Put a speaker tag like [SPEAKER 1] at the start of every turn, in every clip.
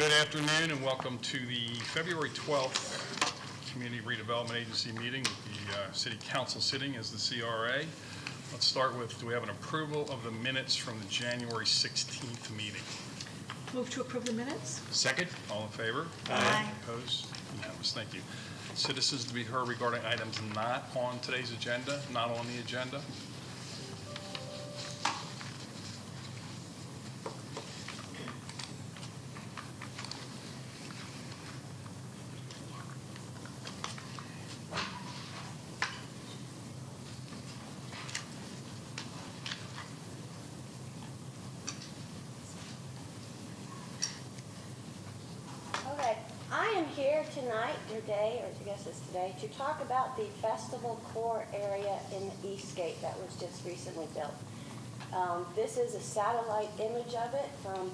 [SPEAKER 1] Good afternoon and welcome to the February 12th Community Redevelopment Agency meeting with the City Council sitting as the CRA. Let's start with, do we have an approval of the minutes from the January 16th meeting?
[SPEAKER 2] Move to approve the minutes.
[SPEAKER 1] Second. All in favor?
[SPEAKER 2] Aye.
[SPEAKER 1] Opposed? Unanimous. Thank you. Citizens to be heard regarding items not on today's agenda, not on the agenda.
[SPEAKER 3] I am here tonight, today, or I guess it's today, to talk about the Festival Core area in the Eastgate that was just recently built. This is a satellite image of it from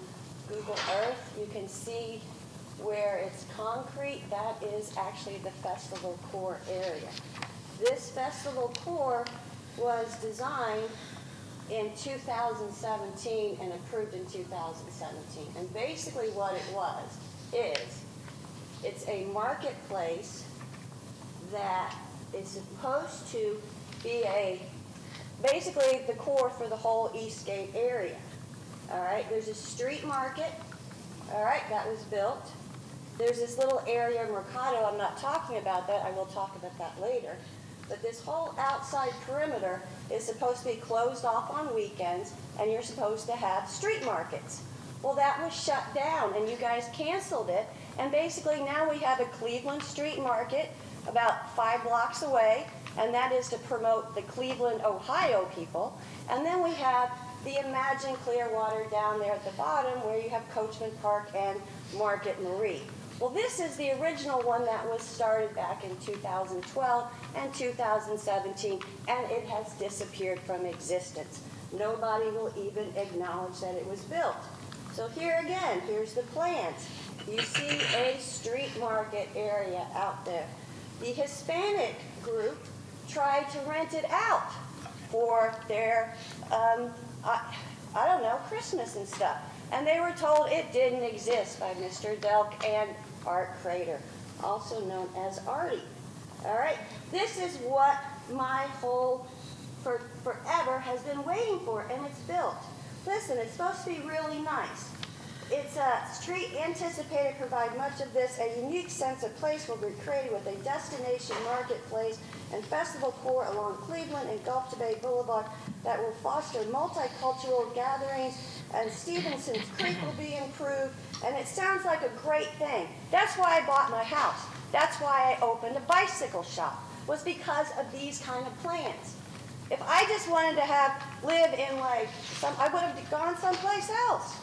[SPEAKER 3] Google Earth. You can see where it's concrete. That is actually the Festival Core area. This Festival Core was designed in 2017 and approved in 2017. And basically what it was is it's a marketplace that is supposed to be basically the core for the whole Eastgate area. All right, there's a street market, all right, that was built. There's this little area in Mercado, I'm not talking about that, I will talk about that later. But this whole outside perimeter is supposed to be closed off on weekends, and you're supposed to have street markets. Well, that was shut down, and you guys canceled it. And basically now we have a Cleveland street market about 5 blocks away, and that is to promote the Cleveland, Ohio people. And then we have the Imagine Clearwater down there at the bottom where you have Coachman Park and Market Marie. Well, this is the original one that was started back in 2012 and 2017, and it has disappeared from existence. Nobody will even acknowledge that it was built. So here again, here's the plans. You see a street market area out there. The Hispanic group tried to rent it out for their, I don't know, Christmas and stuff. And they were told it didn't exist by Mr. Delk and Art Crater, also known as Artie. All right, this is what my whole, forever has been waiting for, and it's built. Listen, it's supposed to be really nice. It's a street anticipated to provide much of this. A unique sense of place will be created with a destination marketplace and festival core along Cleveland and Gulf to Bay Boulevard that will foster multicultural gatherings, and Stevenson's Creek will be improved. And it sounds like a great thing. That's why I bought my house. That's why I opened a bicycle shop, was because of these kind of plans. If I just wanted to live in I would have gone someplace else.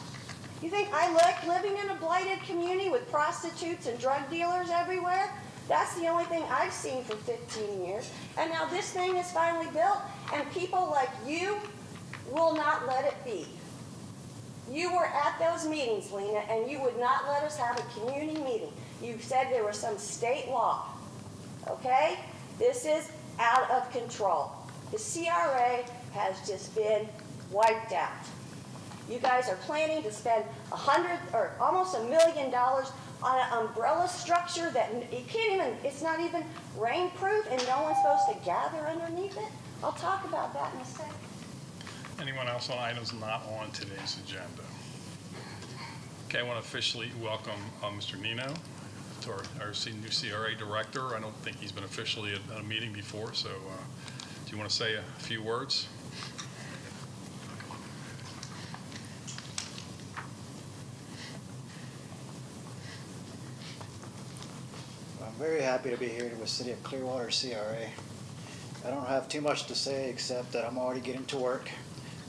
[SPEAKER 3] You think I like living in a blighted community with prostitutes and drug dealers everywhere? That's the only thing I've seen for 15 years. And now this thing is finally built, and people like you will not let it be. You were at those meetings, Lena, and you would not let us have a community meeting. You said there was some state law, okay? This is out of control. The CRA has just been wiped out. You guys are planning to spend almost $1 million on an umbrella structure that it's not even rainproof, and no one's supposed to gather underneath it. I'll talk about that in a second.
[SPEAKER 1] Anyone else on items not on today's agenda? Okay, I want to officially welcome Mr. Nino to our new CRA director. I don't think he's been officially at a meeting before, so do you want to say a few words?
[SPEAKER 4] I'm very happy to be here with City of Clearwater CRA. I don't have too much to say except that I'm already getting to work.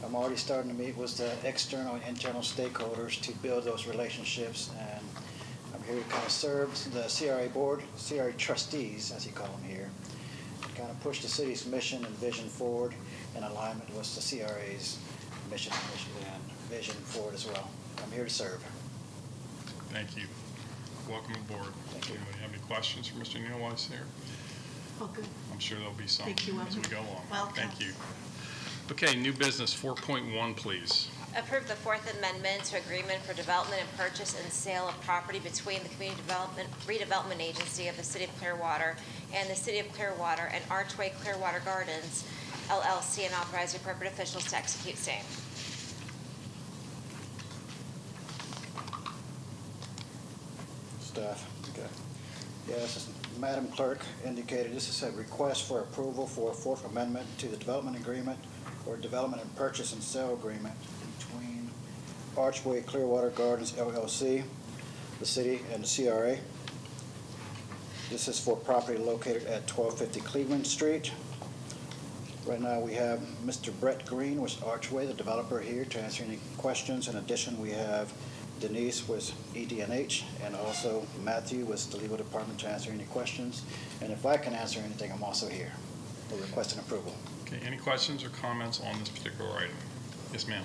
[SPEAKER 4] I'm already starting to meet with the external and internal stakeholders to build those relationships, and I'm here to kind of serve the CRA board, CRA trustees, as you call them here, to kind of push the city's mission and vision forward in alignment with the CRA's mission and vision forward as well. I'm here to serve.
[SPEAKER 1] Thank you. Welcome aboard.
[SPEAKER 4] Thank you.
[SPEAKER 1] Anybody have any questions for Mr. Neal while he's here?
[SPEAKER 2] Oh, good.
[SPEAKER 1] I'm sure there'll be some
[SPEAKER 2] Thank you.
[SPEAKER 1] as we go along.
[SPEAKER 2] Welcome.
[SPEAKER 1] Thank you. Okay, new business 4.1, please.
[SPEAKER 5] Approve the Fourth Amendment to Agreement for Development and Purchase and Sale of Property between the Community Development Redevelopment Agency of the City of Clearwater and the City of Clearwater and Archway Clearwater Gardens, LLC, and authorize the appropriate officials to execute same.
[SPEAKER 4] Staff, okay. Yes, as Madam Clerk indicated, this is a request for approval for a Fourth Amendment to the Development Agreement or Development and Purchase and Sale Agreement between Archway Clearwater Gardens LLC, the city, and the CRA. This is for property located at 1250 Cleveland Street. Right now, we have Mr. Brett Green with Archway, the developer, here to answer any questions. In addition, we have Denise with ED&H, and also Matthew with the legal department to answer any questions. And if I can answer anything, I'm also here. We're requesting approval.
[SPEAKER 1] Okay, any questions or comments on this particular item? Yes, ma'am.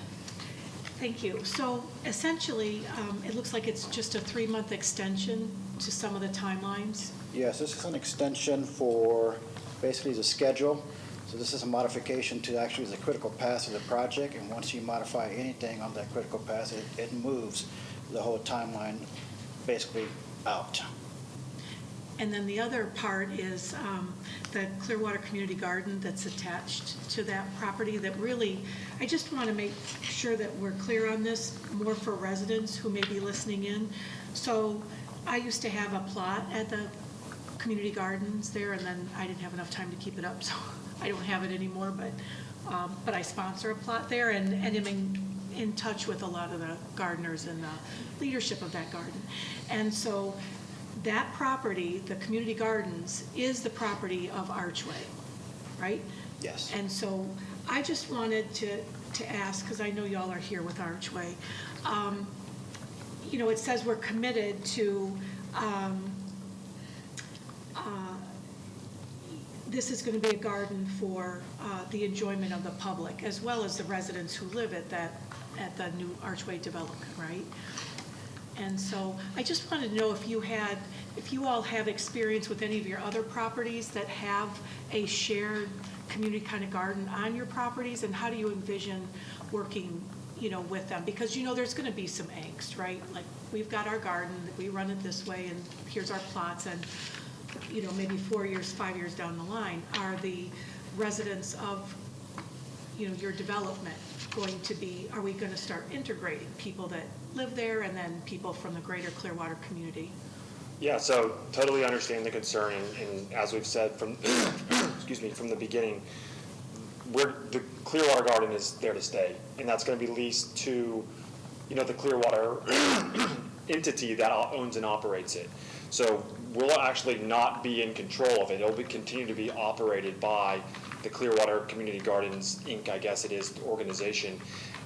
[SPEAKER 2] Thank you. So essentially, it looks like it's just a 3-month extension to some of the timelines.
[SPEAKER 4] Yes, this is an extension for basically the schedule. So this is a modification to actually the critical path of the project, and once you modify anything on that critical path, it moves the whole timeline basically out.
[SPEAKER 2] And then the other part is the Clearwater Community Garden that's attached to that property that really, I just want to make sure that we're clear on this, more for residents who may be listening in. So I used to have a plot at the community gardens there, and then I didn't have enough time to keep it up, so I don't have it anymore, but I sponsor a plot there and am in touch with a lot of the gardeners and the leadership of that garden. And so that property, the community gardens, is the property of Archway, right?
[SPEAKER 4] Yes.
[SPEAKER 2] And so I just wanted to ask, because I know y'all are here with Archway, you know, it says we're committed to this is going to be a garden for the enjoyment of the public, as well as the residents who live at the new Archway development, right? And so I just wanted to know if you all have experience with any of your other properties that have a shared community kind of garden on your properties, and how do you envision working, you know, with them? Because, you know, there's going to be some angst, right? Like, we've got our garden, we run it this way, and here's our plots, and, you know, maybe 4 years, 5 years down the line, are the residents of, you know, your development going to be, are we going to start integrating people that live there and then people from the greater Clearwater community?
[SPEAKER 6] Yeah, so totally understand the concern, and as we've said from, excuse me, from the beginning, the Clearwater Garden is there to stay, and that's going to be leased to, you know, the Clearwater entity that owns and operates it. So we'll actually not be in control of it. It'll continue to be operated by the Clearwater Community Gardens, Inc., I guess it is, the organization.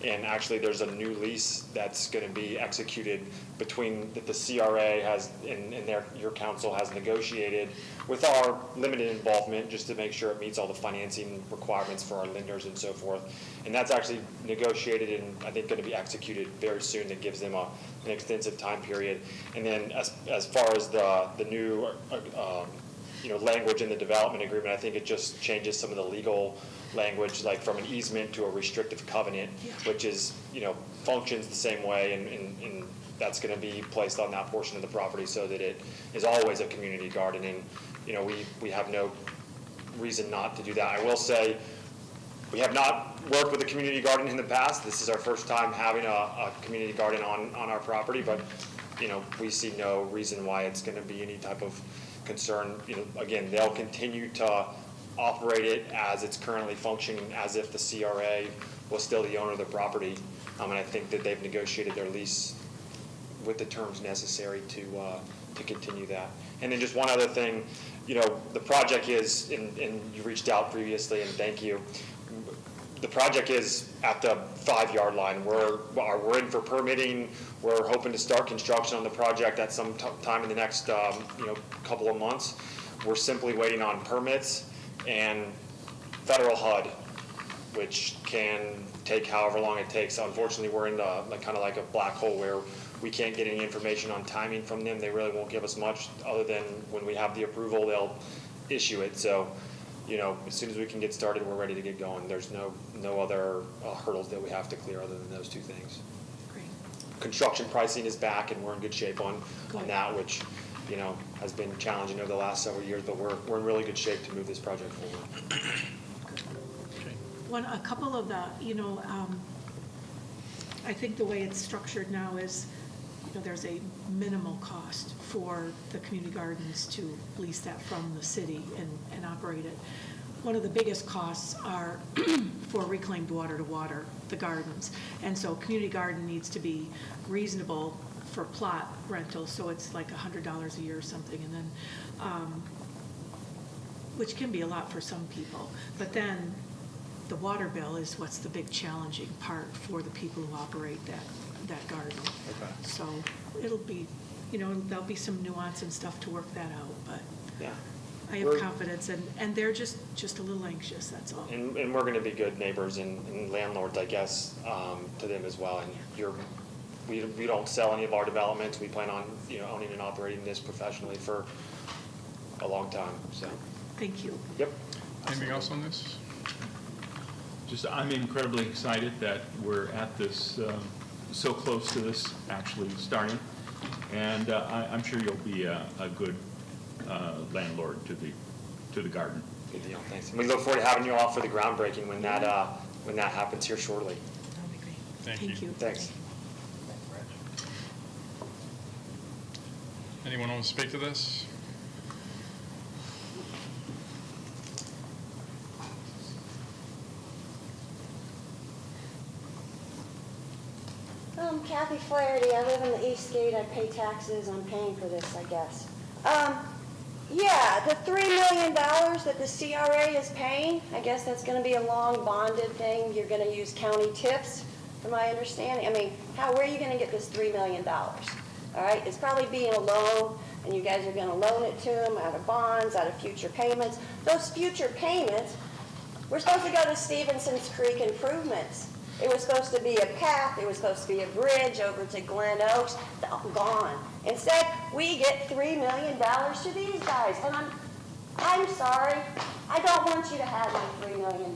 [SPEAKER 6] And actually, there's a new lease that's going to be executed between that the CRA has and your council has negotiated with our limited involvement, just to make sure it meets all the financing requirements for our lenders and so forth. And that's actually negotiated and I think going to be executed very soon. That gives them an extensive time period. And then as far as the new you know, language in the development agreement, I think it just changes some of the legal language, like from an easement to a restrictive covenant, which is, you know, functions the same way, and that's going to be placed on that portion of the property so that it is always a community garden. And, you know, we have no reason not to do that. I will say we have not worked with a community garden in the past. This is our first time having a community garden on our property, but, you know, we see no reason why it's going to be any type of concern. You know, again, they'll continue to operate it as it's currently functioning, as if the CRA was still the owner of the property. And I think that they've negotiated their lease with the terms necessary to continue that. And then just one other thing, you know, the project is, and you reached out previously, and thank you. The project is at the 5-yard line. We're in for permitting. We're hoping to start construction on the project at some time in the next you know, couple of months. We're simply waiting on permits and federal HUD, which can take however long it takes. Unfortunately, we're in kind of like a black hole where we can't get any information on timing from them. They really won't give us much other than when we have the approval, they'll issue it. So, as soon as we can get started, we're ready to get going. There's no other hurdles that we have to clear other than those two things.
[SPEAKER 2] Great.
[SPEAKER 6] Construction pricing is back, and we're in good shape on
[SPEAKER 2] Good.
[SPEAKER 6] that, which, has been challenging over the last several years, but we're in really good shape to move this project forward.
[SPEAKER 1] Okay.
[SPEAKER 2] A couple of the, I think the way it's structured now is, there's a minimal cost for the community gardens to lease that from the city and operate it. One of the biggest costs are for reclaimed water to water the gardens. And so community garden needs to be reasonable for plot rental, so it's like $100 a year or something, and then, which can be a lot for some people. But then the water bill is what's the big challenging part for the people who operate that garden.
[SPEAKER 6] Okay.
[SPEAKER 2] So it'll be, there'll be some nuance and stuff to work that out, but
[SPEAKER 6] Yeah.
[SPEAKER 2] I have confidence, and they're just a little anxious, that's all.
[SPEAKER 6] And we're going to be good neighbors and landlords, I guess, to them as well. And we don't sell any of our developments. We plan on, owning and operating this professionally for a long time, so.
[SPEAKER 2] Thank you.
[SPEAKER 6] Yep.
[SPEAKER 1] Anything else on this?
[SPEAKER 7] I'm incredibly excited that we're at this, so close to this actually starting. And I'm sure you'll be a good landlord to the garden.
[SPEAKER 6] Good deal, thanks. And we look forward to having you all for the groundbreaking when that happens here shortly.
[SPEAKER 2] That'll be great.
[SPEAKER 1] Thank you.
[SPEAKER 6] Thanks.
[SPEAKER 1] Anyone want to speak to this?
[SPEAKER 3] Kathy Flaherty, I live in the East Gate, I pay taxes, I'm paying for this, I guess. Yeah, the $3 million that the CRA is paying, I guess that's gonna be a long bonded thing, you're gonna use county tips, from my understanding. I mean, where are you gonna get this $3 million? All right, it's probably being a loan, and you guys are gonna loan it to them out of bonds, out of future payments. Those future payments, we're supposed to go to Stevenson's Creek improvements. It was supposed to be a path, it was supposed to be a bridge over to Glen Oaks, gone. Instead, we get $3 million to these guys, and I'm sorry, I don't want you to have my $3 million,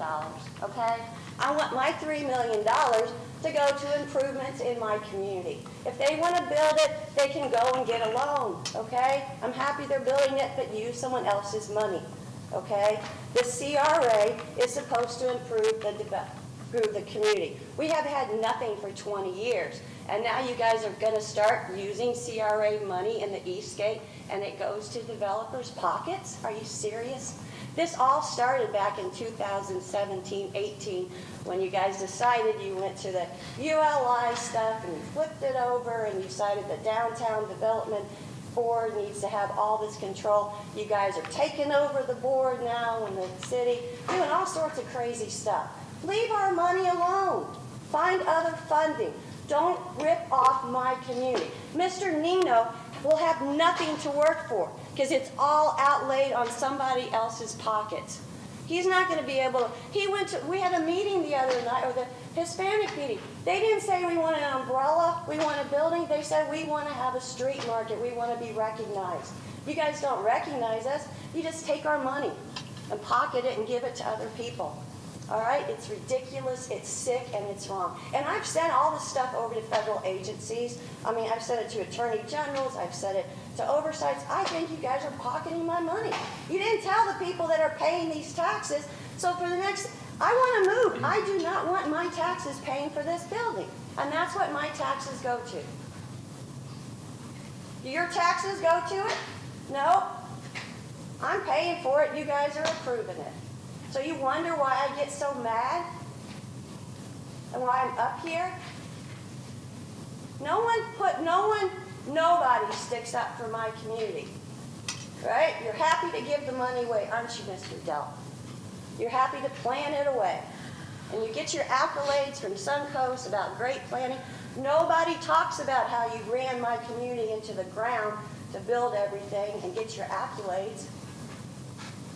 [SPEAKER 3] okay? I want my $3 million to go to improvements in my community. If they want to build it, they can go and get a loan, okay? I'm happy they're building it, but use someone else's money, okay? The CRA is supposed to improve the community. We have had nothing for 20 years, and now you guys are going to start using CRA money in the Eastgate, and it goes to developers' pockets? Are you serious? This all started back in 2017-18 when you guys decided you went to the ULI stuff and you flipped it over and you decided the downtown development board needs to have all this control. You guys are taking over the board now in the city, doing all sorts of crazy stuff. Leave our money alone. Find other funding. Don't rip off my community. Mr. Nino will have nothing to work for because it's all outlaid on somebody else's pockets. He's not going to be able to, we had a meeting the other night, or the Hispanic meeting. They didn't say we want an umbrella, we want a building. They said we want to have a street market, we want to be recognized. You guys don't recognize us. You just take our money and pocket it and give it to other people. All right? It's ridiculous, it's sick, and it's wrong. And I've sent all this stuff over to federal agencies. I mean, I've sent it to attorney generals. I've sent it to oversights. I think you guys are pocketing my money. You didn't tell the people that are paying these taxes. So for the next, I want to move. I do not want my taxes paying for this building. And that's what my taxes go to. Do your taxes go to it? No. I'm paying for it. You guys are approving it. So you wonder why I get so mad and why I'm up here? Nobody sticks up for my community, right? You're happy to give the money away, aren't you, Mr. Dell? You're happy to plan it away. And you get your accolades from Suncoast about great planning. Nobody talks about how you ran my community into the ground to build everything and get your accolades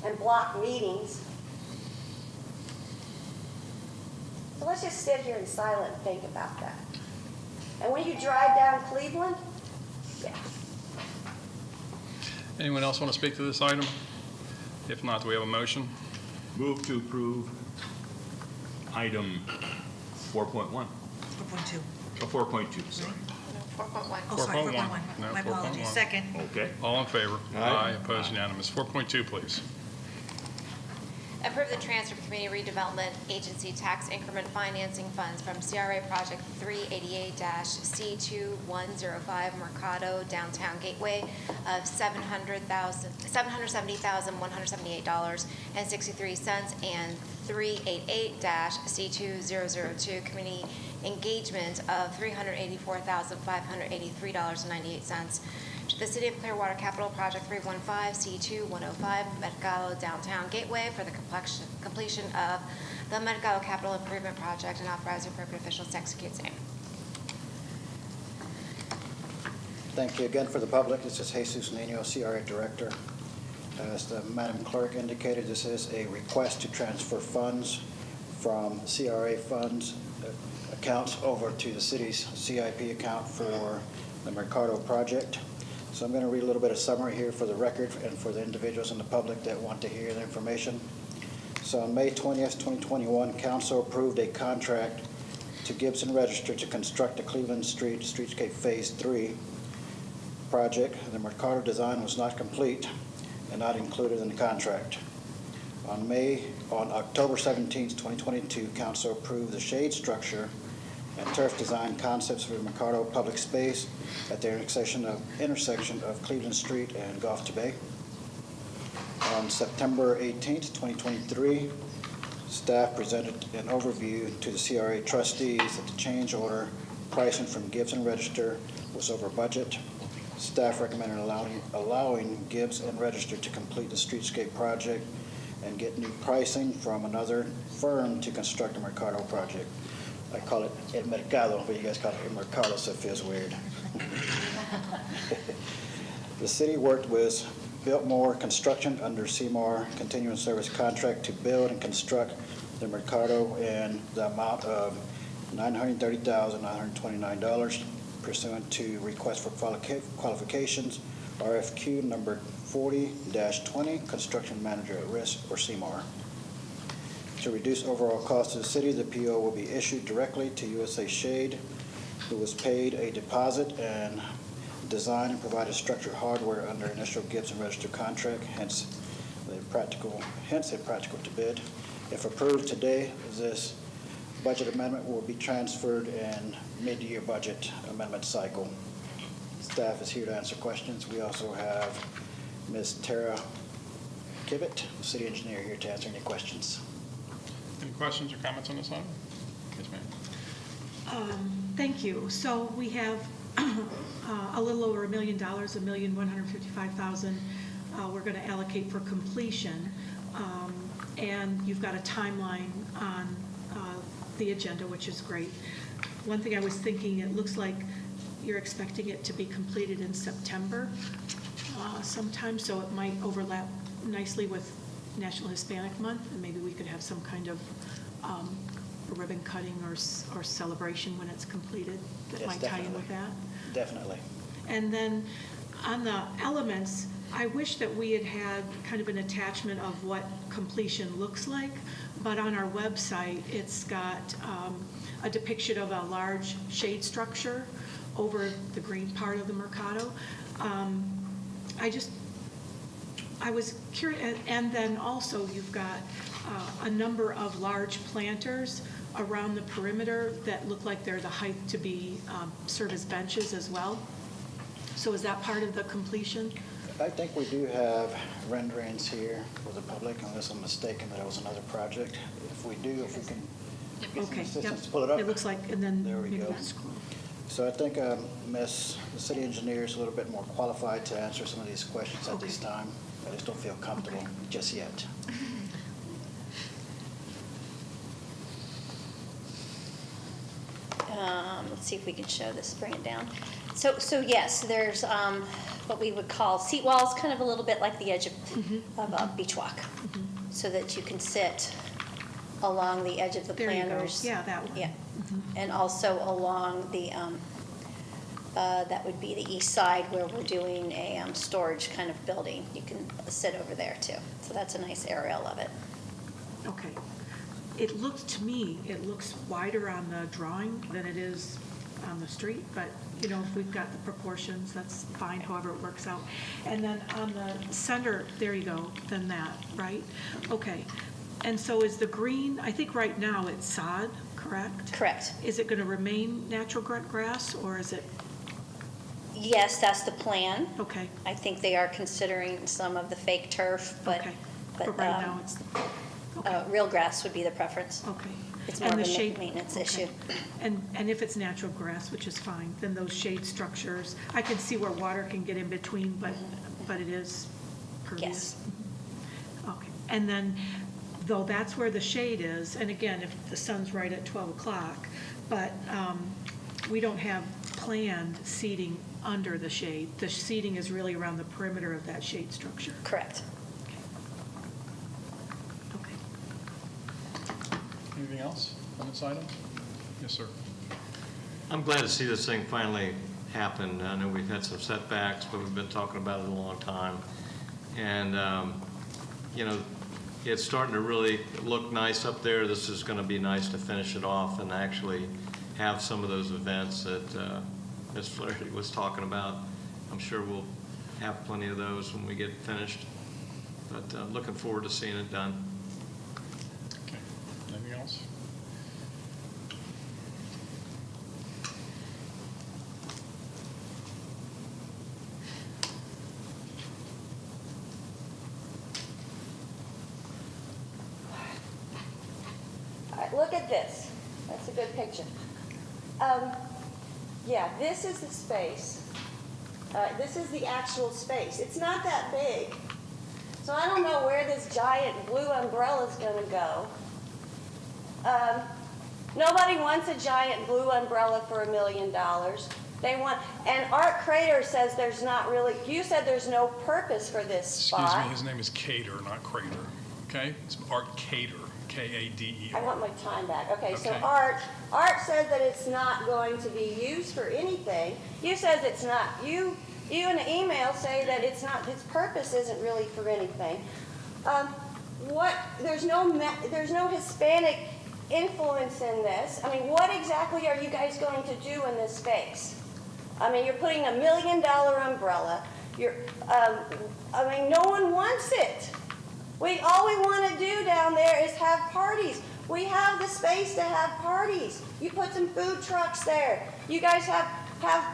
[SPEAKER 3] and block meetings. So let's just sit here in silence and think about that. And when you drive down Cleveland, yeah.
[SPEAKER 1] Anyone else want to speak to this item? If not, do we have a motion?
[SPEAKER 7] Move to approve item 4.1,
[SPEAKER 8] 4.2.
[SPEAKER 7] or 4.2, sorry.
[SPEAKER 5] 4.1.
[SPEAKER 8] Oh, sorry,
[SPEAKER 1] 4.1.
[SPEAKER 8] 4.1.
[SPEAKER 1] No,
[SPEAKER 8] My apologies.
[SPEAKER 1] 4.1.
[SPEAKER 8] Second.
[SPEAKER 7] Okay.
[SPEAKER 1] All in favor?
[SPEAKER 6] Aye.
[SPEAKER 1] Opposed, unanimous. 4.2, please.
[SPEAKER 5] Approve the transfer to Community Redevelopment Agency tax increment financing funds from CRA Project 388-C2105 Mercado Downtown Gateway of $770,178.63 and 388-C2002 Community Engagement of $384,583.98 to the City of Clearwater Capital Project 315 C2105 Mercado Downtown Gateway for the completion of the Mercado Capital Improvement Project and authorize the appropriate officials to execute same.
[SPEAKER 4] Thank you again for the public. This is Jesus Nino, CRA Director. As the Madam Clerk indicated, this is a request to transfer funds from CRA funds accounts over to the city's CIP account for the Mercado project. So I'm going to read a little bit of summary here for the record and for the individuals in the public that want to hear the information. So on May 20th, 2021, Council approved a contract to Gibson Register to construct the Cleveland Street Streetscape Phase 3 project. The Mercado design was not complete and not included in the contract. On October 17th, 2022, Council approved the shade structure and turf design concepts for the Mercado public space at the intersection of Cleveland Street and Gulf to Bay. On September 18th, 2023, staff presented an overview to the CRA trustees that the change order pricing from Gibbs and Register was over budget. Staff recommended allowing Gibbs and Register to complete the streetscape project and get new pricing from another firm to construct the Mercado project. I call it El Mercado, but you guys call it El Mercado, so it feels weird. The city worked with Biltmore Construction under CMAR continuing service contract to build and construct the Mercado in the amount of $930,929 pursuant to request for qualifications, RFQ number 40-20, construction manager at risk, or CMAR. To reduce overall cost to the city, the PO will be issued directly to USA Shade, who was paid a deposit and designed and provided structured hardware under initial Gibbs and Register contract, hence impractical to bid. If approved today, this budget amendment will be transferred in mid-year budget amendment cycle. Staff is here to answer questions. We also have Ms. Tara Kivett, the city engineer, here to answer any questions.
[SPEAKER 1] Any questions or comments on this item? Yes, ma'am.
[SPEAKER 2] Thank you. So we have a little over $1 million, $1,155,000 we're going to allocate for completion. And you've got a timeline on the agenda, which is great. One thing I was thinking, it looks like you're expecting it to be completed in September sometime, so it might overlap nicely with National Hispanic Month, and maybe we could have some kind of ribbon cutting or celebration when it's completed that
[SPEAKER 4] Yes,
[SPEAKER 2] might tie in with that.
[SPEAKER 4] Definitely.
[SPEAKER 2] And then on the elements, I wish that we had had kind of an attachment of what completion looks like, but on our website, it's got a depiction of a large shade structure over the green part of the Mercado. I was curious, and then also you've got a number of large planters around the perimeter that look like they're the height to be serve as benches as well. So is that part of the completion?
[SPEAKER 4] I think we do have renderings here for the public, unless I'm mistaken that it was another project. If we do, if we can get some
[SPEAKER 2] Okay,
[SPEAKER 4] assistance
[SPEAKER 2] yep.
[SPEAKER 4] to pull it up.
[SPEAKER 2] It looks like, and then
[SPEAKER 4] There we
[SPEAKER 2] maybe
[SPEAKER 4] go.
[SPEAKER 2] that's cool.
[SPEAKER 4] So I think the city engineer is a little bit more qualified to answer some of these questions at this
[SPEAKER 2] Okay.
[SPEAKER 4] time. I just don't feel comfortable
[SPEAKER 2] Okay.
[SPEAKER 4] just yet.
[SPEAKER 9] Let's see if we can show this, bring it down. So yes, there's what we would call seat walls, kind of a little bit like the edge of a beach walk, so that you can sit along the edge of the
[SPEAKER 2] There you go.
[SPEAKER 9] planters.
[SPEAKER 2] Yeah, that one.
[SPEAKER 9] Yeah, and also along the, that would be the east side where we're doing a storage kind of building. You can sit over there too. So that's a nice aerial of it.
[SPEAKER 2] Okay. It looks, to me, it looks wider on the drawing than it is on the street, but, you know, if we've got the proportions, that's fine, however it works out. And then on the center, there you go, then that, right? Okay. And so is the green, I think right now it's sod, correct?
[SPEAKER 9] Correct.
[SPEAKER 2] Is it going to remain natural grass, or is it,
[SPEAKER 9] Yes, that's the plan.
[SPEAKER 2] okay,
[SPEAKER 9] I think they are considering some of the fake turf, but,
[SPEAKER 2] okay.
[SPEAKER 9] but
[SPEAKER 2] right now it's, okay,
[SPEAKER 9] real grass would be the preference.
[SPEAKER 2] okay.
[SPEAKER 9] It's
[SPEAKER 2] And
[SPEAKER 9] more of
[SPEAKER 2] the
[SPEAKER 9] a
[SPEAKER 2] shade-
[SPEAKER 9] maintenance
[SPEAKER 2] okay.
[SPEAKER 9] issue.
[SPEAKER 2] And if it's natural grass, which is fine, then those shade structures, I can see where water can get in between, but it is pervious. Mhm. Okay, and then, though that's where the shade is, and again, if the sun's right at 12 o'clock, but we don't have planned seating under the shade. The seating is really around the perimeter of that shade structure.
[SPEAKER 9] Correct.
[SPEAKER 2] Okay.
[SPEAKER 1] Anything else on this item? Yes, sir.
[SPEAKER 8] I'm glad to see this thing finally happen. I know we've had some setbacks, but we've been talking about it a long time. And, you know, it's starting to really look nice up there. This is going to be nice to finish it off and actually have some of those events that Ms. Flaherty was talking about. I'm sure we'll have plenty of those when we get finished. But looking forward to seeing it done.
[SPEAKER 1] Okay. Anything else?
[SPEAKER 3] All right, look at this. That's a good picture. Yeah, this is the space. This is the actual space. It's not that big. So I don't know where this giant blue umbrella is going to go. Nobody wants a giant blue umbrella for $1 million. They want, and Art Crater says there's not really, you said there's no purpose for this spot.
[SPEAKER 1] Excuse me, his name is Cater, not Crater, okay? It's Art Cater, K-A-D-E-R.
[SPEAKER 3] I want my time back. Okay, so
[SPEAKER 1] Okay.
[SPEAKER 3] Art said that it's not going to be used for anything. You said it's not. You in the email say that it's not, its purpose isn't really for anything. There's no Hispanic influence in this. I mean, what exactly are you guys going to do in this space? I mean, you're putting $1 million umbrella. I mean, no one wants it. All we want to do down there is have parties. We have the space to have parties. You put some food trucks there. You guys have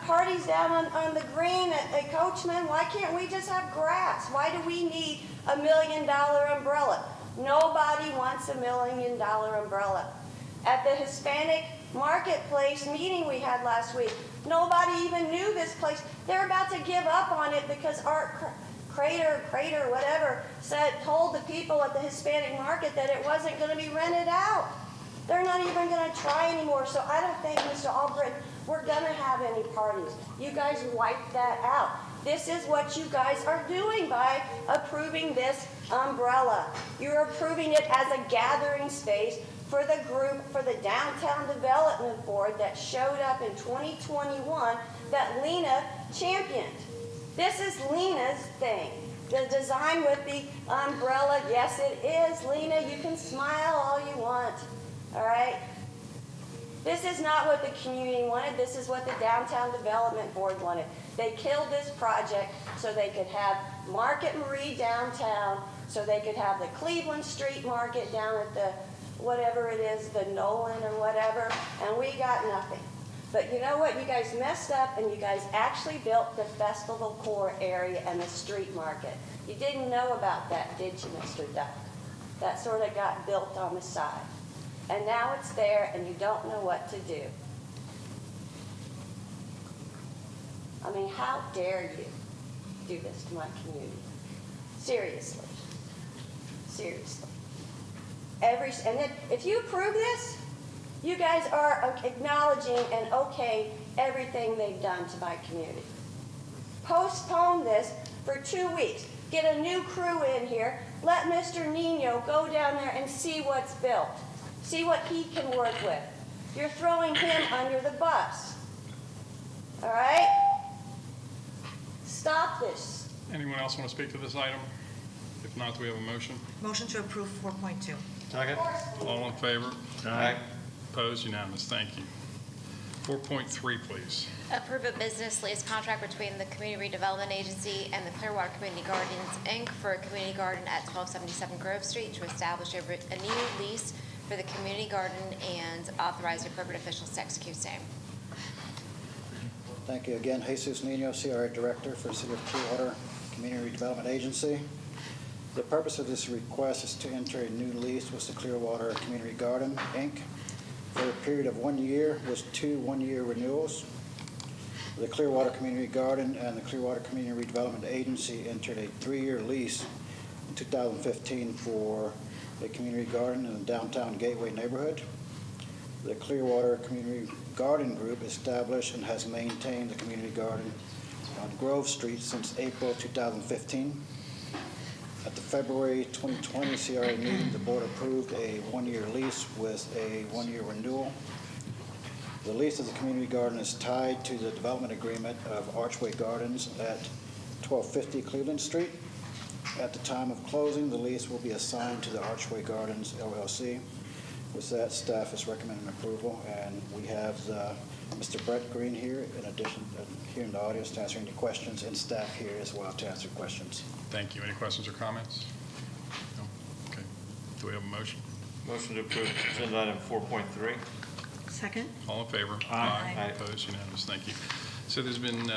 [SPEAKER 3] parties down on the green at Coachman. Why can't we just have grass? Why do we need $1 million umbrella? Nobody wants $1 million umbrella. At the Hispanic Marketplace meeting we had last week, nobody even knew this place. They're about to give up on it because Art Crater, whatever, told the people at the Hispanic market that it wasn't going to be rented out. They're not even going to try anymore. So I don't think, Mr. Albrecht, we're going to have any parties. You guys wiped that out. This is what you guys are doing by approving this umbrella. You're approving it as a gathering space for the group, for the Downtown Development Board that showed up in 2021 that Lena championed. This is Lena's thing. The design with the umbrella, yes it is. Lena, you can smile all you want, all right? This is not what the community wanted. This is what the Downtown Development Board wanted. They killed this project so they could have Market Marie downtown, so they could have the Cleveland Street Market down at the, whatever it is, the Nolan or whatever, and we got nothing. But you know what? You guys messed up, and you guys actually built the Festival Core area and the street market. You didn't know about that, did you, Mr. Duck? That sort of got built on the side. And now it's there, and you don't know what to do. I mean, how dare you do this to my community? Seriously. Seriously. And then, if you approve this, you guys are acknowledging and okay everything they've done to my community. Postpone this for 2 weeks. Get a new crew in here. Let Mr. Nino go down there and see what's built. See what he can work with. You're throwing him under the bus. All right? Stop this.
[SPEAKER 1] Anyone else want to speak to this item? If not, do we have a motion?
[SPEAKER 10] Motion to approve 4.2.
[SPEAKER 8] Second?
[SPEAKER 1] All in favor?
[SPEAKER 8] Aye.
[SPEAKER 1] Opposed? Unanimous. Thank you. 4.3, please.
[SPEAKER 5] Approve a business lease contract between the Community Redevelopment Agency and the Clearwater Community Gardens, Inc. for a community garden at 1277 Grove Street to establish a new lease for the community garden and authorize the appropriate officials to execute same.
[SPEAKER 4] Thank you again. Jesus Nino, CRA Director for City of Clearwater Community Redevelopment Agency. The purpose of this request is to enter a new lease with the Clearwater Community Garden, Inc. for a period of 1 year with 2 one-year renewals. The Clearwater Community Garden and the Clearwater Community Redevelopment Agency entered a 3-year lease in 2015 for a community garden in the downtown Gateway neighborhood. The Clearwater Community Garden Group established and has maintained the community garden on Grove Street since April 2015. At the February 2020 CRA meeting, the board approved a 1-year lease with a 1-year renewal. The lease of the community garden is tied to the development agreement of Archway Gardens at 1250 Cleveland Street. At the time of closing, the lease will be assigned to the Archway Gardens LLC. With that, staff is recommending approval, and we have Mr. Brett Green here, in addition, here in the audience to answer any questions, and staff here as well to answer questions.
[SPEAKER 1] Thank you. Any questions or comments? No? Okay. Do we have a motion?
[SPEAKER 8] Motion to approve agenda item 4.3.
[SPEAKER 2] Second?
[SPEAKER 1] All in favor?
[SPEAKER 8] Aye.
[SPEAKER 1] Opposed? Unanimous. Thank you. So there's been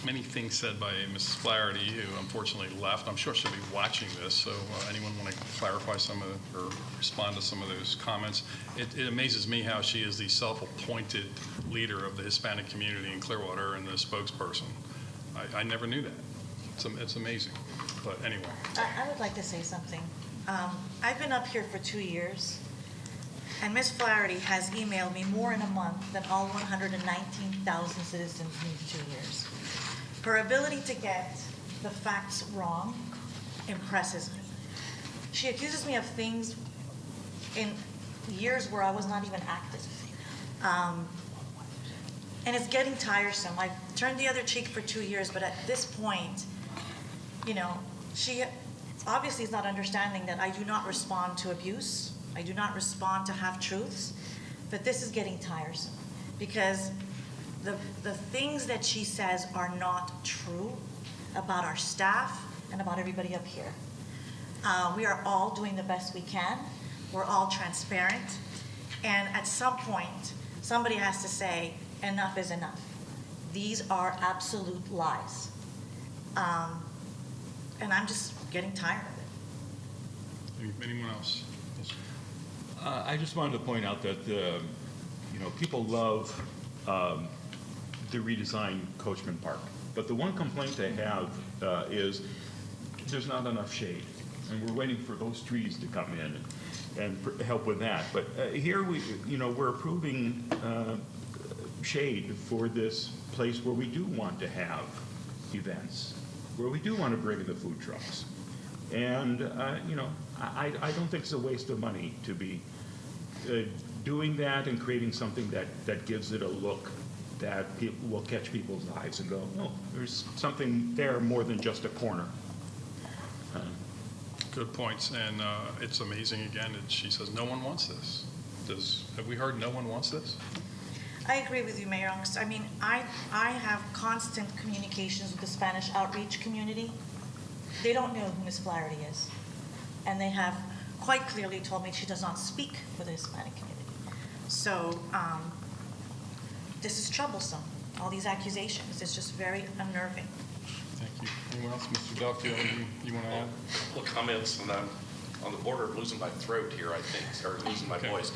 [SPEAKER 1] many things said by Mrs. Flaherty, who unfortunately left. I'm sure she'll be watching this, so anyone want to clarify some of, or respond to some of those comments? It amazes me how she is the self-appointed leader of the Hispanic community in Clearwater and the spokesperson. I never knew that. It's amazing. But anyway.
[SPEAKER 10] I would like to say something. I've been up here for 2 years, and Ms. Flaherty has emailed me more in a month than all 119,000 citizens need 2 years. Her ability to get the facts wrong impresses me. She accuses me of things in years where I was not even active. And it's getting tiresome. I've turned the other cheek for 2 years, but at this point, you know, she obviously is not understanding that I do not respond to abuse. I do not respond to half-truths, but this is getting tiresome because the things that she says are not true about our staff and about everybody up here. We are all doing the best we can. We're all transparent. And at some point, somebody has to say, enough is enough. These are absolute lies. And I'm just getting tired of it.
[SPEAKER 1] Anyone else? Yes.
[SPEAKER 7] I just wanted to point out that, people love the redesigned Coachman Park. But the one complaint they have is there's not enough shade. And we're waiting for those trees to come in and help with that. But here we're approving shade for this place where we do want to have events, where we do want to bring in the food trucks. And, I don't think it's a waste of money to be doing that and creating something that gives it a look that will catch people's eyes and go, oh, there's something there more than just a corner.
[SPEAKER 1] Good points. And it's amazing, again, that she says no one wants this. Have we heard no one wants this?
[SPEAKER 10] I agree with you, Mayor Ungst. I mean, I have constant communications with the Spanish outreach community. They don't know who Ms. Flaherty is. And they have quite clearly told me she does not speak for the Hispanic community. So this is troublesome. All these accusations. It's just very unnerving.
[SPEAKER 1] Thank you. Anyone else? Mr. Duff, do you want to add?
[SPEAKER 11] A couple of comments, and I'm on the border of losing my throat here, I think, or losing my voice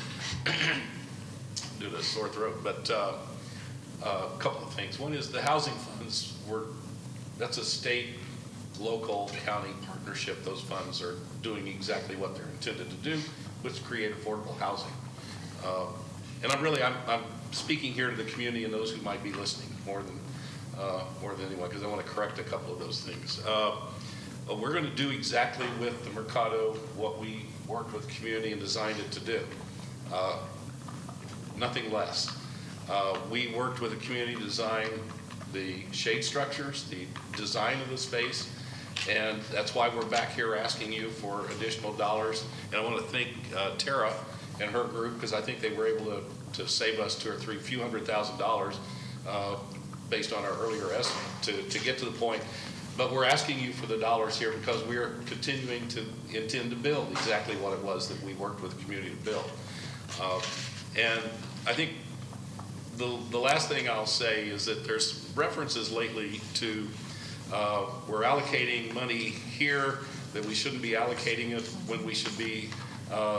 [SPEAKER 11] due to a sore throat. But a couple of things. One is the housing funds that's a state, local, county partnership. Those funds are doing exactly what they're intended to do, which is create affordable housing. And I'm speaking here to the community and those who might be listening more than anyone, because I want to correct a couple of those things. We're going to do exactly with the Mercado what we worked with the community and designed it to do. Nothing less. We worked with the community to design the shade structures, the design of the space, And that's why we're back here asking you for additional dollars. And I want to thank Tara and her group, because I think they were able to save us few $100,000 based on our earlier estimate to get to the point. But we're asking you for the dollars here because we are continuing to intend to build exactly what it was that we worked with the community to build. And I think the last thing I'll say is that there's references lately to we're allocating money here that we shouldn't be allocating it when we should be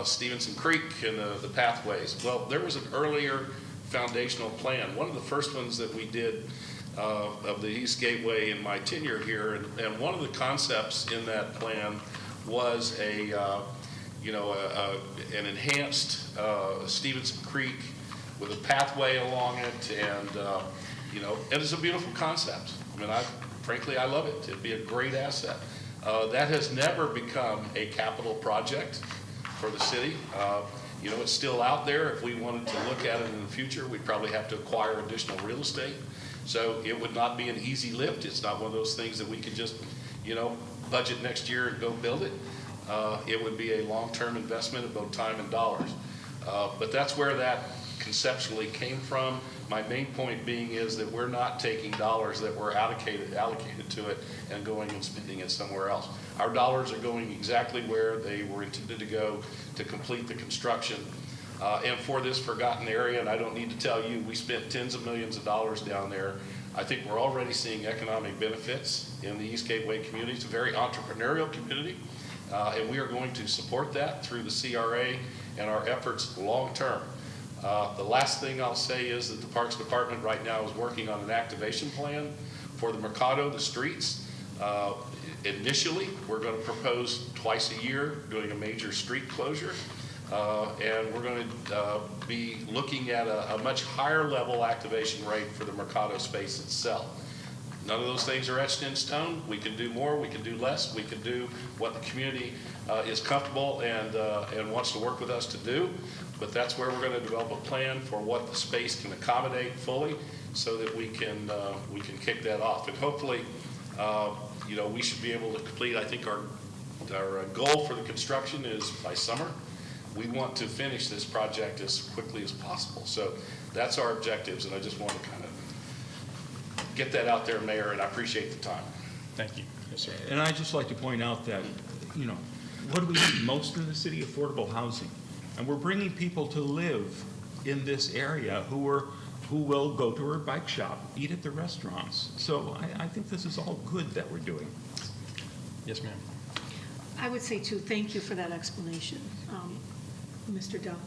[SPEAKER 11] Stevenson Creek and the pathways. Well, there was an earlier foundational plan. One of the first ones that we did of the East Gateway in my tenure here, and one of the concepts in that plan was an enhanced Stevenson Creek with a pathway along it, and and it's a beautiful concept. I mean, frankly, I love it. It'd be a great asset. That has never become a capital project for the city. It's still out there. If we wanted to look at it in the future, we'd probably have to acquire additional real estate. So it would not be an easy lift. It's not one of those things that we could just, budget next year and go build it. It would be a long-term investment of both time and dollars. But that's where that conceptually came from. My main point being is that we're not taking dollars that were allocated to it and going and spending it somewhere else. Our dollars are going exactly where they were intended to go to complete the construction. And for this forgotten area, and I don't need to tell you, we spent tens of millions of dollars down there. I think we're already seeing economic benefits in the East Gateway community. It's a very entrepreneurial community, and we are going to support that through the CRA and our efforts long term. The last thing I'll say is that the Parks Department right now is working on an activation plan for the Mercado, the streets. Initially, we're going to propose twice a year doing a major street closure. And we're going to be looking at a much higher level activation rate for the Mercado space itself. None of those things are etched in stone. We can do more, we can do less, we can do what the community is comfortable and wants to work with us to do. But that's where we're going to develop a plan for what the space can accommodate fully so that we can kick that off. And hopefully, we should be able to complete, I think our goal for the construction is by summer. We want to finish this project as quickly as possible. So that's our objectives, and I just want to kind of get that out there, Mayor, and I appreciate the time.
[SPEAKER 1] Thank you. Yes, sir.
[SPEAKER 7] And I'd just like to point out that, what do we need most in the city? Affordable housing. And we're bringing people to live in this area who will go to our bike shop, eat at the restaurants. So I think this is all good that we're doing.
[SPEAKER 1] Yes, ma'am.
[SPEAKER 2] I would say, too, thank you for that explanation, Mr. Duck,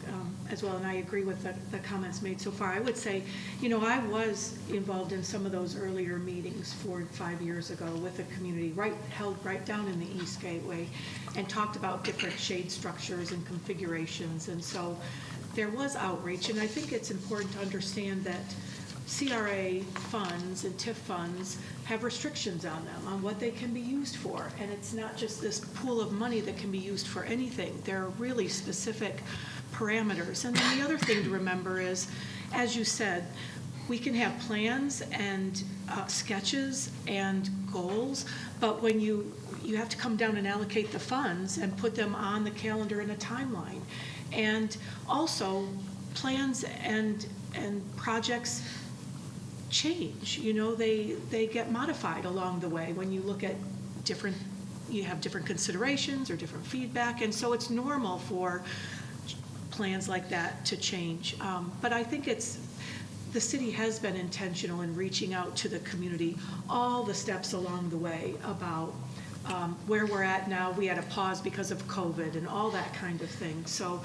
[SPEAKER 2] as well, and I agree with the comments made so far. I would say, I was involved in some of those earlier meetings 4 and 5 years ago with the community, held right down in the East Gateway, and talked about different shade structures and configurations, and so there was outreach, and I think it's important to understand that CRA funds and TIF funds have restrictions on them, on what they can be used for. And it's not just this pool of money that can be used for anything. There are really specific parameters. And then the other thing to remember is, as you said, we can have plans and sketches and goals, but when you have to come down and allocate the funds and put them on the calendar in a timeline. And also, plans and projects change. They get modified along the way when you look at you have different considerations or different feedback, and so it's normal for plans like that to change. But I think the city has been intentional in reaching out to the community all the steps along the way about where we're at now. We had a pause because of COVID and all that kind of thing. So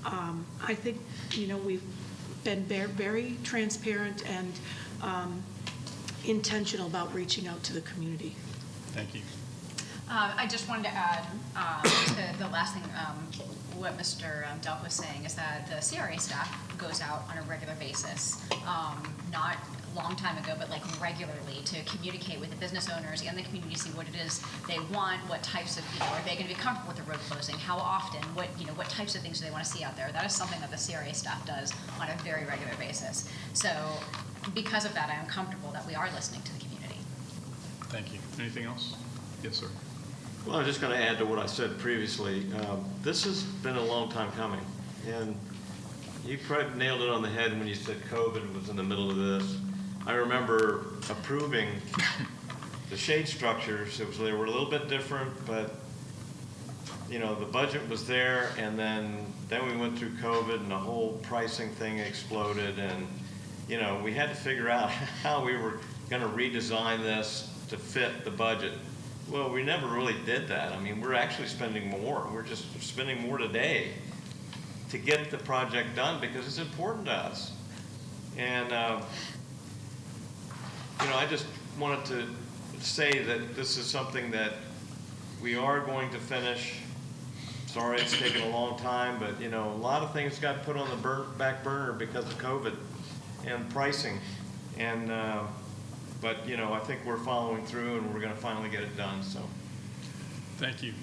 [SPEAKER 2] I think, we've been very transparent and intentional about reaching out to the community.
[SPEAKER 1] Thank you.
[SPEAKER 12] I just wanted to add to the last thing, what Mr. Delk was saying is that the CRA staff goes out on a regular basis, not a long time ago, but like regularly, to communicate with the business owners and the community, see what it is they want, what types of, are they going to be comfortable with the road closing, how often, what types of things do they want to see out there. That is something that the CRA staff does on a very regular basis. So because of that, I am comfortable that we are listening to the community.
[SPEAKER 1] Thank you. Anything else? Yes, sir.
[SPEAKER 8] Well, I'm just going to add to what I said previously. This has been a long time coming, and you probably nailed it on the head when you said COVID was in the middle of this. I remember approving the shade structures. They were a little bit different, but you know, the budget was there, and then we went through COVID, and the whole pricing thing exploded, and you know, we had to figure out how we were going to redesign this to fit the budget. Well, we never really did that. I mean, we're actually spending more. We're just spending more today to get the project done because it's important to us. And, you know, I just wanted to say that this is something that we are going to finish. Sorry it's taken a long time, but, you know, a lot of things got put on the back burner because of COVID and pricing. And, but, you know, I think we're following through and we're going to finally get it done, so.
[SPEAKER 1] Thank you.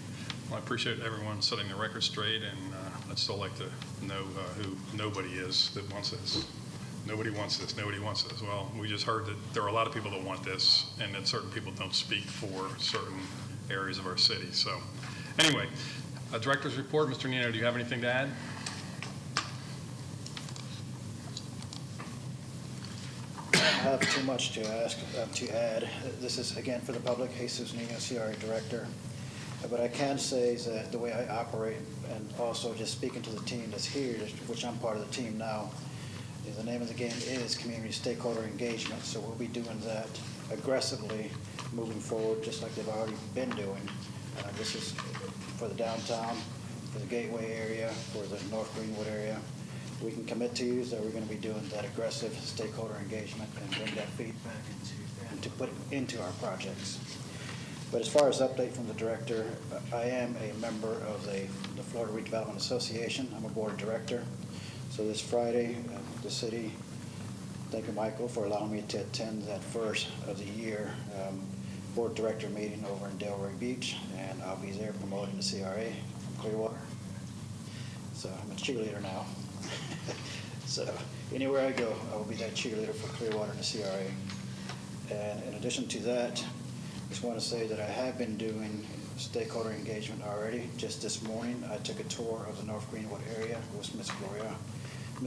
[SPEAKER 1] Well, I appreciate everyone setting the record straight, and I'd still like to know who nobody is that wants this. Nobody wants this, nobody wants this. Well, we just heard that there are a lot of people that want this, and that certain people don't speak for certain areas of our city. So anyway, Director's report. Mr. Nino, do you have anything to add?
[SPEAKER 4] I don't have too much to add. This is, again, for the public, Jesus Nino, CRA Director. But I can say is that the way I operate, and also just speaking to the team that's here, which I'm part of the team now, is the name of the game is community stakeholder engagement. So we'll be doing that aggressively moving forward, just like they've already been doing. This is for the downtown, for the Gateway area, for the North Greenwood area. We can commit to you that we're going to be doing that aggressive stakeholder engagement and bring that feedback and to put it into our projects. But as far as update from the director, I am a member of the Florida Redevelopment Association. I'm a board of director. So this Friday, the city, thank you, Michael, for allowing me to attend that first of the year board director meeting over in Delray Beach, and I'll be there promoting the CRA from Clearwater. So I'm a cheerleader now. So anywhere I go, I will be that cheerleader for Clearwater and the CRA. And in addition to that, I just want to say that I have been doing stakeholder engagement already. Just this morning, I took a tour of the North Greenwood area with Miss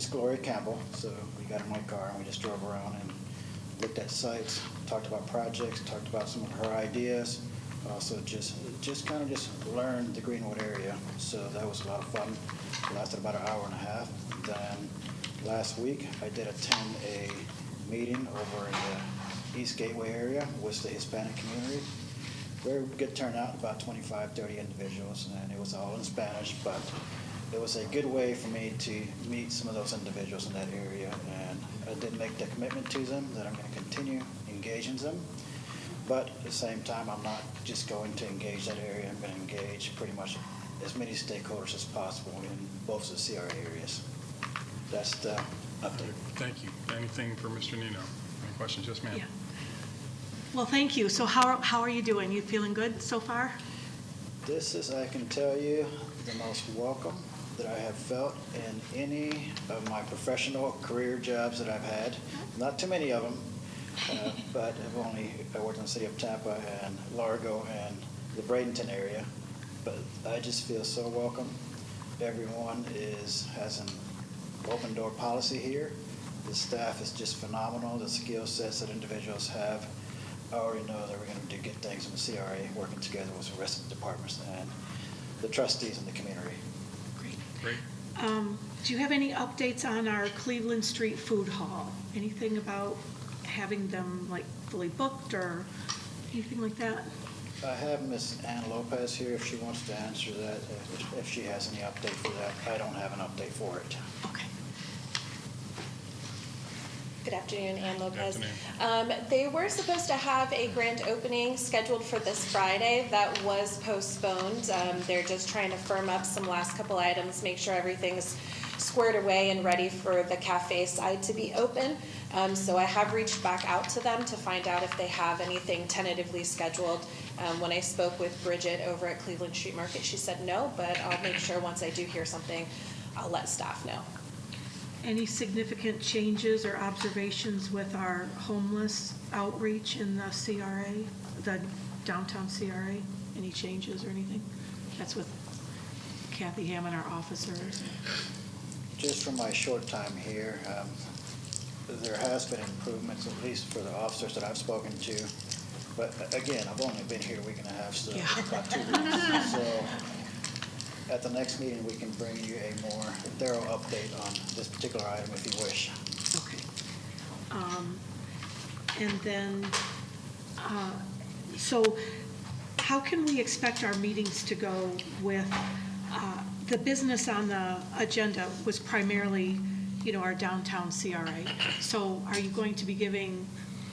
[SPEAKER 4] Gloria Campbell. So we got in my car and we just drove around and looked at sites, talked about projects, talked about some of her ideas. Also just kind of just learned the Greenwood area. So that was a lot of fun. It lasted about an hour and a half. Then last week, I did attend a meeting over in the East Gateway area with the Hispanic community. Very good turnout, about 25, 30 individuals, and it was all in Spanish, but it was a good way for me to meet some of those individuals in that area, and I did make the commitment to them that I'm going to continue engaging them, but at the same time, I'm not just going to engage that area. I'm going to engage pretty much as many stakeholders as possible in both of the CRA areas. That's the update.
[SPEAKER 1] Thank you. Anything for Mr. Nino? Any questions? Yes, ma'am.
[SPEAKER 2] Yeah. Well, thank you. So how are you doing? You feeling good so far?
[SPEAKER 4] This is, I can tell you, the most welcome that I have felt in any of my professional career jobs that I've had. Not too many of them, but I worked in the city of Tampa and Largo and the Bradenton area. But I just feel so welcome. Everyone has an open door policy here. The staff is just phenomenal. The skill sets that individuals have. I already know that we're going to do good things in the CRA, working together with the rest of the departments and the trustees in the community.
[SPEAKER 1] Great.
[SPEAKER 2] Do you have any updates on our Cleveland Street Food Hall? Anything about having them like fully booked or anything like that?
[SPEAKER 4] I have Ms. Ann Lopez here if she wants to answer that, if she has any update for that. I don't have an update for it.
[SPEAKER 2] Okay.
[SPEAKER 13] Good afternoon, Ann Lopez.
[SPEAKER 1] Good afternoon.
[SPEAKER 13] They were supposed to have a grand opening scheduled for this Friday. That was postponed. They're just trying to firm up some last couple items, make sure everything's squared away and ready for the cafe side to be open. So I have reached back out to them to find out if they have anything tentatively scheduled. When I spoke with Bridget over at Cleveland Street Market, she said no, but I'll make sure once I do hear something, I'll let staff know.
[SPEAKER 2] Any significant changes or observations with our homeless outreach in the CRA, the downtown CRA any changes or anything? That's with Kathy Hammond, our officers.
[SPEAKER 4] Just from my short time here, there has been improvements, at least for the officers that I've spoken to. But again, I've only been here a week and a half, so
[SPEAKER 2] Yeah.
[SPEAKER 4] about 2 weeks. So at the next meeting, we can bring you a more thorough update on this particular item if you wish.
[SPEAKER 2] Okay. And then, so how can we expect our meetings to go with, the business on the agenda was primarily, our downtown CRA. So are you going to be giving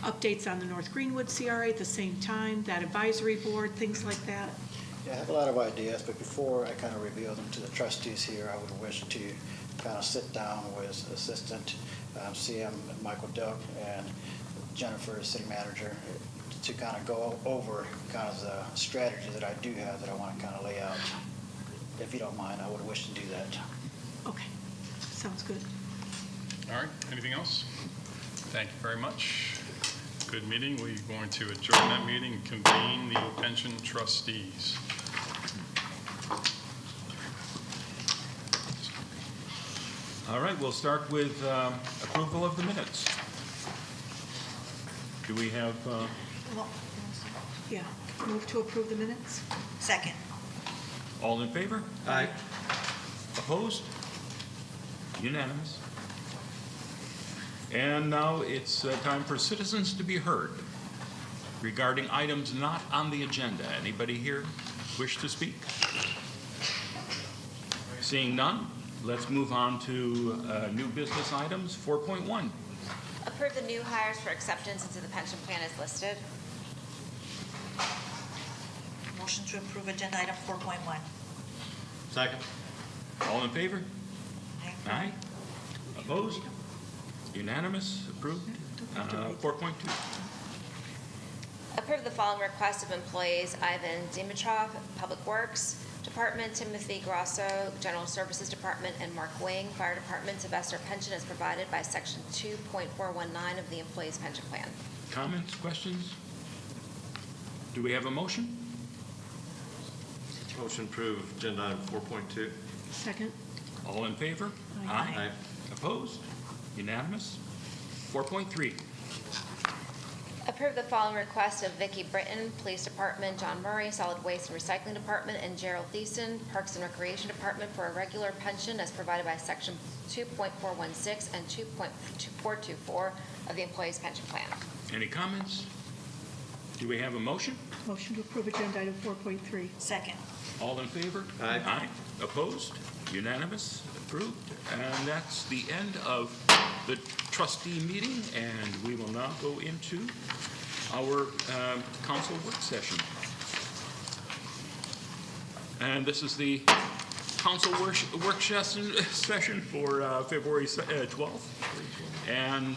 [SPEAKER 2] updates on the North Greenwood CRA at the same time, that advisory board, things like that?
[SPEAKER 4] Yeah, I have a lot of ideas, but before I kind of reveal them to the trustees here, I would wish to kind of sit down with Assistant CM Michael Duck and Jennifer, city manager, to kind of go over kind of the strategy that I do have that I want to kind of lay out. If you don't mind, I would wish to do that.
[SPEAKER 2] Okay, sounds good.
[SPEAKER 1] All right, anything else? Thank you very much. Good meeting. We're going to adjourn that meeting and convene the pension trustees.
[SPEAKER 7] All right, we'll start with approval of the minutes. Do we have,
[SPEAKER 2] Yeah, move to approve the minutes?
[SPEAKER 10] Second.
[SPEAKER 7] all in favor?
[SPEAKER 8] Aye.
[SPEAKER 7] Opposed? Unanimous. And now it's time for citizens to be heard regarding items not on the agenda. Anybody here wish to speak? Seeing none, let's move on to new business items. 4.1.
[SPEAKER 5] Approve the new hires for acceptance into the pension plan as listed.
[SPEAKER 10] Motion to approve agenda item 4.1.
[SPEAKER 8] Second.
[SPEAKER 7] All in favor?
[SPEAKER 10] Aye.
[SPEAKER 7] Aye. Opposed? Unanimous? Approved? 4.2.
[SPEAKER 5] Approve the following requests of employees: Ivan Dimitrov, Public Works Department; Timothy Grosso, General Services Department; and Mark Wing, Fire Department, to vest their pension as provided by Section 2.419 of the Employees Pension Plan.
[SPEAKER 7] Comments, questions? Do we have a motion?
[SPEAKER 8] Motion approved, agenda item 4.2.
[SPEAKER 2] Second?
[SPEAKER 7] All in favor?
[SPEAKER 8] Aye.
[SPEAKER 7] Opposed? Unanimous? 4.3.
[SPEAKER 5] Approve the following requests of Vicki Britton, Police Department; John Murray, Solid Waste and Recycling Department; and Gerald Thiessen, Parks and Recreation Department, for a regular pension as provided by Section 2.416 and 2.424 of the Employees Pension Plan.
[SPEAKER 7] Any comments? Do we have a motion?
[SPEAKER 2] Motion to approve agenda item 4.3.
[SPEAKER 10] Second.
[SPEAKER 7] All in favor?
[SPEAKER 8] Aye.
[SPEAKER 7] Aye. Opposed? Unanimous? Approved? And that's the end of the trustee meeting, and we will now go into our council work session. And this is the council work session for February 12th. And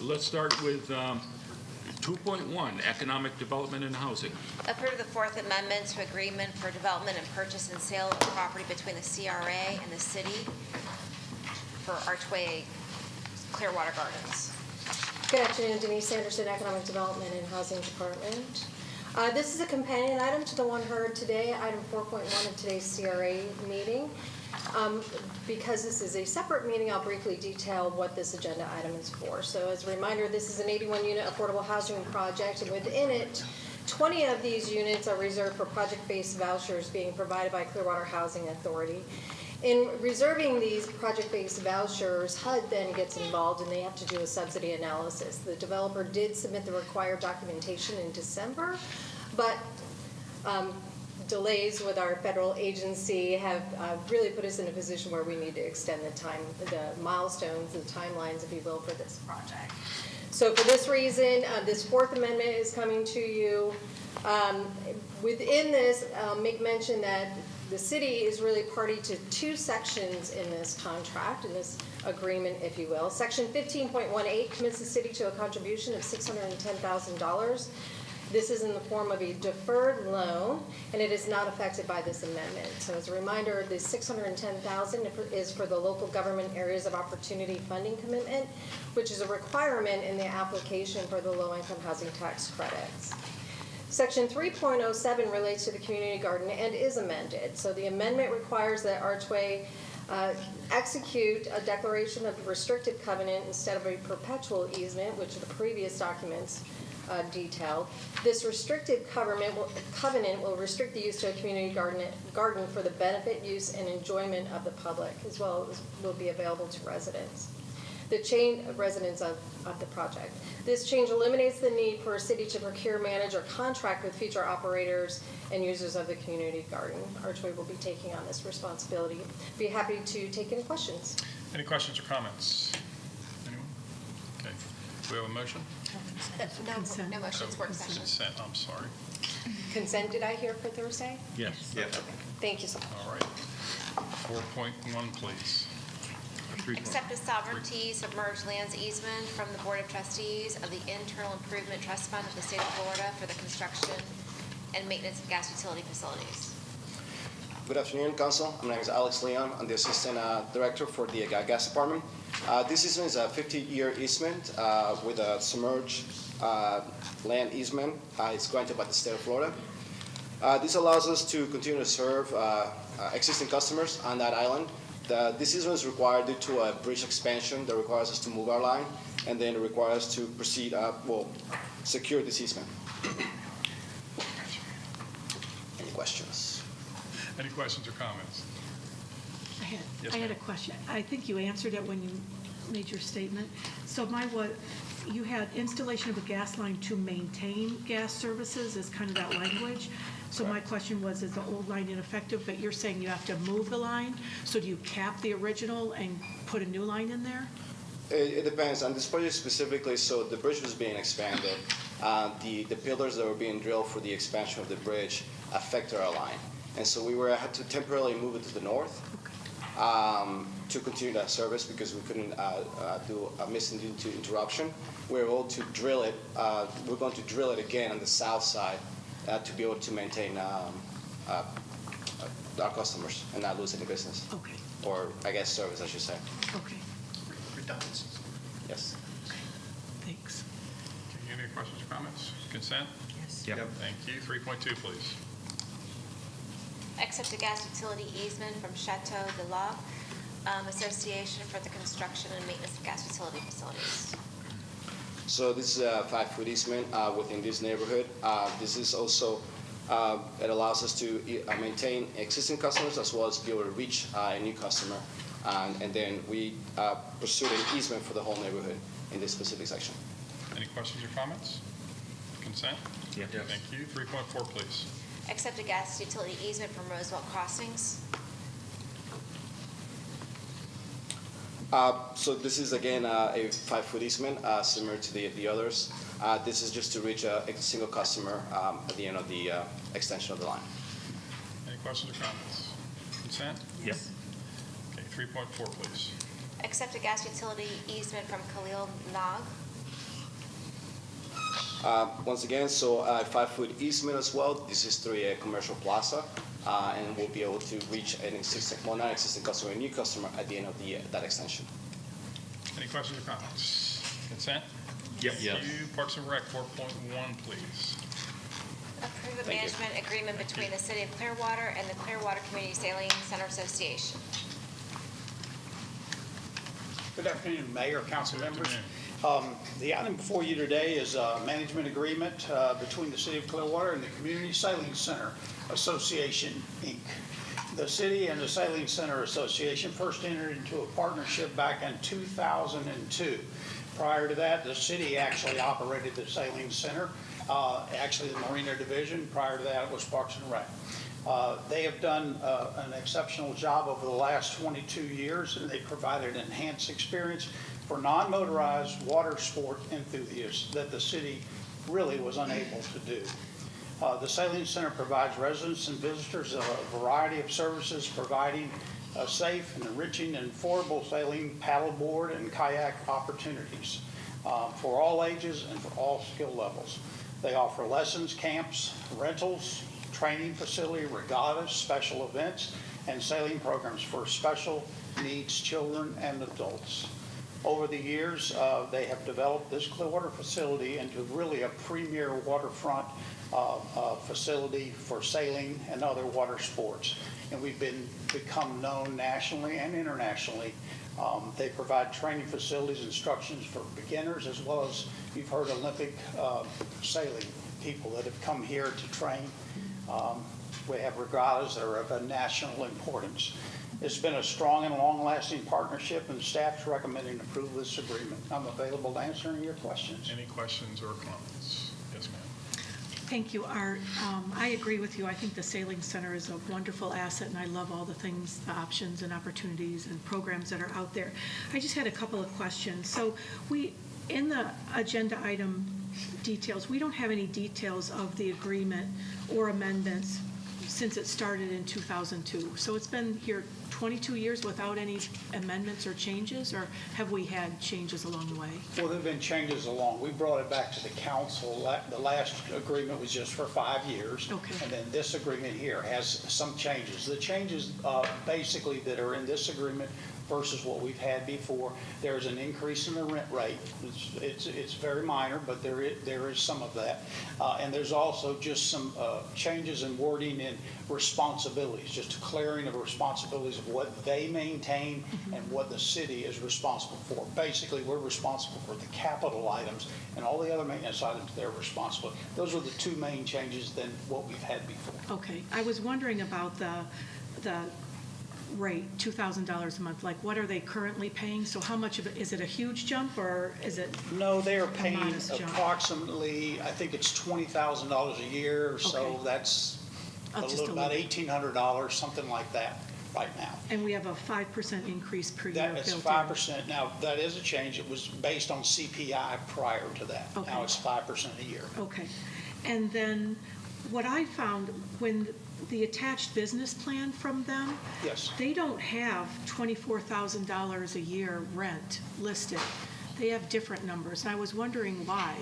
[SPEAKER 7] let's start with 2.1, Economic Development and Housing.
[SPEAKER 5] Approve the Fourth Amendment to Agreement for Development and Purchase and Sale of Property between the CRA and the city for Archway Clearwater Gardens.
[SPEAKER 13] Good afternoon, Denise Anderson, Economic Development and Housing Department. This is a companion item to the one heard today, item 4.1 of today's CRA meeting. Because this is a separate meeting, I'll briefly detail what this agenda item is for. So as a reminder, this is an 81-unit affordable housing project, and within it, 20 of these units are reserved for project-based vouchers being provided by Clearwater Housing Authority. In reserving these project-based vouchers, HUD then gets involved and they have to do a subsidy analysis. The developer did submit the required documentation in December, but delays with our federal agency have really put us in a position where we need to extend the milestones, the timelines, if you will, for this project. So for this reason, this Fourth Amendment is coming to you. Within this, make mention that the city is really party to two sections in this contract, in this agreement, if you will. Section 15.18 commits the city to a contribution of $610,000. This is in the form of a deferred loan, and it is not affected by this amendment. So as a reminder, the $610,000 is for the local government areas of opportunity funding commitment, which is a requirement in the application for the low-income housing tax credits.
[SPEAKER 14] Section 3.07 relates to the community garden and is amended. So the amendment requires that Archway execute a declaration of restricted covenant instead of a perpetual easement, which the previous documents detailed. This restricted covenant will restrict the use to a community garden for the benefit, use, and enjoyment of the public, as well as will be available to residents. Residents of the project. This change eliminates the need for a city to procure, manage, or contract with future operators and users of the community garden. Archway will be taking on this responsibility. Be happy to take any questions.
[SPEAKER 1] Any questions or comments? Anyone? Okay. Do we have a motion?
[SPEAKER 2] Consent.
[SPEAKER 5] No motions, work session.
[SPEAKER 1] Consent, I'm sorry.
[SPEAKER 14] Consent, did I hear for Thursday?
[SPEAKER 7] Yes.
[SPEAKER 14] Thank you so much.
[SPEAKER 1] All right. 4.1, please.
[SPEAKER 5] Accept a sovereignty submerged lands easement from the Board of Trustees of the Internal Improvement Trust Fund of the State of Florida for the construction and maintenance of gas utility facilities.
[SPEAKER 15] Good afternoon, Council. My name is Alex Leon. I'm the Assistant Director for the Gas Department. This easement is a 50-year easement with a submerged land easement. It's granted by the State of Florida. This allows us to continue to serve existing customers on that island. This easement is required due to a bridge expansion that requires us to move our line, and then it requires us to proceed, secure this easement. Any questions?
[SPEAKER 1] Any questions or comments? Yes,
[SPEAKER 2] I had a
[SPEAKER 1] ma'am.
[SPEAKER 2] question. I think you answered it when you made your statement. So you had installation of a gas line to maintain gas services is kind of that language. So my question was, is the old line ineffective, but you're saying you have to move the line? So do you cap the original and put a new line in there?
[SPEAKER 15] It depends. On this project specifically, so the bridge was being expanded. The pillars that were being drilled for the expansion of the bridge affected our line. And so we had to temporarily move it to the north to continue that service because we couldn't do a missing interruption. We were able to drill it. We're going to drill it again on the south side to be able to maintain our customers and not lose any business.
[SPEAKER 2] Okay,
[SPEAKER 15] Or, I guess, service, I should say.
[SPEAKER 2] okay,
[SPEAKER 15] Redundancy. Yes.
[SPEAKER 2] thanks.
[SPEAKER 1] Any questions or comments? Consent?
[SPEAKER 10] Yes.
[SPEAKER 7] Yep.
[SPEAKER 1] Thank you. 3.2, please.
[SPEAKER 5] Accept a gas utility easement from Chateau de l'Arc Association for the construction and maintenance of gas utility facilities.
[SPEAKER 15] So this is a 5-foot easement within this neighborhood. This is also, it allows us to maintain existing customers as well as be able to reach a new customer. And then we pursued an easement for the whole neighborhood in this specific section.
[SPEAKER 1] Any questions or comments? Consent?
[SPEAKER 7] Yes.
[SPEAKER 1] Thank you. 3.4, please.
[SPEAKER 5] Accept a gas utility easement from Roosevelt Crossings.
[SPEAKER 15] So this is again a 5-foot easement similar to the others. This is just to reach a single customer at the end of the extension of the line.
[SPEAKER 1] Any questions or comments? Consent?
[SPEAKER 7] Yes.
[SPEAKER 1] Okay, 3.4, please.
[SPEAKER 5] Accept a gas utility easement from Khalil Nag.
[SPEAKER 15] Once again, so a 5-foot easement as well. This is through a commercial plaza, and we'll be able to reach an existing, well, not existing customer, a new customer at the end of that extension.
[SPEAKER 1] Any questions or comments? Consent?
[SPEAKER 7] Yep.
[SPEAKER 1] Thank you. Parks and Rec, 4.1, please.
[SPEAKER 5] Approve a
[SPEAKER 15] Thank you.
[SPEAKER 5] management agreement between the City of Clearwater and the Clearwater Community Sailing Center Association.
[SPEAKER 16] Good afternoon, Mayor, council
[SPEAKER 1] Good
[SPEAKER 16] members.
[SPEAKER 1] afternoon.
[SPEAKER 16] The item before you today is a management agreement between the City of Clearwater and the Community Sailing Center Association, Inc. The city and the Sailing Center Association first entered into a partnership back in 2002. Prior to that, the city actually operated the Sailing Center, actually the Marina Division. Prior to that, it was Parks and Rec. They have done an exceptional job over the last 22 years, and they provided an enhanced experience for non-motorized water sport enthusiasts that the city really was unable to do. The Sailing Center provides residents and visitors a variety of services, providing safe and enriching and affordable sailing, paddleboard, and kayak opportunities for all ages and for all skill levels. They offer lessons, camps, rentals, training facility, regattas, special events, and sailing programs for special needs children and adults. Over the years, they have developed this Clearwater facility into really a premier waterfront facility for sailing and other water sports. And we've become known nationally and internationally. They provide training facilities, instructions for beginners, as well as, you've heard, Olympic sailing people that have come here to train. We have regattas that are of a national importance. It's been a strong and long-lasting partnership, and staff's recommending approval of this agreement. I'm available to answer any of your questions.
[SPEAKER 1] Any questions or comments? Yes, ma'am.
[SPEAKER 2] Thank you, Art. I agree with you. I think the Sailing Center is a wonderful asset, and I love all the things, the options and opportunities and programs that are out there. I just had a couple of questions. So in the agenda item details, we don't have any details of the agreement or amendments since it started in 2002. So it's been here 22 years without any amendments or changes, or have we had changes along the way?
[SPEAKER 16] Well, there have been changes along. We brought it back to the council. The last agreement was just for 5 years.
[SPEAKER 2] Okay.
[SPEAKER 16] And then this agreement here has some changes. The changes basically that are in this agreement versus what we've had before, there's an increase in the rent rate. It's very minor, but there is some of that. And there's also just some changes in wording and responsibilities, just a clearing of responsibilities of what they maintain and what the city is responsible for. Basically, we're responsible for the capital items, and all the other maintenance items they're responsible. Those are the two main changes than what we've had before.
[SPEAKER 2] Okay. I was wondering about the rate, $2,000 a month. Like, what are they currently paying? So how much of it, is it a huge jump, or is it?
[SPEAKER 16] No, they are
[SPEAKER 2] a
[SPEAKER 16] paying
[SPEAKER 2] modest jump?
[SPEAKER 16] approximately, I think it's $20,000 a year, so
[SPEAKER 2] Okay.
[SPEAKER 16] that's
[SPEAKER 2] Just a
[SPEAKER 16] about
[SPEAKER 2] little.
[SPEAKER 16] $1,800, something like that right now.
[SPEAKER 2] And we have a 5% increase per year
[SPEAKER 16] That is
[SPEAKER 2] built in.
[SPEAKER 16] 5%. Now, that is a change. It was based on CPI prior to that.
[SPEAKER 2] Okay.
[SPEAKER 16] Now it's 5% a year.
[SPEAKER 2] Okay. And then what I found, when the attached business plan from them,
[SPEAKER 16] Yes.
[SPEAKER 2] they don't have $24,000 a year rent listed. They have different numbers, and I was wondering why.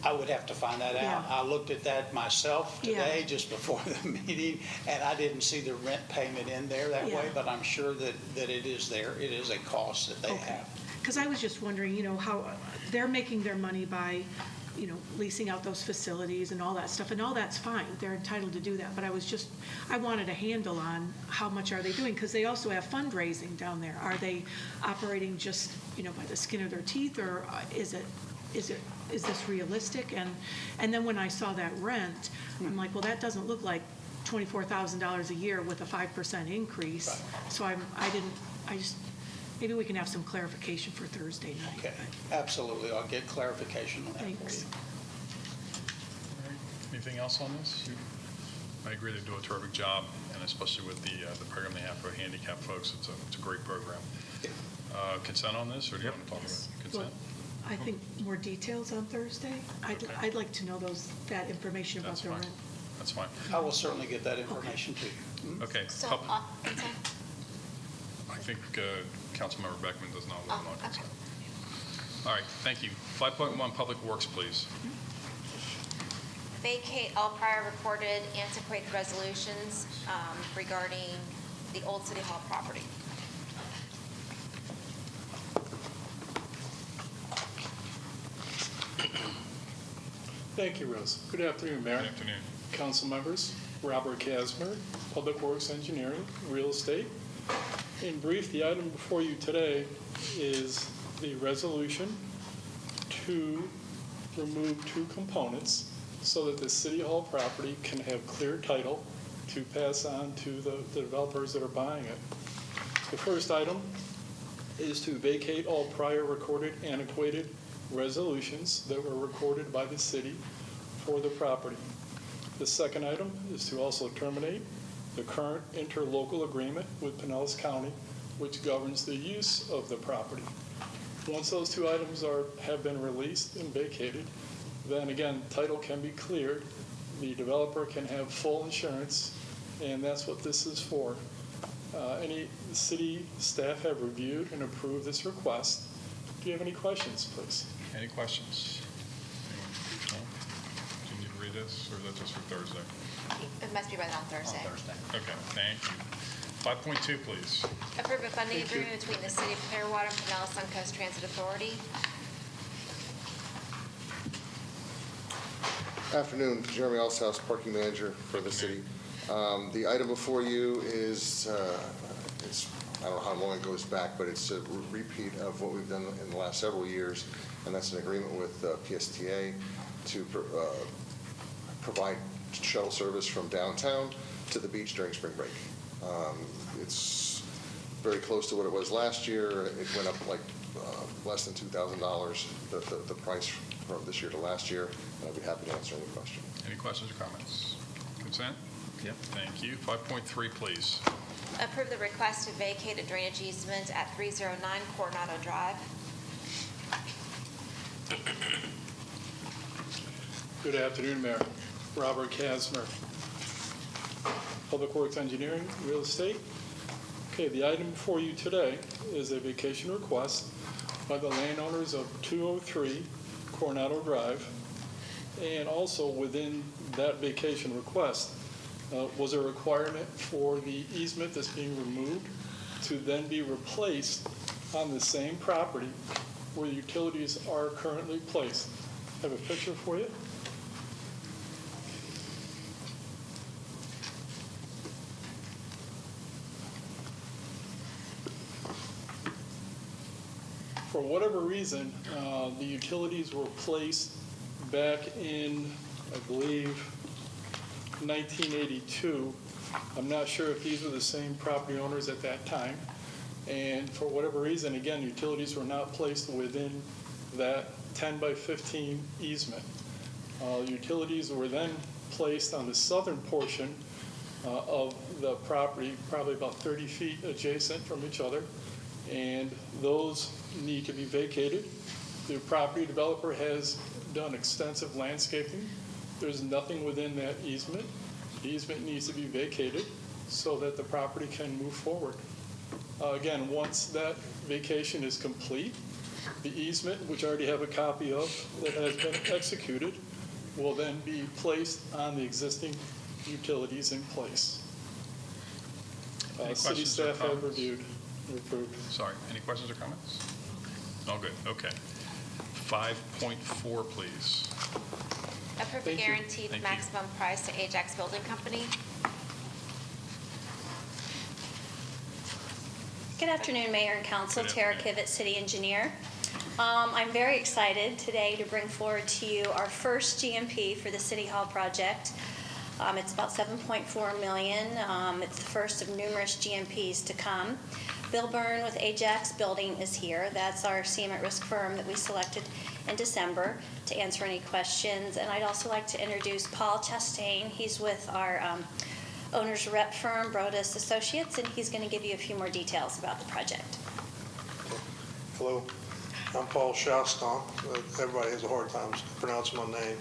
[SPEAKER 16] I would have to find that out.
[SPEAKER 2] Yeah.
[SPEAKER 16] I looked at that myself today,
[SPEAKER 2] Yeah.
[SPEAKER 16] just before the meeting, and I didn't see the rent payment in there that way,
[SPEAKER 2] Yeah.
[SPEAKER 16] but I'm sure that it is there. It is a cost that they have.
[SPEAKER 2] Because I was just wondering, how they're making their money by, leasing out those facilities and all that stuff, and all that's fine. They're entitled to do that, but I wanted a handle on how much are they doing, because they also have fundraising down there. Are they operating just, by the skin of their teeth, or is this realistic? And then when I saw that rent, I'm like, well, that doesn't look like $24,000 a year with a 5% increase.
[SPEAKER 16] Right.
[SPEAKER 2] So maybe we can have some clarification for Thursday night.
[SPEAKER 16] Okay, absolutely. I'll get clarification on that for you.
[SPEAKER 2] Thanks.
[SPEAKER 1] All right. Anything else on this? I agree, they do a terrific job, and especially with the program they have for handicapped folks, it's a great program. Consent on this, or do you want to talk about consent?
[SPEAKER 2] Well, I think more details on Thursday. I'd like to know that information about
[SPEAKER 1] That's
[SPEAKER 2] the
[SPEAKER 1] fine.
[SPEAKER 2] rent.
[SPEAKER 1] That's fine.
[SPEAKER 16] I will certainly get that information to you.
[SPEAKER 1] Okay.
[SPEAKER 5] So, consent?
[SPEAKER 1] I think Councilmember Beckman does not vote on
[SPEAKER 5] Oh, okay.
[SPEAKER 1] consent. All right, thank you. 5.1, Public Works, please.
[SPEAKER 5] Vacate all prior recorded antiquated resolutions regarding the old City Hall property.
[SPEAKER 17] Thank you, Rose. Good afternoon, Mayor.
[SPEAKER 1] Good afternoon.
[SPEAKER 17] Council members, Robert Casmer, Public Works Engineering, Real Estate. In brief, the item before you today is the resolution to remove two components so that the City Hall property can have clear title to pass on to the developers that are buying it. The first item is to vacate all prior recorded antiquated resolutions that were recorded by the city for the property. The second item is to also terminate the current interlocal agreement with Pinellas County, which governs the use of the property. Once those two items have been released and vacated, then again, title can be cleared, the developer can have full insurance, and that's what this is for. Any city staff have reviewed and approved this request. Do you have any questions, please?
[SPEAKER 1] Any questions? Anyone? No? Do you need to read this, or is that just for Thursday?
[SPEAKER 5] It must be read on Thursday.
[SPEAKER 1] Okay, thank you. 5.2, please.
[SPEAKER 5] Approve a funding agreement between the City of Clearwater and Pinellas Suncoast Transit Authority.
[SPEAKER 18] Afternoon, Jeremy Alshouse, parking manager for the city. The item before you is, I don't know how long it goes back, but it's a repeat of what we've done in the last several years, and that's an agreement with PSTA to provide shuttle service from downtown to the beach during spring break. It's very close to what it was last year. It went up like less than $2,000, the price from this year to last year, and I'd be happy to answer any question.
[SPEAKER 1] Any questions or comments? Consent?
[SPEAKER 7] Yep.
[SPEAKER 1] Thank you. 5.3, please.
[SPEAKER 5] Approve the request to vacate a drainage easement at 309 Coronado Drive.
[SPEAKER 17] Good afternoon, Mayor. Robert Kasmer, Public Works Engineering, Real Estate. Okay, the item before you today is a vacation request by the landowners of 203 Coronado Drive. And also within that vacation request was a requirement for the easement that's being removed to then be replaced on the same property where the utilities are currently placed. I have a picture for you. For whatever reason, the utilities were placed back in, I believe, 1982. I'm not sure if these were the same property owners at that time. And for whatever reason, again, utilities were not placed within that 10 by 15 easement. Utilities were then placed on the southern portion of the property, probably about 30 feet adjacent from each other, and those need to be vacated. The property developer has done extensive landscaping. There's nothing within that easement. The easement needs to be vacated so that the property can move forward. Again, once that vacation is complete, the easement, which I already have a copy of that has been executed, will then be placed on the existing utilities in place.
[SPEAKER 1] Any
[SPEAKER 17] City
[SPEAKER 1] questions or
[SPEAKER 17] staff have
[SPEAKER 1] comments?
[SPEAKER 17] reviewed and approved.
[SPEAKER 1] Sorry, any questions or comments? All good, okay. 5.4, please.
[SPEAKER 5] Approve the
[SPEAKER 1] Thank you.
[SPEAKER 5] guaranteed
[SPEAKER 1] Thank you.
[SPEAKER 5] maximum price to Ajax Building Company.
[SPEAKER 9] Good afternoon, Mayor and Council.
[SPEAKER 1] Good
[SPEAKER 9] Tara
[SPEAKER 1] afternoon.
[SPEAKER 9] Kivett, City Engineer. I'm very excited today to bring forward to you our first GMP for the City Hall project. It's about $7.4 million. It's the first of numerous GMPs to come. Bill Byrne with Ajax Building is here. That's our CM at Risk firm that we selected in December to answer any questions. And I'd also like to introduce Paul Chastain. He's with our owner's rep firm, Brodus Associates, and he's going to give you a few more details about the project.
[SPEAKER 19] Hello, I'm Paul Chastain. Everybody has a hard time pronouncing my name.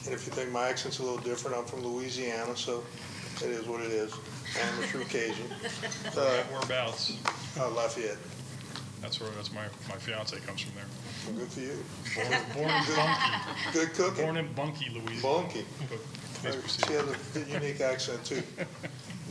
[SPEAKER 19] And if you think my accent's a little different, I'm from Louisiana, so it is what it is. I'm a true Cajun.
[SPEAKER 1] Whereabouts?
[SPEAKER 19] Lafayette.
[SPEAKER 1] That's my fiance comes from there.
[SPEAKER 19] Well, good for you.
[SPEAKER 1] Born in Bunkie.
[SPEAKER 19] Good cooking.
[SPEAKER 1] Born in Bunkie, Louisiana.
[SPEAKER 19] Bunkie.
[SPEAKER 1] But please proceed.
[SPEAKER 19] She has a unique accent, too.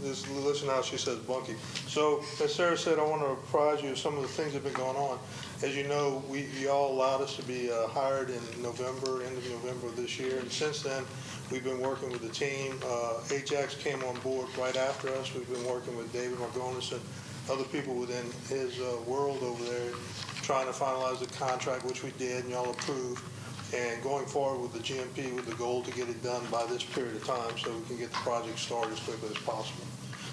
[SPEAKER 19] Just listen how she says bunkie. So, as Sarah said, I want to apprise you of some of the things that have been going on. As you know, you all allowed us to be hired in November, end of November of this year, and since then, we've been working with the team. Ajax came on board right after us. We've been working with David Margonis and other people within his world over there, trying to finalize the contract, which we did, and y'all approved, and going forward with the GMP with the goal to get it done by this period of time so we can get the project started as quickly as possible.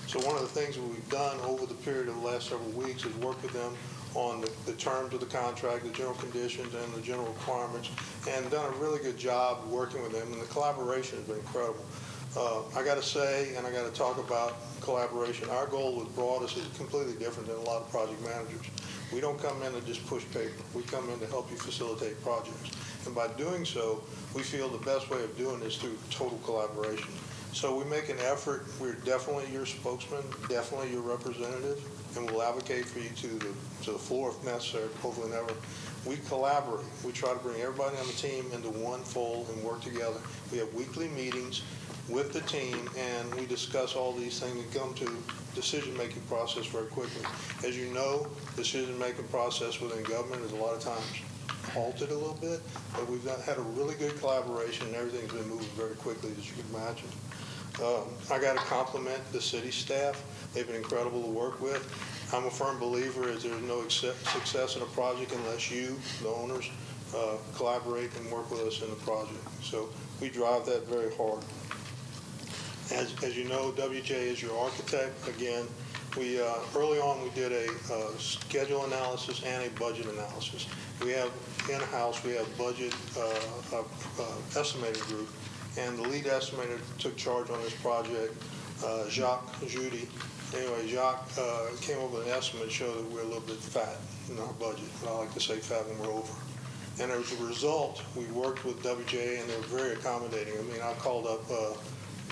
[SPEAKER 19] So one of the things that we've done over the period of the last several weeks is work with them on the terms of the contract, the general conditions, and the general requirements, and done a really good job working with them, and the collaboration has been incredible. I got to say, and I got to talk about collaboration, our goal with Brodus is completely different than a lot of project managers. We don't come in to just push paper. We come in to help you facilitate projects. And by doing so, we feel the best way of doing this through total collaboration. So we make an effort. We're definitely your spokesman, definitely your representative, and we'll advocate for you to the floor if necessary, hopefully never. We collaborate. We try to bring everybody on the team into one fold and work together. We have weekly meetings with the team, and we discuss all these things and come to decision-making process very quickly. As you know, decision-making process within government is a lot of times halted a little bit, but we've had a really good collaboration, and everything's been moving very quickly, as you can imagine. I got to compliment the city staff. They've been incredible to work with. I'm a firm believer is there's no success in a project unless you, the owners, collaborate and work with us in the project. So we drive that very hard. As you know, WJ is your architect. Again, we early on we did a schedule analysis and a budget analysis. We have in-house, we have budget estimating group, and the lead estimator took charge on this project, Jacques Judy. Anyway, Jacques came up with an estimate that showed that we're a little bit fat in our budget. I like to say fat when we're over. And as a result, we worked with WJA, and they were very accommodating. I mean, I called up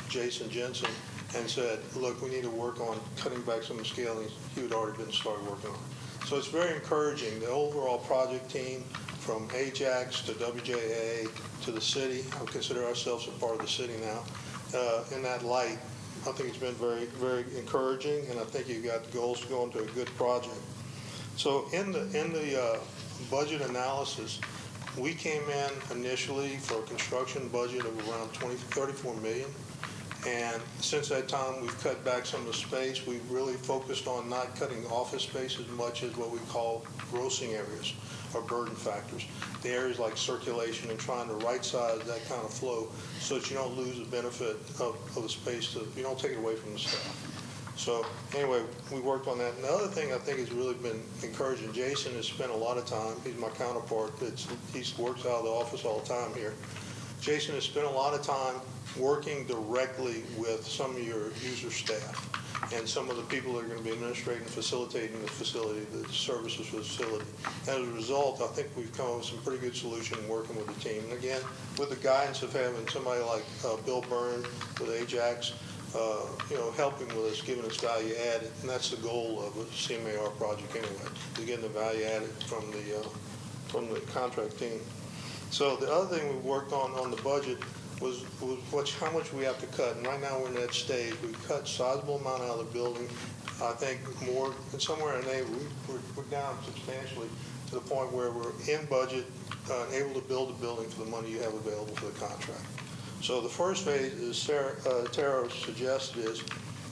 [SPEAKER 19] Jason Jensen and said, look, we need to work on cutting back some of the scale. He had already been started working on it. So it's very encouraging. The overall project team, from Ajax to WJA to the city, I consider ourselves a part of the city now, in that light, I think it's been very, very encouraging, and I think you've got goals to go into a good project. So in the budget analysis, we came in initially for a construction budget of around 34 million. And since that time, we've cut back some of the space. We've really focused on not cutting office space as much as what we call grossing areas or burden factors. The areas like circulation and trying to right-size that kind of flow so that you don't lose the benefit of the space, you don't take it away from the staff. So anyway, we worked on that. And the other thing I think has really been encouraging, Jason has spent a lot of time, he's my counterpart, he works out of the office all the time here. Jason has spent a lot of time working directly with some of your user staff and some of the people that are going to be administrating and facilitating the facility, the services facility. As a result, I think we've come up with some pretty good solution working with the team. And again, with the guidance of having somebody like Bill Byrne with Ajax, helping with us, giving us value added, and that's the goal of a CMAR project anyway, is getting the value added from the contract team. So the other thing we worked on the budget was how much we have to cut. And right now we're in that stage. We've cut a sizable amount out of the building. I think more, and somewhere in there, we're down substantially to the point where we're in budget, able to build a building for the money you have available for the contract. So the first phase, as Tara suggested, is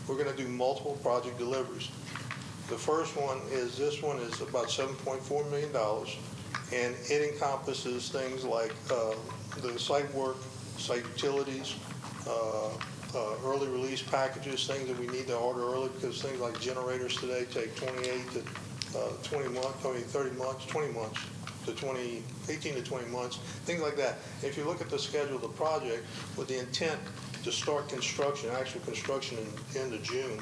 [SPEAKER 19] we're going to do multiple project deliveries. The first one is, this one is about $7.4 million, and it encompasses things like the site work, site utilities, early release packages, things that we need to order early because things like generators today take 28 to 20 months, 30 months, 20 months to 18 to 20 months, things like that. If you look at the schedule of the project with the intent to start construction, actual construction in end of June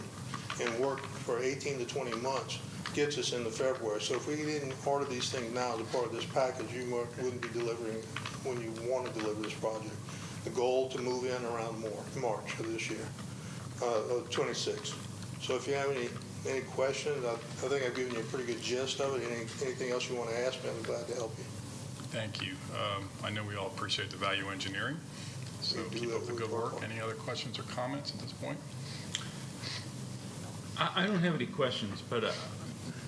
[SPEAKER 19] and work for 18 to 20 months, gets us into February. So if we didn't order these things now as a part of this package, you wouldn't be delivering when you want to deliver this project. The goal to move in around March of this year, 26. So if you have any questions, I think I've given you a pretty good gist of it. Anything else you want to ask me, I'm glad to help you.
[SPEAKER 1] Thank you. I know we all appreciate the value engineering, so keep up the good work. Any other questions or comments at this point?
[SPEAKER 7] I don't have any questions, but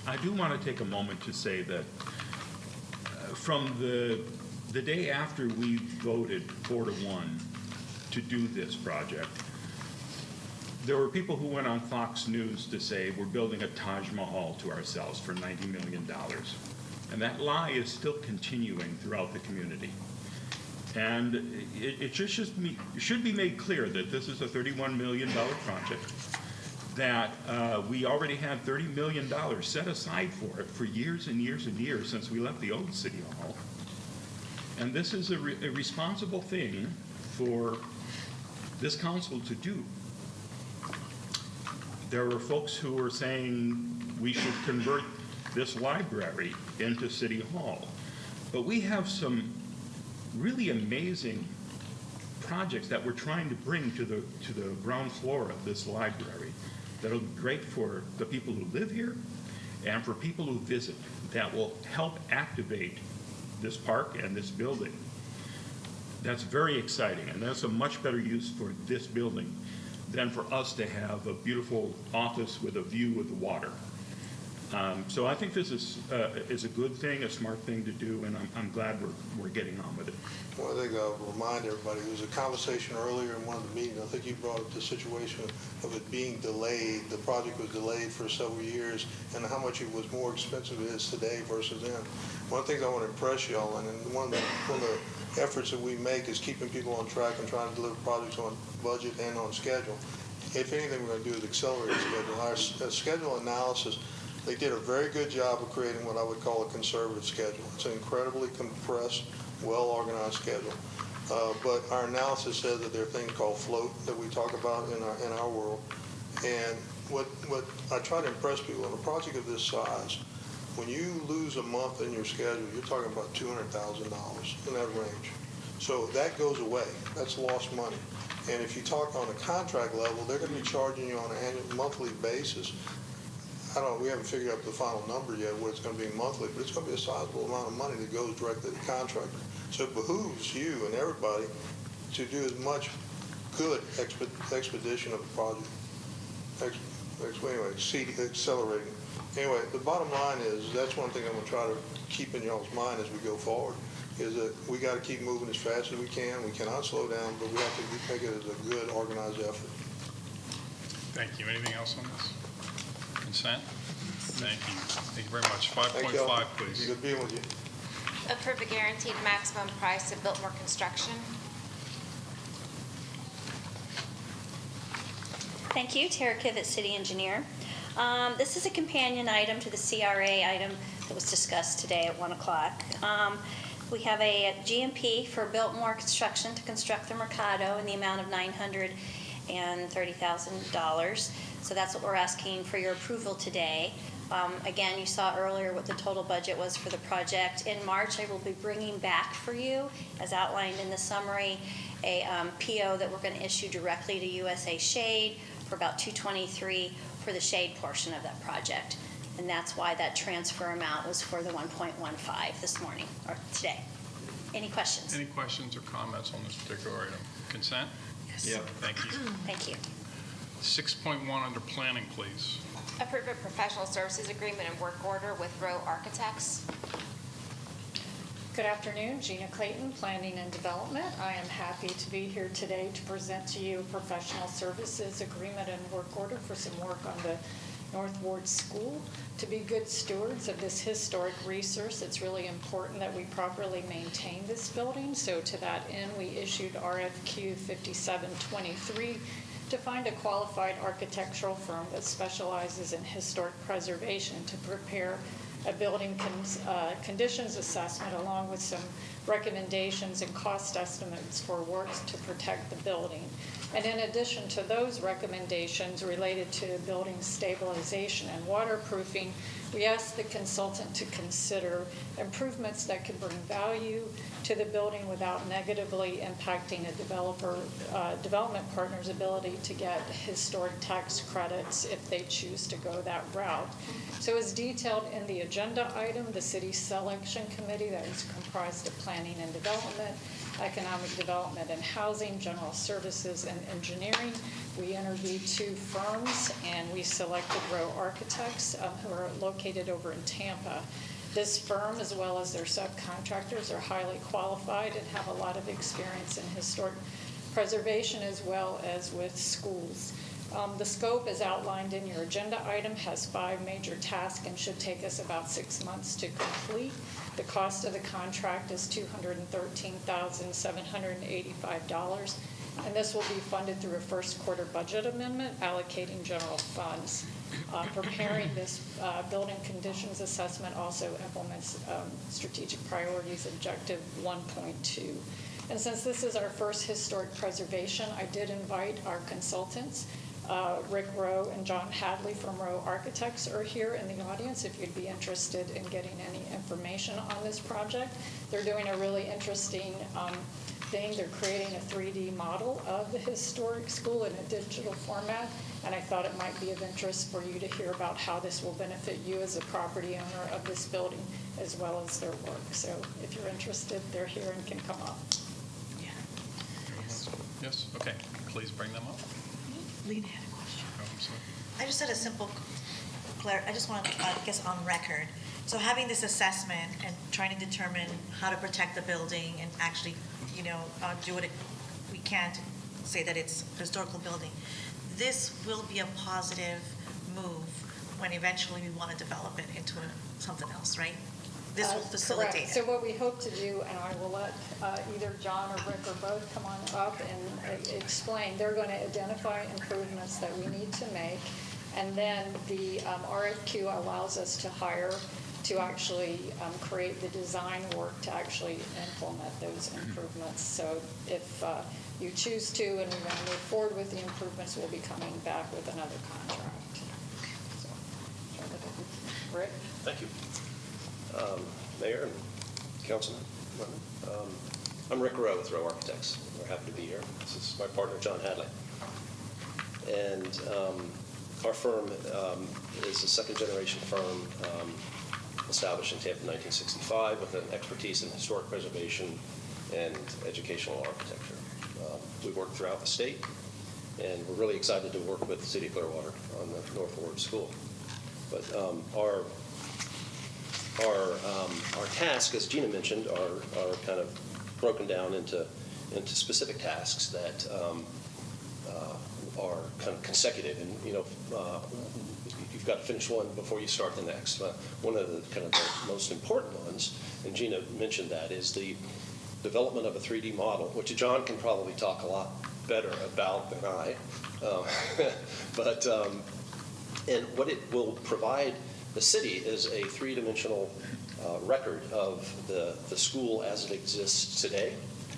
[SPEAKER 7] I do want to take a moment to say that from the day after we voted 4-1 to do this project, there were people who went on Fox News to say we're building a Taj Mahal to ourselves for $90 million. And that lie is still continuing throughout the community. And it should be made clear that this is a $31 million project, that we already had $30 million set aside for it for years and years and years since we left the old City Hall. And this is a responsible thing for this council to do. There were folks who were saying we should convert this library into City Hall. But we have some really amazing projects that we're trying to bring to the ground floor of this library that'll be great for the people who live here and for people who visit, that will help activate this park and this building. That's very exciting, and that's a much better use for this building than for us to have a beautiful office with a view of the water. So I think this is a good thing, a smart thing to do, and I'm glad we're getting on with it.
[SPEAKER 19] Well, I think I'll remind everybody, there was a conversation earlier in one of the meetings, I think you brought up the situation of it being delayed. The project was delayed for several years, and how much it was more expensive it is today versus then. One of the things I want to impress y'all, and one of the efforts that we make is keeping people on track and trying to deliver projects on budget and on schedule. If anything we're going to do is accelerate the schedule. Our schedule analysis, they did a very good job of creating what I would call a conservative schedule. It's an incredibly compressed, well-organized schedule. But our analysis says that there are things called float that we talk about in our world. And what I try to impress people on a project of this size, when you lose a month in your schedule, you're talking about $200,000 in that range. So that goes away. That's lost money. And if you talk on a contract level, they're going to be charging you on an annual, monthly basis. We haven't figured out the final number yet, what it's going to be monthly, but it's going to be a sizable amount of money that goes directly to the contractor. So it behooves you and everybody to do as much good expedition of the project. Accelerating. Anyway, the bottom line is, that's one thing I'm going to try to keep in y'all's mind as we go forward, is that we got to keep moving as fast as we can. We cannot slow down, but we have to make it as a good, organized effort.
[SPEAKER 1] Thank you. Anything else on this? Consent? Thank you. Thank you very much.
[SPEAKER 19] Thank y'all.
[SPEAKER 1] 5.5, please.
[SPEAKER 19] Good being with you.
[SPEAKER 5] Approve a guaranteed maximum price of Biltmore Construction.
[SPEAKER 9] Thank you, Tara Kivett, City Engineer. This is a companion item to the CRA item that was discussed today at 1 o'clock. We have a GMP for Biltmore Construction to construct the Mercado in the amount of $930,000. So that's what we're asking for your approval today. Again, you saw earlier what the total budget was for the project. In March, I will be bringing back for you, as outlined in the summary, a PO that we're going to issue directly to USA Shade for about $223 for the shade portion of that project. And that's why that transfer amount was for the 1.15 this morning, or today. Any questions?
[SPEAKER 1] Any questions or comments on this particular item? Consent?
[SPEAKER 9] Yes.
[SPEAKER 1] Yep. Thank you.
[SPEAKER 9] Thank you.
[SPEAKER 1] 6.1 under planning, please.
[SPEAKER 5] Approve a professional services agreement and work order with Rowe Architects.
[SPEAKER 20] Good afternoon, Gina Clayton, Planning and Development. I am happy to be here today to present to you a professional services agreement and work order for some work on the North Ward School. To be good stewards of this historic resource, it's really important that we properly maintain this building. So to that end, we issued RFQ 5723 to find a qualified architectural firm that specializes in historic preservation to prepare a building conditions assessment along with some recommendations and cost estimates for works to protect the building. And in addition to those recommendations related to building stabilization and waterproofing, we asked the consultant to consider improvements that could bring value to the building without negatively impacting a development partner's ability to get historic tax credits if they choose to go that route. So as detailed in the agenda item, the city selection committee that is comprised of planning and development, economic development and housing, general services and engineering. We interviewed 2 firms and we selected Rowe Architects who are located over in Tampa. This firm, as well as their subcontractors, are highly qualified and have a lot of experience in historic preservation as well as with schools. The scope, as outlined in your agenda item, has 5 major tasks and should take us about 6 months to complete. The cost of the contract is $213,785, and this will be funded through a first quarter budget amendment allocating general funds. Preparing this building conditions assessment also implements strategic priorities objective 1.2. And since this is our first historic preservation, I did invite our consultants. Rick Rowe and John Hadley from Rowe Architects are here in the audience if you'd be interested in getting any information on this project. They're doing a really interesting thing. They're creating a 3D model of the historic school in a digital format, and I thought it might be of interest for you to hear about how this will benefit you as a property owner of this building as well as their work. So if you're interested, they're here and can come up.
[SPEAKER 1] Yes? Okay. Please bring them up.
[SPEAKER 10] Lena had a question.
[SPEAKER 1] Oh, I'm sorry.
[SPEAKER 10] I just had a simple I just want to, get on record. So having this assessment and trying to determine how to protect the building and actually, do what we can to say that it's a historical building, this will be a positive move when eventually we want to develop it into something else, right? This will facilitate
[SPEAKER 20] Correct.
[SPEAKER 10] it.
[SPEAKER 20] So what we hope to do, and I will let either John or Rick or both come on up and explain, they're going to identify improvements that we need to make, and then the RFQ allows us to hire to actually create the design work to actually implement those improvements. So if you choose to and we want to move forward with the improvements, we'll be coming back with another contract. So, Rick?
[SPEAKER 21] Thank you. Mayor and Councilman. I'm Rick Rowe with Rowe Architects. We're happy to be here. This is my partner, John Hadley. And our firm is a second-generation firm established in Tampa in 1965 with an expertise in historic preservation and educational architecture. We work throughout the state, and we're really excited to work with the City of Clearwater on the North Ward School. But our task, as Gina mentioned, are kind of broken down into specific tasks that are kind of consecutive, and you've got to finish one before you start the next. One of the kind of the most important ones, and Gina mentioned that, is the development of a 3D model, which John can probably talk a lot better about than I. And what it will provide the city is a three-dimensional record of the school as it exists today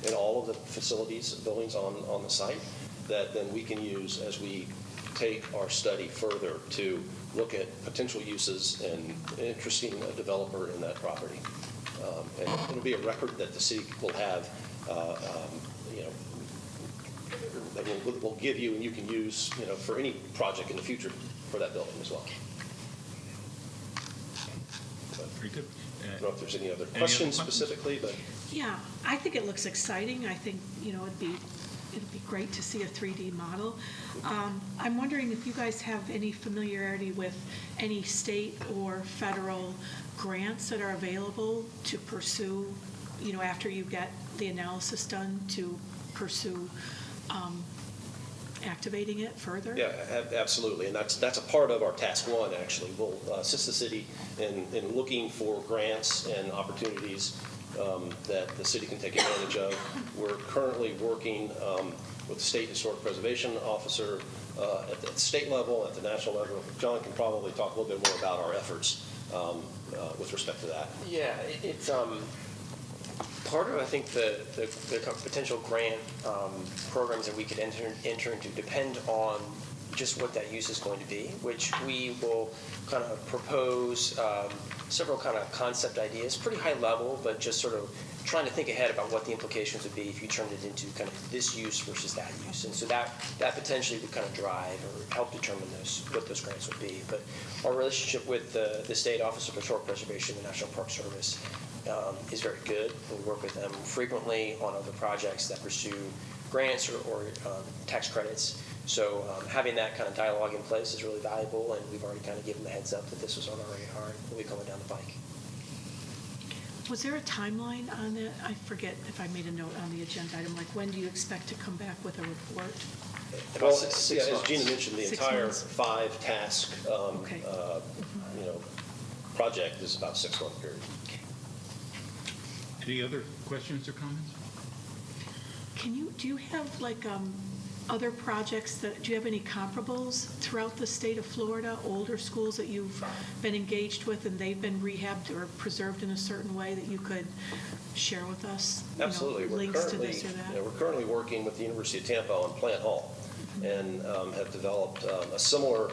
[SPEAKER 21] and all of the facilities, buildings on the site that then we can use as we take our study further to look at potential uses and interesting a developer in that property. And it'll be a record that the city will have, that will give you and you can use, for any project in the future for that building as well.
[SPEAKER 7] Very good.
[SPEAKER 21] I don't know if there's any other questions specifically, but.
[SPEAKER 2] Yeah, I think it looks exciting. I think, it'd be great to see a 3D model. I'm wondering if you guys have any familiarity with any state or federal grants that are available to pursue, after you get the analysis done, to pursue activating it further?
[SPEAKER 21] Yeah, absolutely, and that's a part of our task one, actually. We'll assist the city in looking for grants and opportunities that the city can take advantage of. We're currently working with the State Historic Preservation Officer at the state level, at the national level. John can probably talk a little bit more about our efforts with respect to that.
[SPEAKER 22] Yeah, it's part of, I think, the potential grant programs that we could enter into depend on just what that use is going to be, which we will kind of propose several kind of concept ideas, pretty high level, but just sort of trying to think ahead about what the implications would be if you turned it into kind of this use versus that use. And so that potentially would kind of drive or help determine what those grants would be. But our relationship with the State Office of Historic Preservation, the National Park Service, is very good. We work with them frequently on other projects that pursue grants or tax credits. So having that kind of dialogue in place is really valuable, and we've already kind of given the heads up that this was on our radar and we'll be coming down the pike.
[SPEAKER 2] Was there a timeline on that? I forget if I made a note on the agenda item, like when do you expect to come back with a report?
[SPEAKER 21] Well,
[SPEAKER 22] six
[SPEAKER 21] as
[SPEAKER 22] months.
[SPEAKER 21] Gina mentioned, the
[SPEAKER 2] 6
[SPEAKER 21] entire
[SPEAKER 2] months.
[SPEAKER 21] 5-task
[SPEAKER 2] Okay.
[SPEAKER 21] project is about a 6-month period.
[SPEAKER 7] Any other questions or comments?
[SPEAKER 2] Do you have like other projects do you have any comparables throughout the state of Florida, older schools that you've been engaged with and they've been rehabbed or preserved in a certain way that you could share with us?
[SPEAKER 21] Absolutely.
[SPEAKER 2] Links to this or that?
[SPEAKER 21] We're currently working with the University of Tampa on Plant Hall and have developed a similar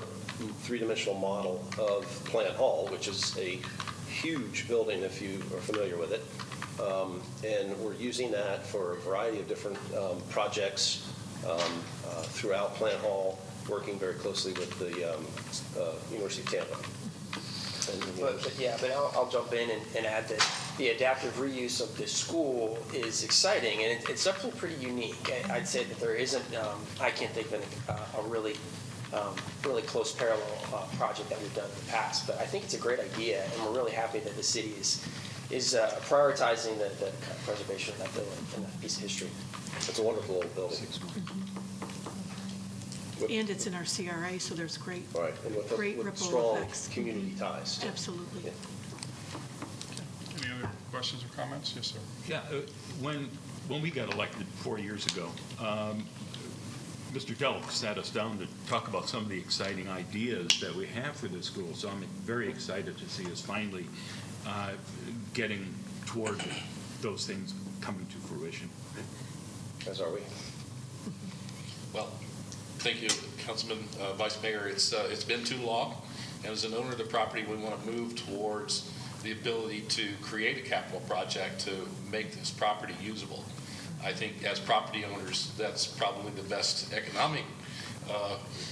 [SPEAKER 21] three-dimensional model of Plant Hall, which is a huge building if you are familiar with it. And we're using that for a variety of different projects throughout Plant Hall, working very closely with the University of Tampa.
[SPEAKER 22] But I'll jump in and add that the adaptive reuse of this school is exciting, and it's definitely pretty unique. I'd say that there isn't, I can't think of a really really close parallel project that we've done in the past. But I think it's a great idea, and we're really happy that the city is prioritizing the kind of preservation of that building and that piece of history.
[SPEAKER 21] It's a wonderful old building.
[SPEAKER 2] And it's in our CRA, so there's great,
[SPEAKER 21] Right, and with
[SPEAKER 2] ripple
[SPEAKER 21] strong
[SPEAKER 2] effects.
[SPEAKER 21] community ties. too.
[SPEAKER 2] Absolutely.
[SPEAKER 1] Any other questions or comments? Yes, sir.
[SPEAKER 7] Yeah, when we got elected 4 years ago, Mr. Delk sat us down to talk about some of the exciting ideas that we have for this school. So I'm very excited to see us finally getting toward those things coming to fruition.
[SPEAKER 21] As are we.
[SPEAKER 11] Well, thank you, Councilman, Vice Mayor. It's been too long, and as an owner of the property, we want to move towards the ability to create a capital project to make this property usable. I think as property owners, that's probably the best economic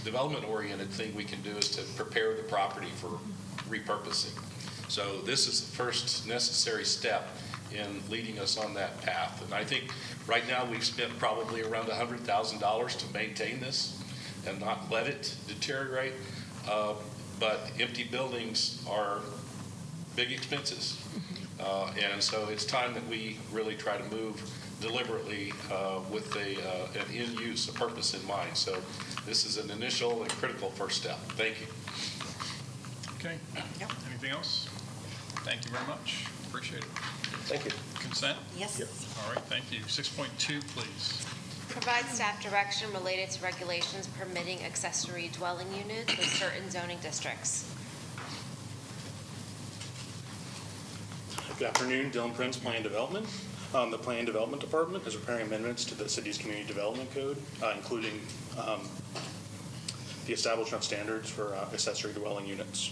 [SPEAKER 11] development-oriented thing we can do is to prepare the property for repurposing. So this is the first necessary step in leading us on that path. And I think right now we've spent probably around $100,000 to maintain this and not let it deteriorate. But empty buildings are big expenses. And so it's time that we really try to move deliberately with an end use, a purpose in mind. So this is an initial and critical first step. Thank you.
[SPEAKER 1] Okay. Anything else? Thank you very much. Appreciate it.
[SPEAKER 21] Thank you.
[SPEAKER 1] Consent?
[SPEAKER 10] Yes.
[SPEAKER 1] All right, thank you. 6.2, please.
[SPEAKER 5] Provide staff direction related to regulations permitting accessory dwelling units with certain zoning districts.
[SPEAKER 3] Good afternoon, Dylan Prince, Plan Development. The Plan Development Department is preparing amendments to the city's Community Development Code, including the establishment of standards for accessory dwelling units.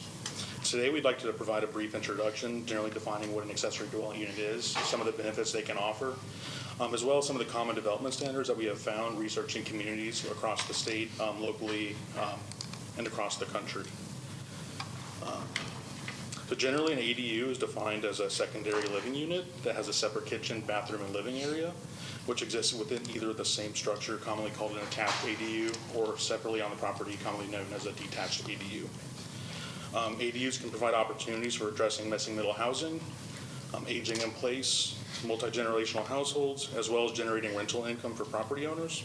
[SPEAKER 3] Today, we'd like to provide a brief introduction, generally defining what an accessory dwelling unit is, some of the benefits they can offer, as well as some of the common development standards that we have found researching communities across the state, locally, and across the country. So generally, an ADU is defined as a secondary living unit that has a separate kitchen, bathroom, and living area, which exists within either the same structure, commonly called an attached ADU, or separately on the property, commonly known as a detached ADU. ADUs can provide opportunities for addressing missing middle housing, aging in place, multi-generational households, as well as generating rental income for property owners.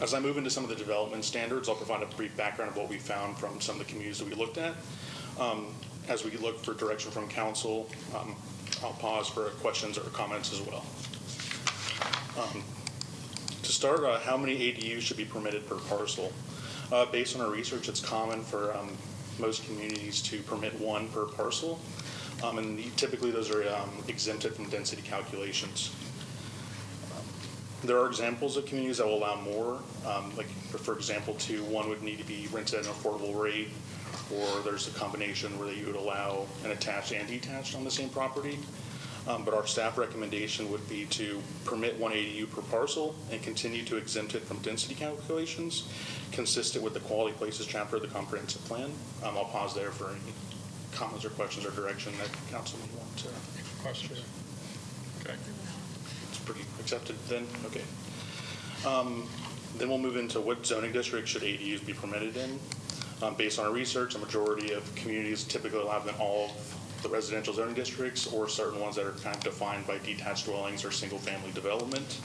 [SPEAKER 3] As I move into some of the development standards, I'll provide a brief background of what we found from some of the communities that we looked at. As we look for direction from council, I'll pause for questions or comments as well. To start, how many ADUs should be permitted per parcel? Based on our research, it's common for most communities to permit one per parcel, and typically those are exempted from density calculations. There are examples of communities that will allow more, like for example, one would need to be rented at an affordable rate, or there's a combination where you would allow an attached and detached on the same property. But our staff recommendation would be to permit one ADU per parcel and continue to exempt it from density calculations, consistent with the Quality Places chapter of the comprehensive plan. I'll pause there for any comments or questions or direction that council may want to.
[SPEAKER 1] Questions? Okay.
[SPEAKER 3] It's pretty accepted then? Okay. Then we'll move into what zoning district should ADUs be permitted in. Based on our research, a majority of communities typically allow them in all of the residential zoning districts or certain ones that are kind of defined by detached dwellings or single-family development.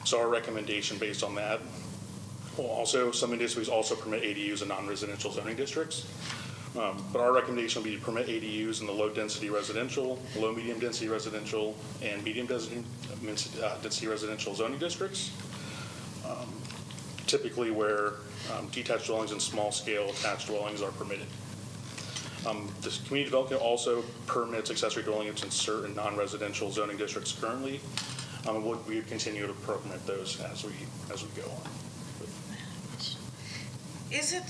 [SPEAKER 3] So our recommendation based on that, well, also some industries also permit ADUs in non-residential zoning districts. But our recommendation would be to permit ADUs in the low-density residential, low-medium-density residential, and medium-density residential zoning districts, typically where detached dwellings and small-scale attached dwellings are permitted. This community development also permits accessory dwelling units in certain non-residential zoning districts currently. We would continue to permit those as we go on.
[SPEAKER 10] Is it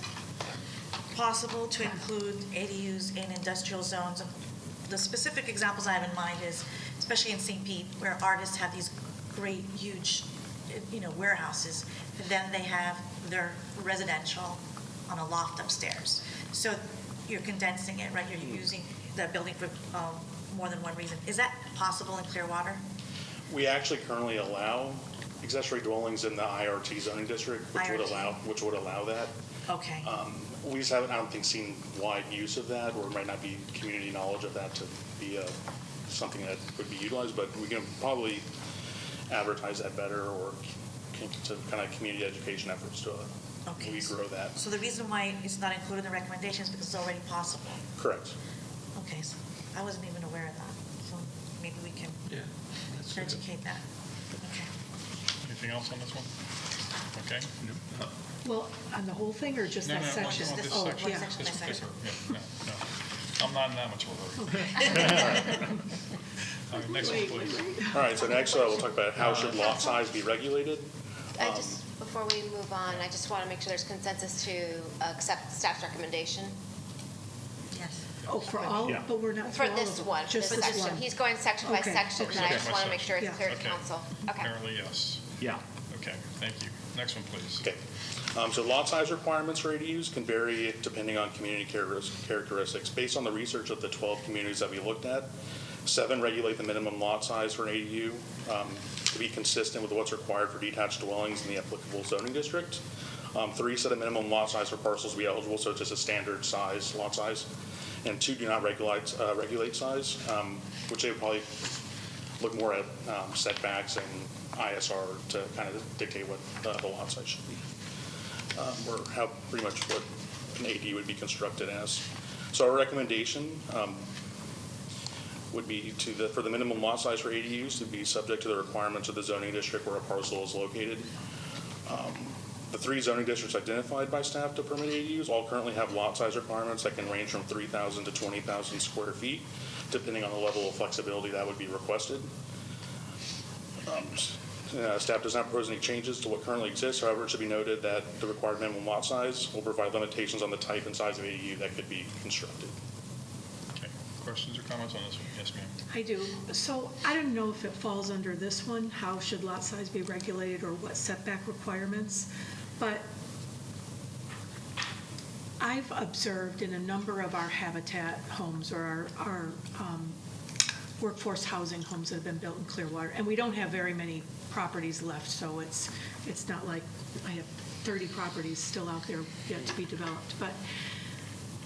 [SPEAKER 10] possible to include ADUs in industrial zones? The specific examples I have in mind is, especially in St. Pete, where artists have these great, huge, warehouses. And then they have their residential on a loft upstairs. So you're condensing it, right? You're using the building for more than one reason. Is that possible in Clearwater?
[SPEAKER 3] We actually currently allow accessory dwellings in the IRT zoning district, which would allow that.
[SPEAKER 10] Okay.
[SPEAKER 3] We just haven't, I don't think, seen wide use of that, or might not be community knowledge of that to be something that would be utilized, but we can probably advertise that better, or to kind of community education efforts to maybe grow that.
[SPEAKER 10] So the reason why it's not included in the recommendations is because it's already possible.
[SPEAKER 3] Correct.
[SPEAKER 10] Okay, so I wasn't even aware of that, so maybe we can educate that. Okay.
[SPEAKER 1] Anything else on this one? Okay.
[SPEAKER 2] Well, on the whole thing or just that section?
[SPEAKER 1] This
[SPEAKER 2] Oh,
[SPEAKER 1] section.
[SPEAKER 2] yeah.
[SPEAKER 1] This particular, yeah, no. I'm not in that much of a hurry. All right, next one, please.
[SPEAKER 3] All right, so next we'll talk about how should lot size be regulated.
[SPEAKER 5] Before we move on, I just want to make sure there's consensus to accept staff's recommendation.
[SPEAKER 10] Yes.
[SPEAKER 2] Oh, for all,
[SPEAKER 1] Yeah.
[SPEAKER 2] but we're not
[SPEAKER 5] For
[SPEAKER 2] all
[SPEAKER 5] this
[SPEAKER 2] of
[SPEAKER 5] one,
[SPEAKER 2] them, just
[SPEAKER 5] this
[SPEAKER 2] this
[SPEAKER 5] section.
[SPEAKER 2] one.
[SPEAKER 5] He's going section by
[SPEAKER 2] Okay,
[SPEAKER 5] section,
[SPEAKER 2] okay.
[SPEAKER 5] and I just
[SPEAKER 1] Section by
[SPEAKER 5] want to make sure it's
[SPEAKER 2] section.
[SPEAKER 5] clear to
[SPEAKER 1] Okay.
[SPEAKER 5] council. Okay.
[SPEAKER 1] Apparently, yes.
[SPEAKER 7] Yeah.
[SPEAKER 1] Okay, thank you. Next one, please.
[SPEAKER 3] Okay. So lot size requirements for ADUs can vary depending on community characteristics. Based on the research of the 12 communities that we looked at, 7 regulate the minimum lot size for an ADU to be consistent with what's required for detached dwellings in the applicable zoning district. 3 set a minimum lot size for parcels to be eligible, so it's just a standard size, lot size. And 2 do not regulate size, which they would probably look more at setbacks and ISR to kind of dictate what the lot size should be, or how pretty much what an ADU would be constructed as. So our recommendation would be for the minimum lot size for ADUs to be subject to the requirements of the zoning district where a parcel is located. The 3 zoning districts identified by staff to permit ADUs all currently have lot size requirements that can range from 3,000 to 20,000 square feet, depending on the level of flexibility that would be requested. Staff does not propose any changes to what currently exists. However, it should be noted that the required minimum lot size will provide limitations on the type and size of ADU that could be constructed.
[SPEAKER 1] Okay, questions or comments on this one? Yes, ma'am.
[SPEAKER 2] I do. So I don't know if it falls under this one, how should lot size be regulated or what setback requirements, but I've observed in a number of our habitat homes or our workforce housing homes that have been built in Clearwater, and we don't have very many properties left, so it's not like I have 30 properties still out there yet to be developed, but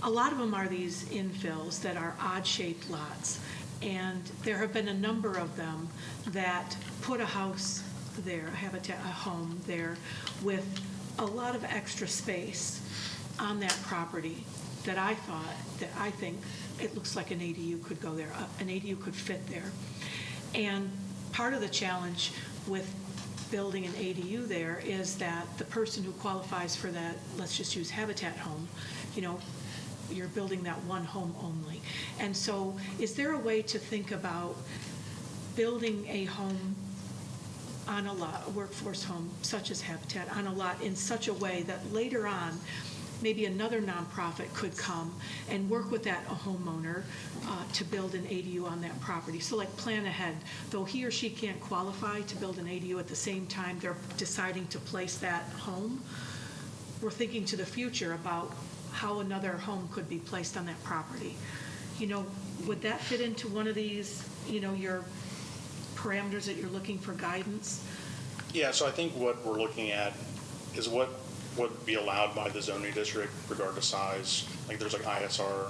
[SPEAKER 2] a lot of them are these infills that are odd-shaped lots, and there have been a number of them that put a house there, a home there, with a lot of extra space on that property that I think it looks like an ADU could go there, an ADU could fit there. And part of the challenge with building an ADU there is that the person who qualifies for that, let's just use Habitat home, you're building that one home only. And so is there a way to think about building a home on a lot, a workforce home such as Habitat, on a lot in such a way that later on, maybe another nonprofit could come and work with that homeowner to build an ADU on that property. So like plan ahead, though he or she can't qualify to build an ADU at the same time they're deciding to place that home, we're thinking to the future about how another home could be placed on that property. Would that fit into one of these, your parameters that you're looking for guidance?
[SPEAKER 3] Yeah, so I think what we're looking at is what would be allowed by the zoning district regard to size. Like there's like ISR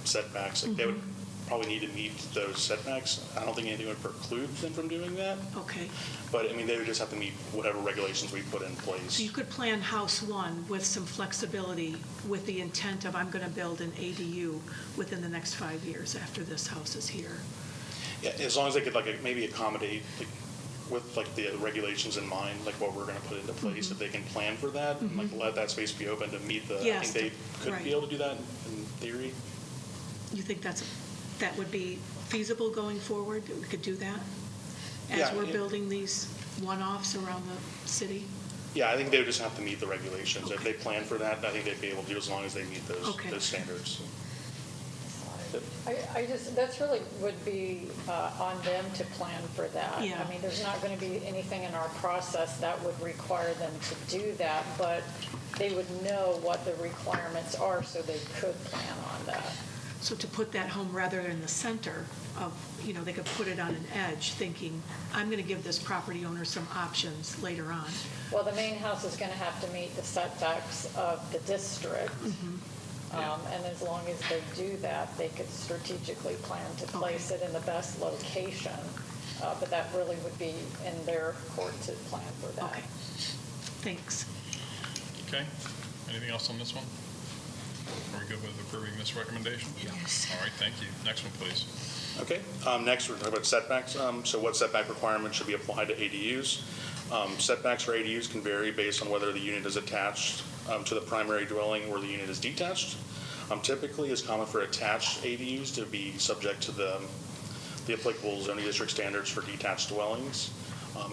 [SPEAKER 3] setbacks. Like they would probably need to meet those setbacks. I don't think anything would preclude them from doing that.
[SPEAKER 2] Okay.
[SPEAKER 3] But I mean, they would just have to meet whatever regulations we put in place.
[SPEAKER 2] So you could plan house one with some flexibility with the intent of I'm going to build an ADU within the next 5 years after this house is here.
[SPEAKER 3] Yeah, as long as they could maybe accommodate with the regulations in mind, like what we're going to put into place, if they can plan for that, and let that space be open to meet the.
[SPEAKER 2] Yes,
[SPEAKER 3] I think they could be able to do that in theory.
[SPEAKER 2] You think that would be feasible going forward? That we could do that as
[SPEAKER 3] Yeah,
[SPEAKER 2] we're building these one-offs around the city?
[SPEAKER 3] Yeah, I think they would just have to meet the regulations. If they plan for that, I think they'd be able to do as long as they meet those standards.
[SPEAKER 20] That's really would be on them to plan for that.
[SPEAKER 2] Yeah.
[SPEAKER 20] I mean, there's not going to be anything in our process that would require them to do that, but they would know what the requirements are so they could plan on that.
[SPEAKER 2] So to put that home rather in the center of, they could put it on an edge, thinking, I'm going to give this property owner some options later on.
[SPEAKER 20] Well, the main house is going to have to meet the setbacks of the district. And as long as they do that, they could strategically plan to place it in the best location. But that really would be in their court to plan for that.
[SPEAKER 2] Okay, thanks.
[SPEAKER 1] Okay, anything else on this one? Are we good with approving this recommendation?
[SPEAKER 2] Yes.
[SPEAKER 1] All right, thank you. Next one, please.
[SPEAKER 3] Okay, next we're talking about setbacks. So what setback requirements should be applied to ADUs? Setbacks for ADUs can vary based on whether the unit is attached to the primary dwelling or the unit is detached. Typically, it's common for attached ADUs to be subject to the applicable zoning district standards for detached dwellings.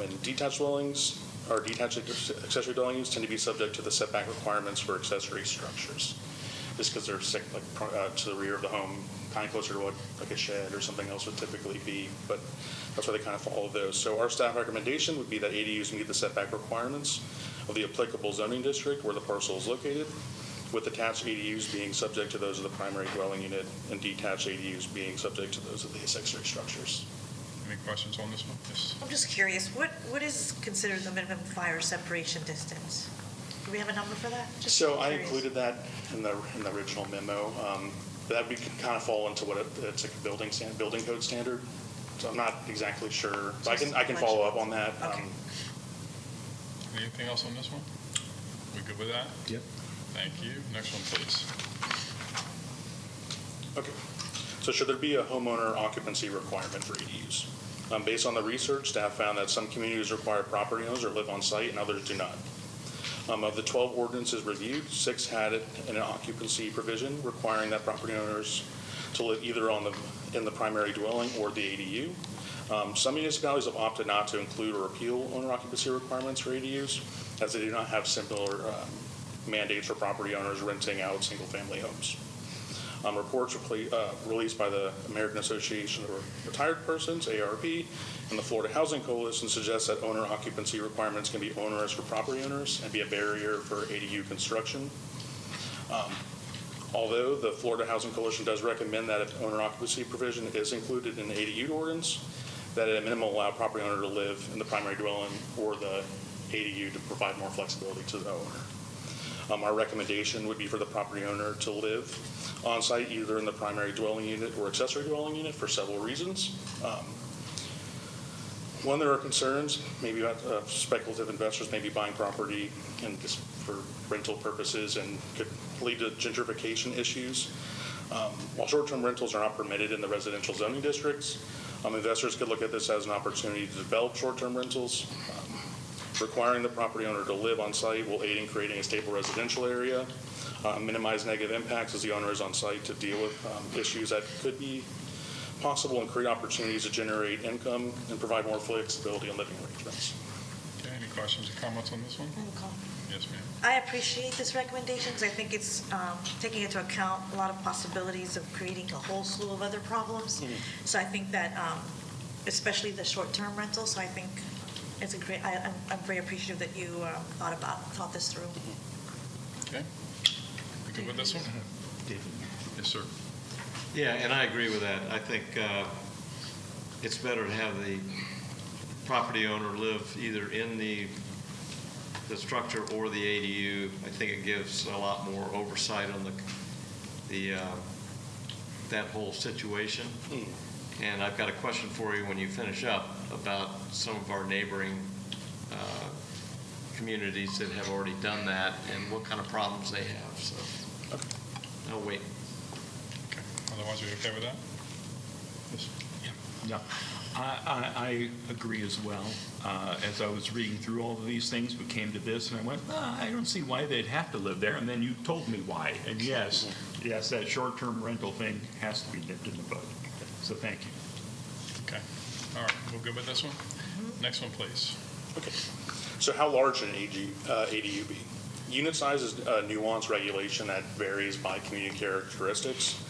[SPEAKER 3] And detached dwellings or detached accessory dwellings tend to be subject to the setback requirements for accessory structures, just because they're to the rear of the home, kind of closer to what like a shed or something else would typically be, but that's why they kind of follow those. So our staff recommendation would be that ADUs meet the setback requirements of the applicable zoning district where the parcel is located, with attached ADUs being subject to those of the primary dwelling unit and detached ADUs being subject to those of the accessory structures.
[SPEAKER 1] Any questions on this one? Yes.
[SPEAKER 10] I'm just curious, what is considered the minimum fire separation distance? Do we have a number for that? Just
[SPEAKER 3] So I
[SPEAKER 10] curious.
[SPEAKER 3] included that in the original memo. That would kind of fall into what it's like a building code standard. So I'm not exactly sure. But I can follow up on that.
[SPEAKER 10] Okay.
[SPEAKER 1] Anything else on this one? We good with that?
[SPEAKER 7] Yep.
[SPEAKER 1] Thank you. Next one, please.
[SPEAKER 3] Okay. So should there be a homeowner occupancy requirement for ADUs? Based on the research, staff found that some communities require property owners or live on site and others do not. Of the 12 ordinances reviewed, 6 had an occupancy provision requiring that property owners to live either in the primary dwelling or the ADU. Some municipalities have opted not to include or repeal owner occupancy requirements for ADUs, as they do not have similar mandates for property owners renting out single-family homes. Reports released by the American Association of Retired Persons, ARP, and the Florida Housing Coalition suggest that owner occupancy requirements can be onerous for property owners and be a barrier for ADU construction. Although the Florida Housing Coalition does recommend that if owner occupancy provision is included in the ADU ordinance, that at a minimum allow property owner to live in the primary dwelling or the ADU to provide more flexibility to the owner. Our recommendation would be for the property owner to live on site either in the primary dwelling unit or accessory dwelling unit for several reasons. One, there are concerns, maybe about speculative investors maybe buying property and just for rental purposes and could lead to gentrification issues. While short-term rentals are not permitted in the residential zoning districts, investors could look at this as an opportunity to develop short-term rentals. Requiring the property owner to live on site will aid in creating a stable residential area, minimize negative impacts as the owner is on site to deal with issues that could be possible and create opportunities to generate income and provide more flexibility on living arrangements.
[SPEAKER 1] Okay, any questions or comments on this one? Yes, ma'am.
[SPEAKER 10] I appreciate this recommendation because I think it's taking into account a lot of possibilities of creating a whole slew of other problems. So I think that, especially the short-term rentals, so I think it's a great, I'm very appreciative that you thought this through.
[SPEAKER 1] Okay. We good with this one? Yes, sir.
[SPEAKER 8] Yeah, and I agree with that. I think it's better to have the property owner live either in the structure or the ADU. I think it gives a lot more oversight on that whole situation. And I've got a question for you when you finish up about some of our neighboring communities that have already done that and what kind of problems they have. So I'll wait.
[SPEAKER 1] Okay. Otherwise, are you okay with that? Yes.
[SPEAKER 7] Yeah, I agree as well. As I was reading through all of these things, we came to this, and I went, I don't see why they'd have to live there. And then you told me why. And yes, that short-term rental thing has to be nipped in the bud. So thank you.
[SPEAKER 1] Okay. All right, we're good with this one? Next one, please.
[SPEAKER 3] Okay. So how large should an ADU be? Unit size is a nuanced regulation that varies by community characteristics.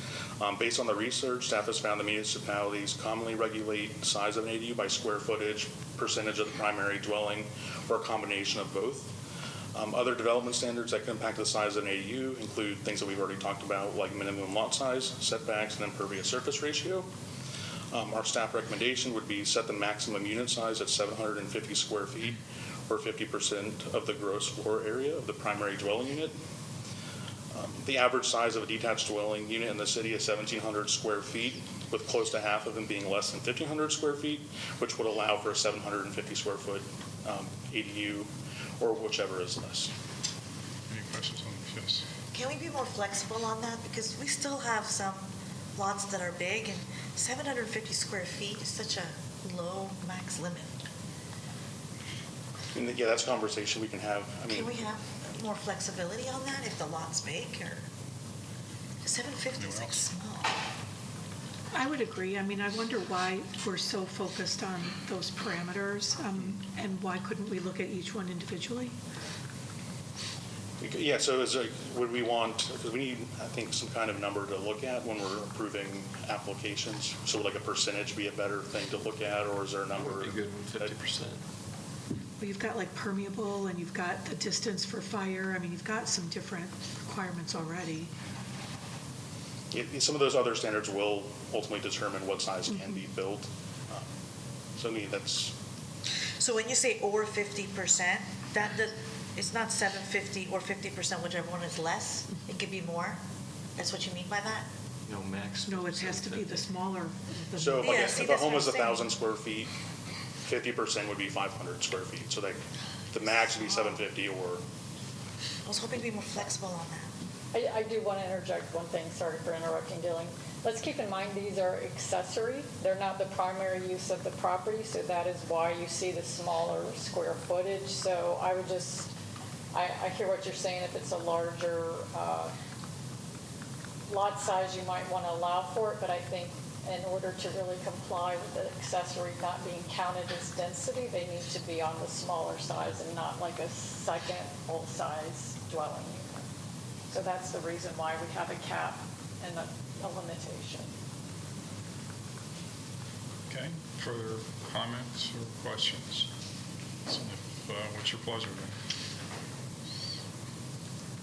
[SPEAKER 3] Based on the research, staff has found the municipalities commonly regulate the size of an ADU by square footage, percentage of the primary dwelling, or a combination of both. Other development standards that can impact the size of an ADU include things that we've already talked about, like minimum lot size, setbacks, and impervious surface ratio. Our staff recommendation would be set the maximum unit size at 750 square feet, or 50% of the gross floor area of the primary dwelling unit. The average size of a detached dwelling unit in the city is 1,700 square feet, with close to half of them being less than 1,500 square feet, which would allow for a 750 square foot ADU, or whichever is less.
[SPEAKER 1] Any questions on this? Yes.
[SPEAKER 10] Can we be more flexible on that? Because we still have some lots that are big, and 750 square feet is such a low max limit.
[SPEAKER 3] And yeah, that's a conversation we can have. I mean,
[SPEAKER 10] Can we have more flexibility on that if the lot's big, or 750 is like small?
[SPEAKER 2] I would agree. I mean, I wonder why we're so focused on those parameters, and why couldn't we look at each one individually?
[SPEAKER 3] yeah, so would we want, because we need, I think, some kind of number to look at when we're approving applications. So would like a percentage be a better thing to look at, or is there a number?
[SPEAKER 8] Would be good with 50%.
[SPEAKER 2] Well, you've got like permeable, and you've got the distance for fire. I mean, you've got some different requirements already.
[SPEAKER 3] Some of those other standards will ultimately determine what size can be built. So I mean, that's,
[SPEAKER 10] So when you say over 50%, it's not 750 or 50%, whichever one is less, it could be more? That's what you mean by that?
[SPEAKER 8] No, max.
[SPEAKER 2] No, it has to be the smaller.
[SPEAKER 3] so
[SPEAKER 10] Yeah,
[SPEAKER 3] if
[SPEAKER 10] see,
[SPEAKER 3] a
[SPEAKER 10] that's
[SPEAKER 3] home
[SPEAKER 10] what
[SPEAKER 3] is
[SPEAKER 10] I'm saying.
[SPEAKER 3] 1,000 square feet, 50% would be 500 square feet. So the max would be 750, or
[SPEAKER 10] I was hoping to be more flexible on that.
[SPEAKER 20] I do want to interject one thing, sorry for interrupting, Dylan. Let's keep in mind, these are accessory. They're not the primary use of the property, so that is why you see the smaller square footage. So I would just, I hear what you're saying, if it's a larger lot size, you might want to allow for it, but I think in order to really comply with the accessory not being counted as density, they need to be on the smaller size and not like a second full-size dwelling unit. So that's the reason why we have a cap and a limitation.
[SPEAKER 1] Okay, further comments or questions? So what's your pleasure then?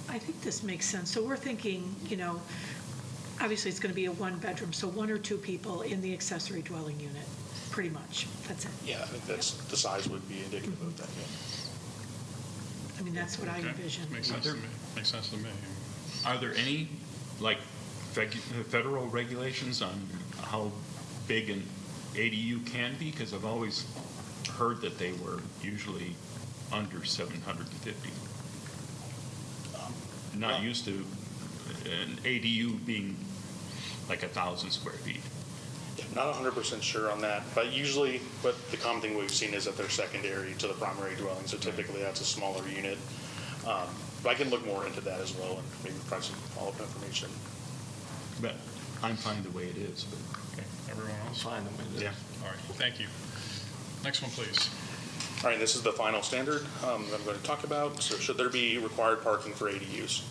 [SPEAKER 2] I think this makes sense. So we're thinking, obviously it's going to be a one-bedroom, so one or two people in the accessory dwelling unit, pretty much. That's it.
[SPEAKER 3] yeah, I think that's, the size would be indicative of that, yeah.
[SPEAKER 2] I mean, that's what I
[SPEAKER 1] Okay,
[SPEAKER 2] envision.
[SPEAKER 1] Makes sense to me. Makes sense to me.
[SPEAKER 7] Are there any, like, federal regulations on how big an ADU can be? Because I've always heard that they were usually under 750. Not used to an ADU being like 1,000 square feet.
[SPEAKER 3] Yeah, not 100% sure on that, but usually, the common thing we've seen is that they're secondary to the primary dwelling, so typically that's a smaller unit. But I can look more into that as well and maybe provide some follow-up information.
[SPEAKER 7] But I'm fine the way it is. But
[SPEAKER 1] Okay, everyone else?
[SPEAKER 8] Fine, the way it is.
[SPEAKER 1] Yeah. All right, thank you. Next one, please.
[SPEAKER 3] All right, this is the final standard that I'm going to talk about. So should there be required parking for ADUs?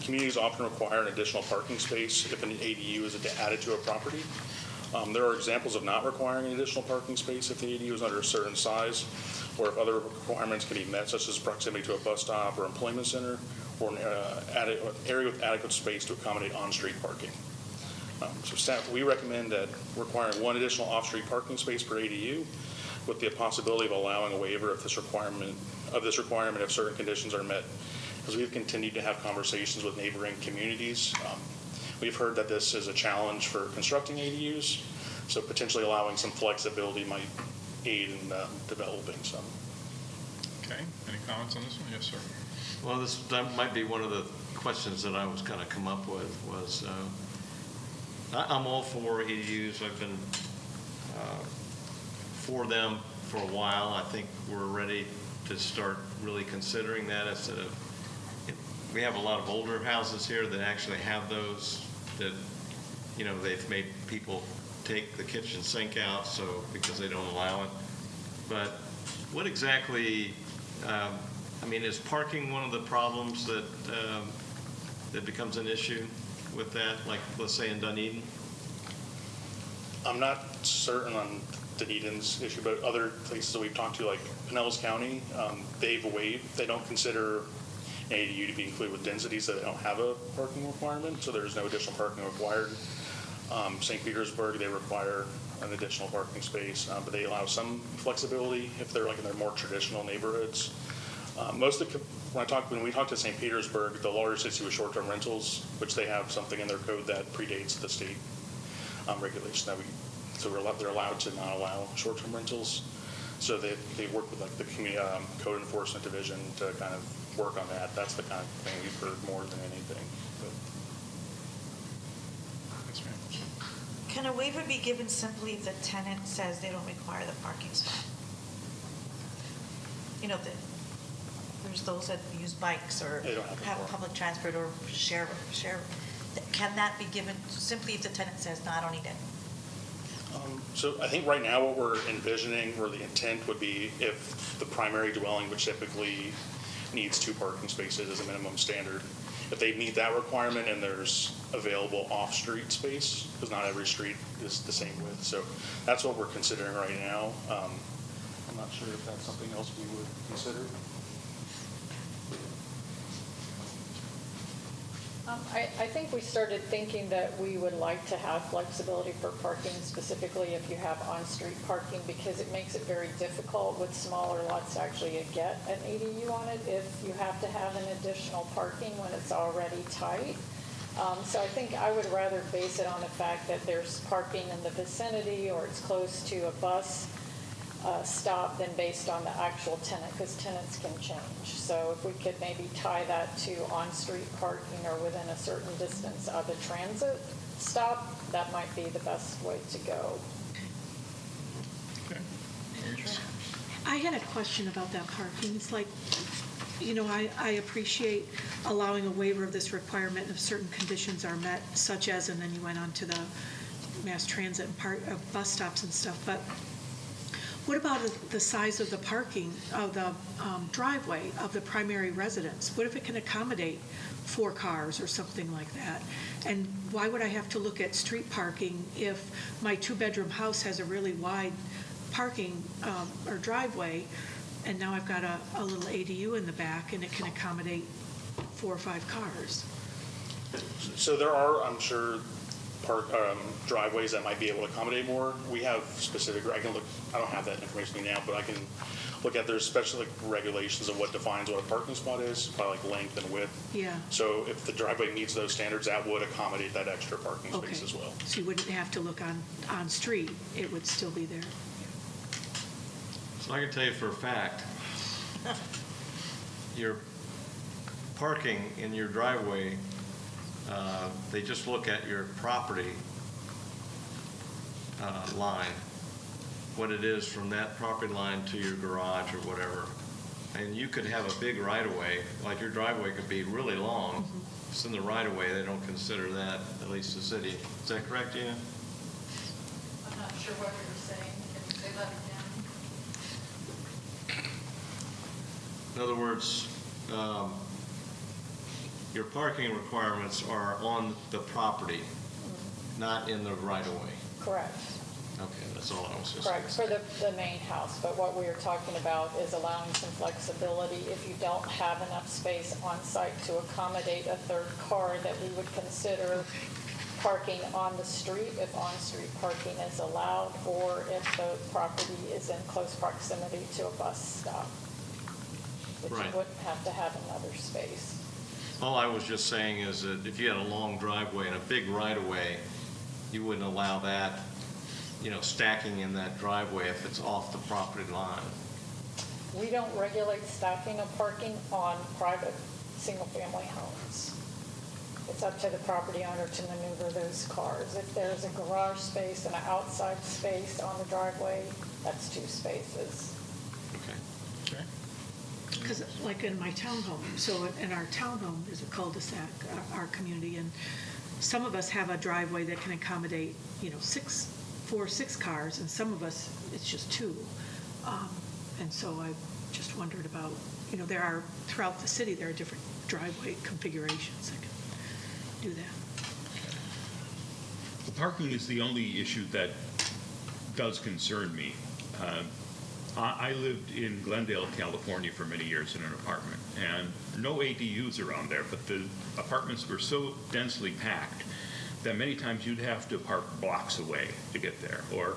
[SPEAKER 3] Communities often require an additional parking space if an ADU is added to a property. There are examples of not requiring an additional parking space if the ADU is under a certain size, or if other requirements can be met, such as proximity to a bus stop or employment center, or an area with adequate space to accommodate on-street parking. So staff, we recommend that requiring one additional off-street parking space per ADU, with the possibility of allowing a waiver of this requirement if certain conditions are met. As we've continued to have conversations with neighboring communities, we've heard that this is a challenge for constructing ADUs, so potentially allowing some flexibility might aid in developing some.
[SPEAKER 1] Okay, any comments on this one? Yes, sir.
[SPEAKER 8] Well, that might be one of the questions that I was going to come up with was, I'm all for ADUs. I've been for them for a while. I think we're ready to start really considering that instead of, we have a lot of older houses here that actually have those that, they've made people take the kitchen sink out because they don't allow it. But what exactly, is parking one of the problems that becomes an issue with that, like, let's say in Dunedin?
[SPEAKER 3] I'm not certain on Dunedin's issue, but other places that we've talked to, like Pinellas County, they've waived, they don't consider an ADU to be included with densities, so they don't have a parking requirement, so there's no additional parking required. St. Petersburg, they require an additional parking space, but they allow some flexibility if they're like in their more traditional neighborhoods. When we talk to St. Petersburg, the largest issue is short-term rentals, which they have something in their code that predates the state regulation they're allowed to not allow short-term rentals. So they work with like the community code enforcement division to kind of work on that. That's the kind of thing we've heard more than anything. But. Yes, ma'am.
[SPEAKER 10] Can a waiver be given simply if the tenant says they don't require the parking spot? You know, there's those that use bikes or
[SPEAKER 3] They don't have to
[SPEAKER 10] have
[SPEAKER 3] park.
[SPEAKER 10] public transport or share. Can that be given simply if the tenant says, no, I don't need it?
[SPEAKER 3] So I think right now what we're envisioning, or the intent would be, if the primary dwelling, which typically needs 2 parking spaces as a minimum standard, if they meet that requirement and there's available off-street space, because not every street is the same width. So that's what we're considering right now. I'm not sure if that's something else we would consider.
[SPEAKER 20] I think we started thinking that we would like to have flexibility for parking, specifically if you have on-street parking, because it makes it very difficult with smaller lots to actually get an ADU on it if you have to have an additional parking when it's already tight. So I think I would rather base it on the fact that there's parking in the vicinity or it's close to a bus stop than based on the actual tenant, because tenants can change. So if we could maybe tie that to on-street parking or within a certain distance of a transit stop, that might be the best way to go.
[SPEAKER 1] Okay.
[SPEAKER 2] I had a question about that parking. It's like, you know, I appreciate allowing a waiver of this requirement if certain conditions are met, such as, and then you went on to the mass transit and bus stops and stuff, but what about the size of the parking, of the driveway of the primary residence? What if it can accommodate 4 cars or something like that? And why would I have to look at street parking if my 2-bedroom house has a really wide parking or driveway, and now I've got a little ADU in the back and it can accommodate 4 or 5 cars?
[SPEAKER 3] So there are, I'm sure, driveways that might be able to accommodate more. We have specific, I don't have that information now, but I can look at, there's specific regulations of what defines what a parking spot is, by like length and width.
[SPEAKER 2] Yeah.
[SPEAKER 3] So if the driveway meets those standards, that would accommodate that extra parking space as well.
[SPEAKER 2] So you wouldn't have to look on street, it would still be there.
[SPEAKER 8] So I can tell you for a fact, your parking in your driveway, they just look at your property line, what it is from that property line to your garage or whatever. And you could have a big right-of-way, like your driveway could be really long.
[SPEAKER 2] Mm-hmm.
[SPEAKER 8] It's in the right-of-way, they don't consider that, at least the city. Is that correct, Gina?
[SPEAKER 20] I'm not sure what you're saying. Can you say that again?
[SPEAKER 8] In other words, your parking requirements are on the property, not in the right-of-way.
[SPEAKER 20] Correct.
[SPEAKER 8] Okay, that's all I was just
[SPEAKER 20] Correct, for the main house, but what we are talking about is allowing some flexibility if you don't have enough space on site to accommodate a 3rd car, that we would consider parking on the street if on-street parking is allowed, or if the property is in close proximity to a bus stop, which
[SPEAKER 8] Right.
[SPEAKER 20] you wouldn't have to have another space.
[SPEAKER 8] All I was just saying is that if you had a long driveway and a big right-of-way, you wouldn't allow that, stacking in that driveway if it's off the property line.
[SPEAKER 20] We don't regulate stacking of parking on private single-family homes. It's up to the property owner to maneuver those cars. If there's a garage space and an outside space on the driveway, that's 2 spaces.
[SPEAKER 8] Okay.
[SPEAKER 1] Okay.
[SPEAKER 2] Because like in my townhome, so in our townhome, there's a cul-de-sac, our community, and some of us have a driveway that can accommodate, 4 or 6 cars, and some of us, it's just 2. And so I just wondered about, there are, throughout the city, there are different driveway configurations that can do that.
[SPEAKER 7] The parking is the only issue that does concern me. I lived in Glendale, California for many years in an apartment, and no ADUs around there, but the apartments were so densely packed that many times you'd have to park blocks away to get there. Or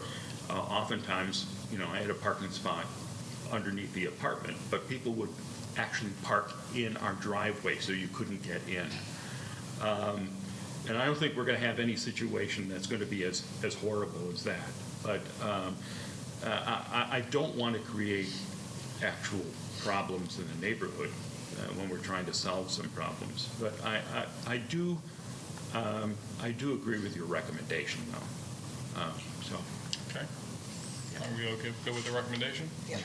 [SPEAKER 7] oftentimes, I had a parking spot underneath the apartment, but people would actually park in our driveway so you couldn't get in. And I don't think we're going to have any situation that's going to be as horrible as that. But I don't want to create actual problems in the neighborhood when we're trying to solve some problems. But I do agree with your recommendation, though.
[SPEAKER 1] Okay. Are we okay, good with the recommendation?
[SPEAKER 3] Yeah.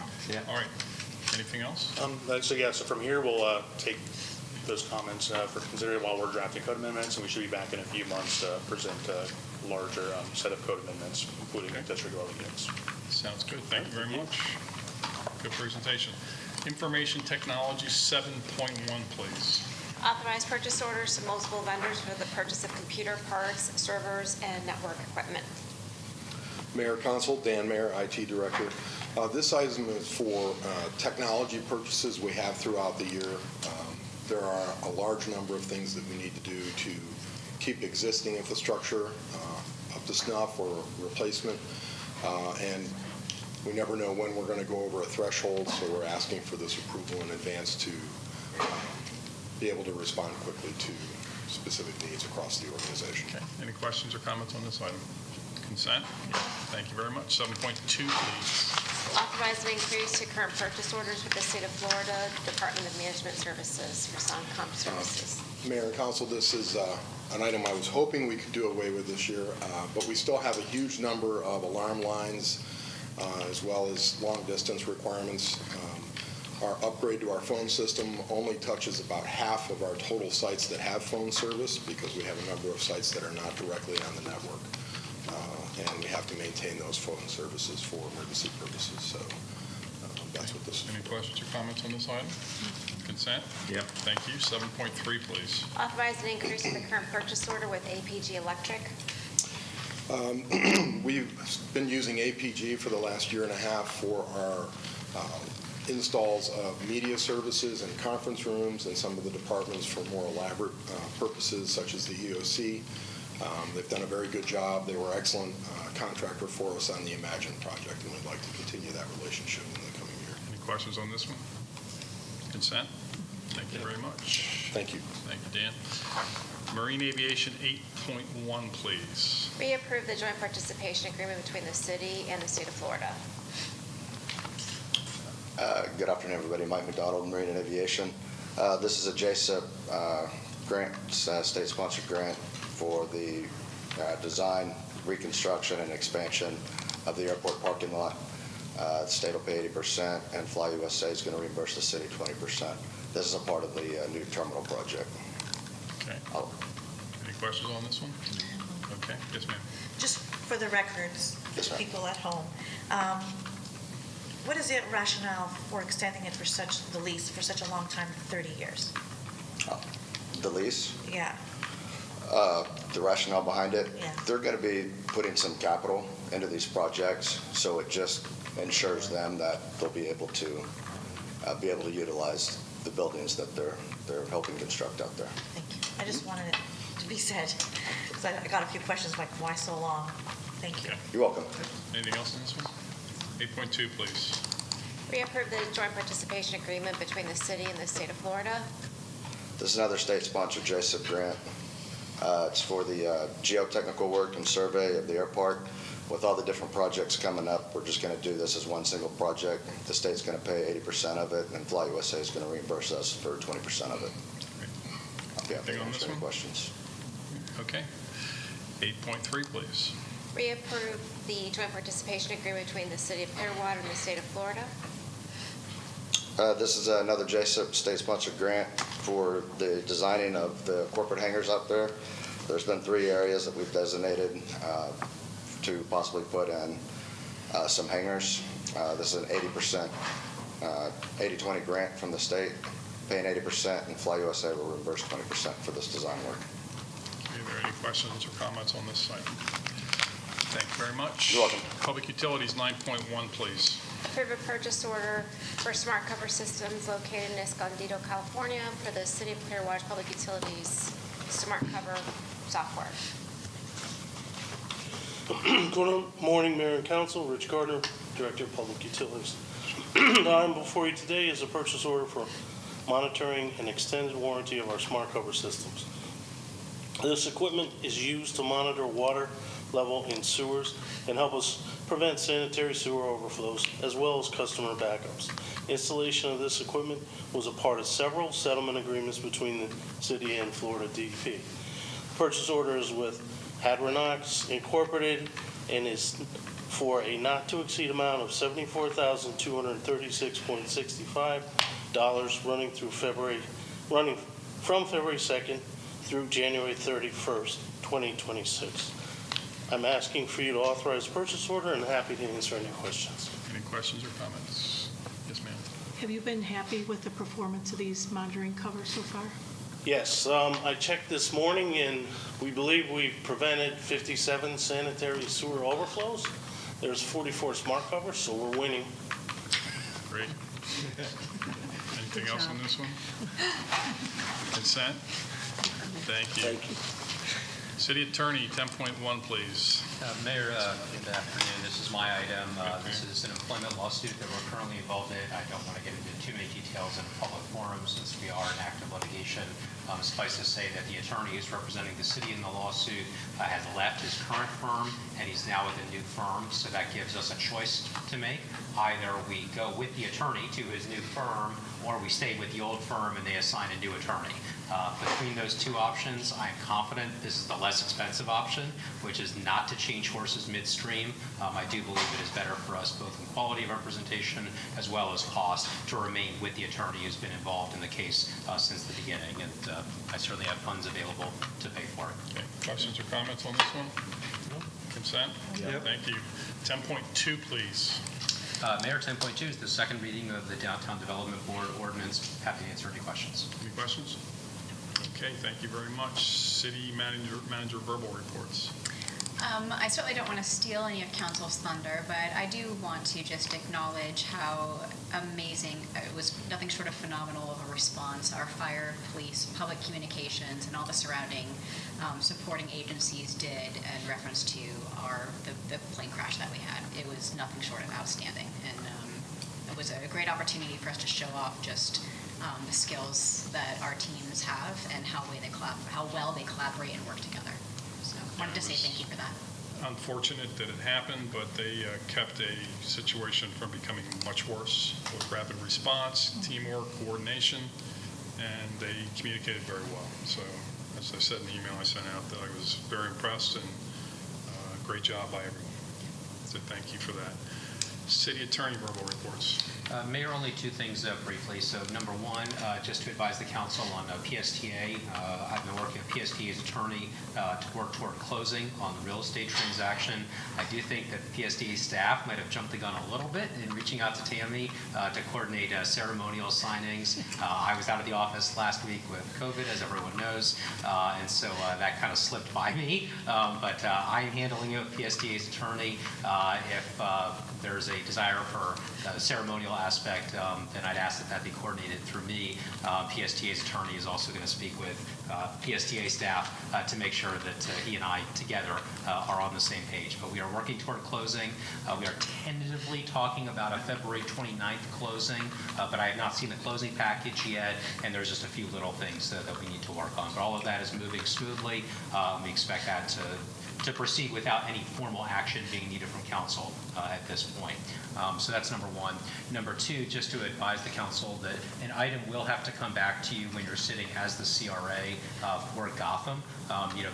[SPEAKER 1] All right. Anything else?
[SPEAKER 3] So from here, we'll take those comments for consideration while we're drafting code amendments, and we should be back in a few months to present a larger set of code amendments, including accessory dwelling units.
[SPEAKER 1] Sounds good. Thank you very much. Good presentation. Information technology 7.1, please.
[SPEAKER 5] Authorize purchase orders to multiple vendors for the purchase of computer parts, servers, and network equipment.
[SPEAKER 6] Mayor Council, Dan Mayer, IT Director. This item is for technology purchases we have throughout the year. There are a large number of things that we need to do to keep existing infrastructure up to snuff or replacement. And we never know when we're going to go over a threshold, so we're asking for this approval in advance to be able to respond quickly to specific needs across the organization.
[SPEAKER 1] Okay. Any questions or comments on this item? Consent? Thank you very much. 7.2, please.
[SPEAKER 5] Authorize an increase to current purchase orders with the State of Florida Department of Management Services for SONCOM services.
[SPEAKER 6] Mayor and Council, this is an item I was hoping we could do away with this year, but we still have a huge number of alarm lines as well as long-distance requirements. Our upgrade to our phone system only touches about half of our total sites that have phone service because we have a number of sites that are not directly on the network. And we have to maintain those phone services for emergency purposes. So that's what this is.
[SPEAKER 1] Any questions or comments on this item? Consent?
[SPEAKER 7] Yep.
[SPEAKER 1] Thank you. 7.3, please.
[SPEAKER 5] Authorize an increase in the current purchase order with APG Electric.
[SPEAKER 6] We've been using APG for the last year and a half for our installs of media services and conference rooms and some of the departments for more elaborate purposes such as the EOC. They've done a very good job. They were excellent contractor for us on the Imagine project, and we'd like to continue that relationship in the coming year.
[SPEAKER 1] Any questions on this one? Consent? Thank you very much.
[SPEAKER 6] Thank you.
[SPEAKER 1] Thank you, Dan. Marine Aviation 8.1, please.
[SPEAKER 5] Reapprove the joint participation agreement between the city and the State of Florida.
[SPEAKER 12] Good afternoon, everybody. Mike McDonald, Marine and Aviation. This is a JSIP grant, state-sponsored grant for the design, reconstruction, and expansion of the airport parking lot. The state will pay 80%, and Fly USA is going to reimburse the city 20%. This is a part of the new terminal project.
[SPEAKER 1] Okay. Any questions on this one? Okay. Yes, ma'am.
[SPEAKER 10] Just for the records,
[SPEAKER 12] Yes, ma'am.
[SPEAKER 10] people at home, what is the rationale for extending it for the lease for such a long time, 30 years?
[SPEAKER 12] The lease,
[SPEAKER 10] Yeah.
[SPEAKER 12] the rationale behind it,
[SPEAKER 10] Yeah.
[SPEAKER 12] they're going to be putting some capital into these projects, so it just ensures them that they'll be able to utilize the buildings that they're helping construct out there.
[SPEAKER 10] Thank you. I just wanted it to be said, because I got a few questions like, why so long? Thank you.
[SPEAKER 12] You're welcome.
[SPEAKER 1] Anything else on this one? 8.2, please.
[SPEAKER 5] Reapprove the joint participation agreement between the city and the State of Florida.
[SPEAKER 12] This is another state-sponsored JSIP grant. It's for the geotechnical work and survey of the airport. With all the different projects coming up, we're just going to do this as one single project. The state's going to pay 80% of it, and Fly USA is going to reimburse us for 20% of it. I'll be happy to answer any questions.
[SPEAKER 1] Okay. 8.3, please.
[SPEAKER 5] Reapprove the joint participation agreement between the City of Clearwater and the State of Florida.
[SPEAKER 12] This is another JSIP state-sponsored grant for the designing of the corporate hangars out there. There's been 3 areas that we've designated to possibly put in some hangars. This is an 80%, 80-20 grant from the state, paying 80%, and Fly USA will reimburse 20% for this design work.
[SPEAKER 1] Are there any questions or comments on this item? Thank you very much.
[SPEAKER 12] You're welcome.
[SPEAKER 1] Public Utilities, 9.1, please.
[SPEAKER 5] Approve a purchase order for smart cover systems located in Escondido, California for the City of Clearwater Public Utilities smart cover software.
[SPEAKER 4] Good morning, Mayor and Council. Rich Gardner, Director of Public Utilities. The item before you today is a purchase order for monitoring and extended warranty of our smart cover systems. This equipment is used to monitor water level in sewers and help us prevent sanitary sewer overflows as well as customer backups. Installation of this equipment was a part of several settlement agreements between the city and Florida DEP. Purchase order is with Hadronox Incorporated and is for a not to exceed amount of $74,236.65 running from February 2nd through January 31st, 2026. I'm asking for you to authorize purchase order and happy to answer any questions.
[SPEAKER 1] Any questions or comments? Yes, ma'am.
[SPEAKER 2] Have you been happy with the performance of these monitoring covers so far?
[SPEAKER 4] Yes, I checked this morning and we believe we prevented 57 sanitary sewer overflows. There's 44 smart covers, so we're winning.
[SPEAKER 1] Great. Anything else on this one? Consent? Thank you.
[SPEAKER 4] Thank you.
[SPEAKER 1] City Attorney, 10.1, please.
[SPEAKER 13] Mayor, good afternoon. This is my item. This is an employment lawsuit that we're currently involved in. I don't want to get into too many details in a public forum since we are in active litigation. Suffice to say that the attorney who's representing the city in the lawsuit has left his current firm and he's now with a new firm, so that gives us a choice to make. Either we go with the attorney to his new firm or we stay with the old firm and they assign a new attorney. Between those two options, I'm confident this is the less expensive option, which is not to change horses midstream. I do believe it is better for us both in quality of representation as well as cost to remain with the attorney who's been involved in the case since the beginning, and I certainly have funds available to pay for it.
[SPEAKER 1] Okay. Questions or comments on this one? No. Consent?
[SPEAKER 13] Yep.
[SPEAKER 1] Thank you. 10.2, please.
[SPEAKER 13] Mayor, 10.2 is the second reading of the Downtown Development Board ordinance. Happy to answer any questions.
[SPEAKER 1] Any questions? Okay, thank you very much. City manager verbal reports.
[SPEAKER 23] I certainly don't want to steal any of council's thunder, but I do want to just acknowledge how amazing, it was nothing short of phenomenal of a response our fire, police, public communications, and all the surrounding supporting agencies did in reference to the plane crash that we had. It was nothing short of outstanding, and it was a great opportunity for us to show off just the skills that our teams have and how well they collaborate and work together. So I wanted to say thank you for that.
[SPEAKER 1] Unfortunate that it happened, but they kept a situation from becoming much worse with rapid response, teamwork, coordination, and they communicated very well. So as I said in the email I sent out, that I was very impressed and great job by everyone. So thank you for that. City Attorney verbal reports.
[SPEAKER 13] Mayor, only two things briefly. So number one, just to advise the council on PSTA. I've been working with PSTA's attorney to work toward closing on the real estate transaction. I do think that PSTA staff might have jumped the gun a little bit in reaching out to Tammy to coordinate ceremonial signings. I was out of the office last week with COVID, as everyone knows, and so that kind of slipped by me. But I am handling it with PSTA's attorney. If there's a desire for a ceremonial aspect, then I'd ask that be coordinated through me. PSTA's attorney is also going to speak with PSTA staff to make sure that he and I together are on the same page. But we are working toward closing. We are tentatively talking about a February 29th closing, but I have not seen the closing package yet, and there's just a few little things that we need to work on. But all of that is moving smoothly. We expect that to proceed without any formal action being needed from council at this point. So that's number one. Number two, just to advise the council that an item will have to come back to you when you're sitting as the CRA for Gotham.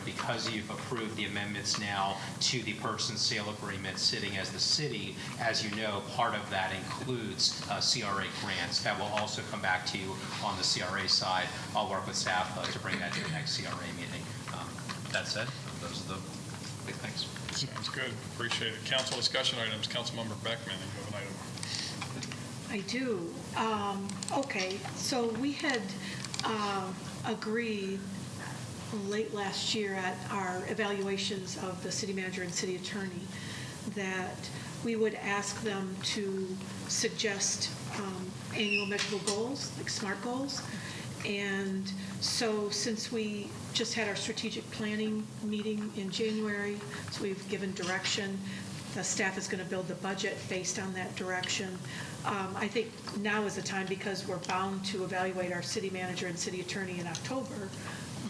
[SPEAKER 13] Because you've approved the amendments now to the purchase and sale agreement sitting as the city, as you know, part of that includes CRA grants. That will also come back to you on the CRA side. I'll work with staff to bring that to the next CRA meeting. That said, those are the big things.
[SPEAKER 1] Sounds good. Appreciate it. Council discussion items. Councilmember Beckman, you have an item.
[SPEAKER 2] I do. Okay, so we had agreed late last year at our evaluations of the city manager and city attorney that we would ask them to suggest annual measurable goals, like SMART goals. And so since we just had our strategic planning meeting in January, so we've given direction. The staff is going to build the budget based on that direction. I think now is the time, because we're bound to evaluate our city manager and city attorney in October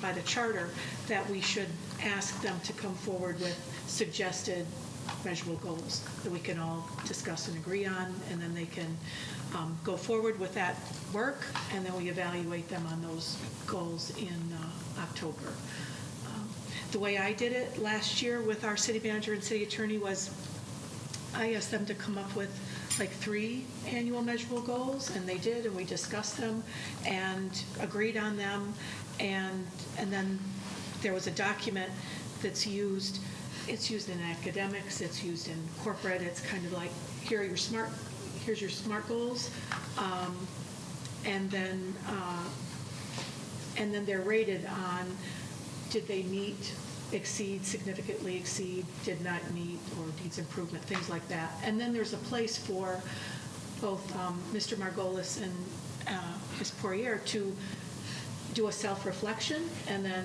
[SPEAKER 2] by the charter, that we should ask them to come forward with suggested measurable goals that we can all discuss and agree on, and then they can go forward with that work, and then we evaluate them on those goals in October. The way I did it last year with our city manager and city attorney was I asked them to come up with like 3 annual measurable goals, and they did, and we discussed them and agreed on them, and then there was a document that's used. It's used in academics, it's used in corporate. It's kind of like, here's your SMART goals, and then they're rated on, did they meet, exceed, significantly exceed, did not meet, or needs improvement, things like that. And then there's a place for both Mr. Margolis and Ms. Poirier to do a self-reflection, and then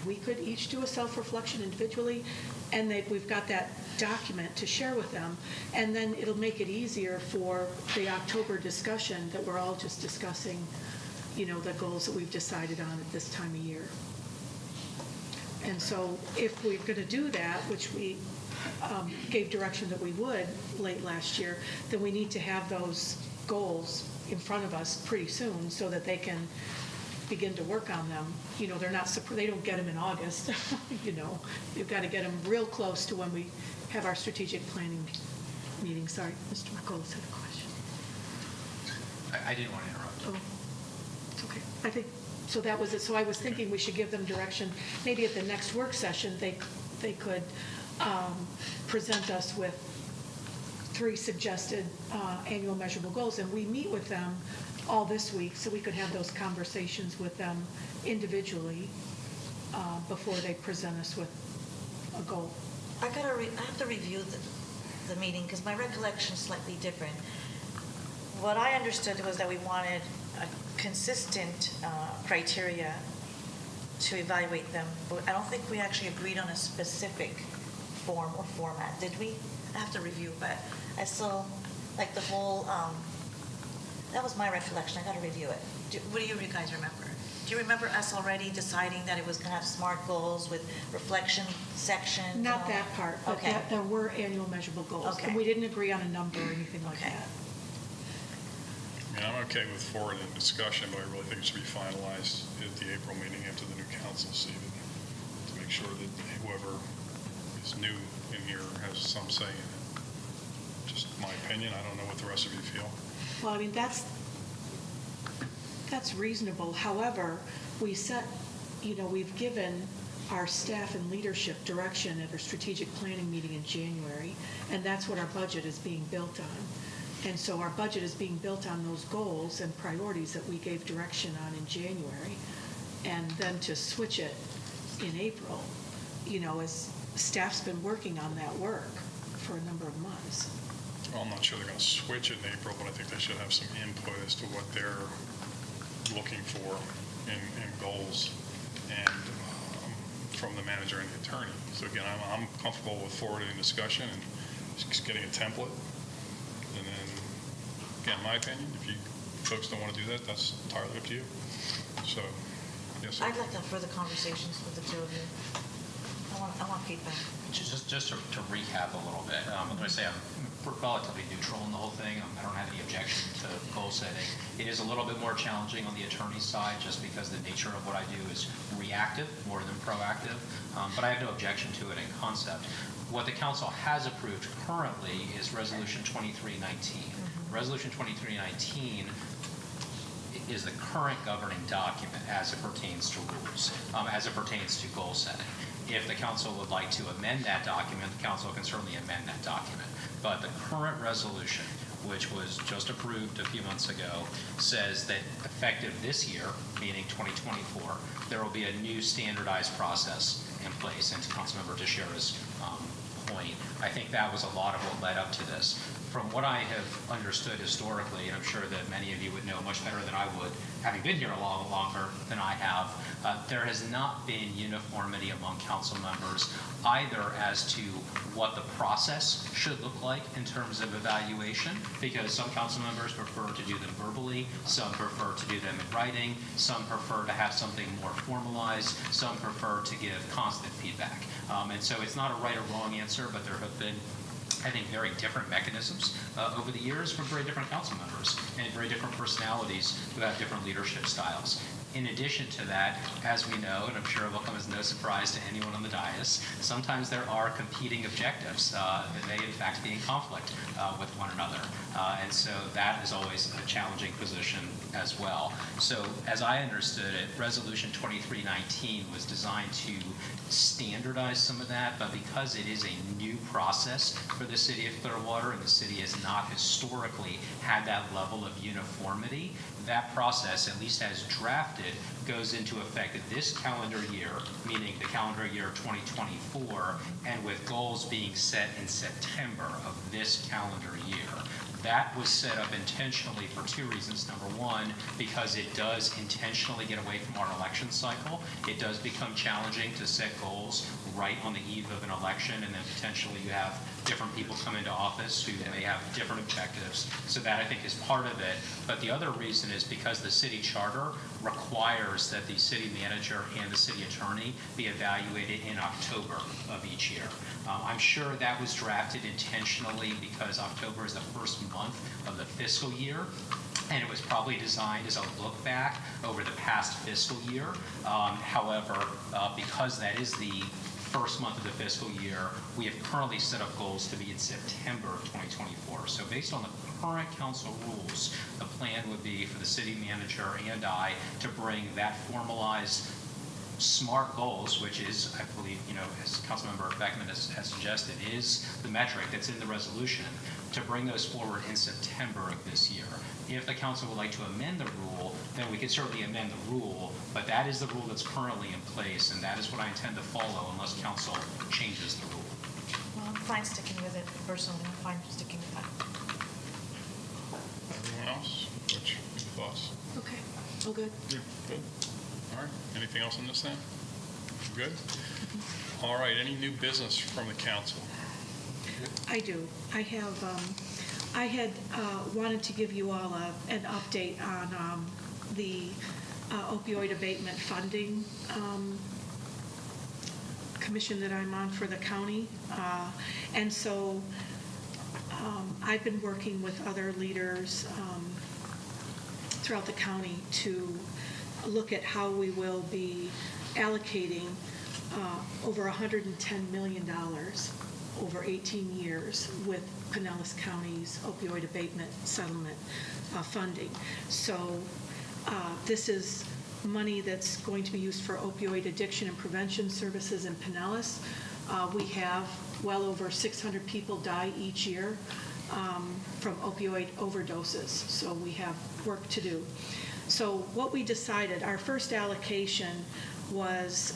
[SPEAKER 2] we could each do a self-reflection individually, and we've got that document to share with them, and then it'll make it easier for the October discussion that we're all just discussing, the goals that we've decided on at this time of year. And so if we're going to do that, which we gave direction that we would late last year, then we need to have those goals in front of us pretty soon so that they can begin to work on them. They don't get them in August. You've got to get them real close to when we have our strategic planning meeting. Sorry, Mr. Margolis had a question.
[SPEAKER 13] I didn't want to interrupt.
[SPEAKER 2] Oh, it's okay. I think, so that was it. So I was thinking we should give them direction. Maybe at the next work session, they could present us with 3 suggested annual measurable goals, and we meet with them all this week, so we could have those conversations with them individually before they present us with a goal.
[SPEAKER 10] I have to review the meeting because my recollection is slightly different. What I understood was that we wanted a consistent criteria to evaluate them, but I don't think we actually agreed on a specific form or format, did we? I have to review, but I still like the whole. That was my recollection. I got to review it. What do you guys remember? Do you remember us already deciding that it was going to have SMART goals with reflection sections?
[SPEAKER 2] Not that part, but
[SPEAKER 10] Okay.
[SPEAKER 2] there were annual measurable goals.
[SPEAKER 10] Okay.
[SPEAKER 2] And we didn't agree on a number or anything like
[SPEAKER 10] Okay.
[SPEAKER 2] that.
[SPEAKER 1] I mean, I'm okay with forwarding the discussion, but I really think it should be finalized at the April meeting after the new council seated, to make sure that whoever is new in here has some say in it. Just my opinion. I don't know what the rest of you feel.
[SPEAKER 2] Well, I mean, that's reasonable. However, we've given our staff and leadership direction at our strategic planning meeting in January, and that's what our budget is being built on. And so our budget is being built on those goals and priorities that we gave direction on in January. And then to switch it in April, as staff's been working on that work for a number of months.
[SPEAKER 1] Well, I'm not sure they're going to switch it in April, but I think they should have some input as to what they're looking for in goals and from the manager and the attorney. So again, I'm comfortable with forwarding discussion and just getting a template. And then, again, my opinion, if you folks don't want to do that, that's entirely up to you. So, yes, sir.
[SPEAKER 10] I'd like to have further conversations with the two of you. I want feedback.
[SPEAKER 13] Just to recap a little bit, I'm going to say I'm relatively neutral in the whole thing. I don't have any objection to goal setting. It is a little bit more challenging on the attorney's side just because the nature of what I do is reactive more than proactive, but I have no objection to it in concept. What the council has approved currently is Resolution 2319. Resolution 2319 is the current governing document as it pertains to rules, as it pertains to goal setting. If the council would like to amend that document, the council can certainly amend that document. But the current resolution which was just approved a few months ago, says that effective this year, meaning 2024, there will be a new standardized process in place. And to Councilmember Teixeira's point, I think that was a lot of what led up to this. From what I have understood historically, and I'm sure that many of you would know much better than I would, having been here a lot longer than I have, there has not been uniformity among council members either as to what the process should look like in terms of evaluation, because some council members prefer to do them verbally, some prefer to do them in writing, some prefer to have something more formalized, some prefer to give constant feedback. And so it's not a right or wrong answer, but there have been, I think, very different mechanisms over the years from very different council members and very different personalities who have different leadership styles. In addition to that, as we know, and I'm sure it will come as no surprise to anyone on the dais, sometimes there are competing objectives that may in fact be in conflict with one another. And so that is always a challenging position as well. So as I understood it, Resolution 2319 was designed to standardize some of that, but because it is a new process for the city of Clearwater, and the city has not historically had that level of uniformity, that process, at least as drafted, goes into effect this calendar year, meaning the calendar year 2024, and with goals being set in September of this calendar year. That was set up intentionally for two reasons. Number one, because it does intentionally get away from our election cycle. It does become challenging to set goals right on the eve of an election, and then potentially you have different people come into office who may have different objectives. So that, I think, is part of it. But the other reason is because the city charter requires that the city manager and the city attorney be evaluated in October of each year. I'm sure that was drafted intentionally because October is the first month of the fiscal year, and it was probably designed as a look back over the past fiscal year. However, because that is the first month of the fiscal year, we have currently set up goals to be in September of 2024. So based on the current council rules, the plan would be for the city manager and I to bring that formalized SMART goals, which is, I believe, as Councilmember Beckman has suggested, is the metric that's in the resolution, to bring those forward in September of this year. If the council would like to amend the rule, then we could certainly amend the rule, but that is the rule that's currently in place, and that is what I intend to follow unless council changes the rule.
[SPEAKER 10] Well, I'm fine sticking with it personally. I'm fine sticking with that.
[SPEAKER 1] Everyone else? What's your thoughts?
[SPEAKER 2] Okay, all good?
[SPEAKER 1] Yeah, good. All right. Anything else on this then? Good? All right. Any new business from the council?
[SPEAKER 2] I do. I had wanted to give you all an update on the opioid abatement funding commission that I'm on for the county. And so I've been working with other leaders throughout the county to look at how we will be allocating over $110 million over 18 years with Pinellas County's opioid abatement settlement funding. So this is money that's going to be used for opioid addiction and prevention services in Pinellas. We have well over 600 people die each year from opioid overdoses, so we have work to do. So what we decided, our first allocation was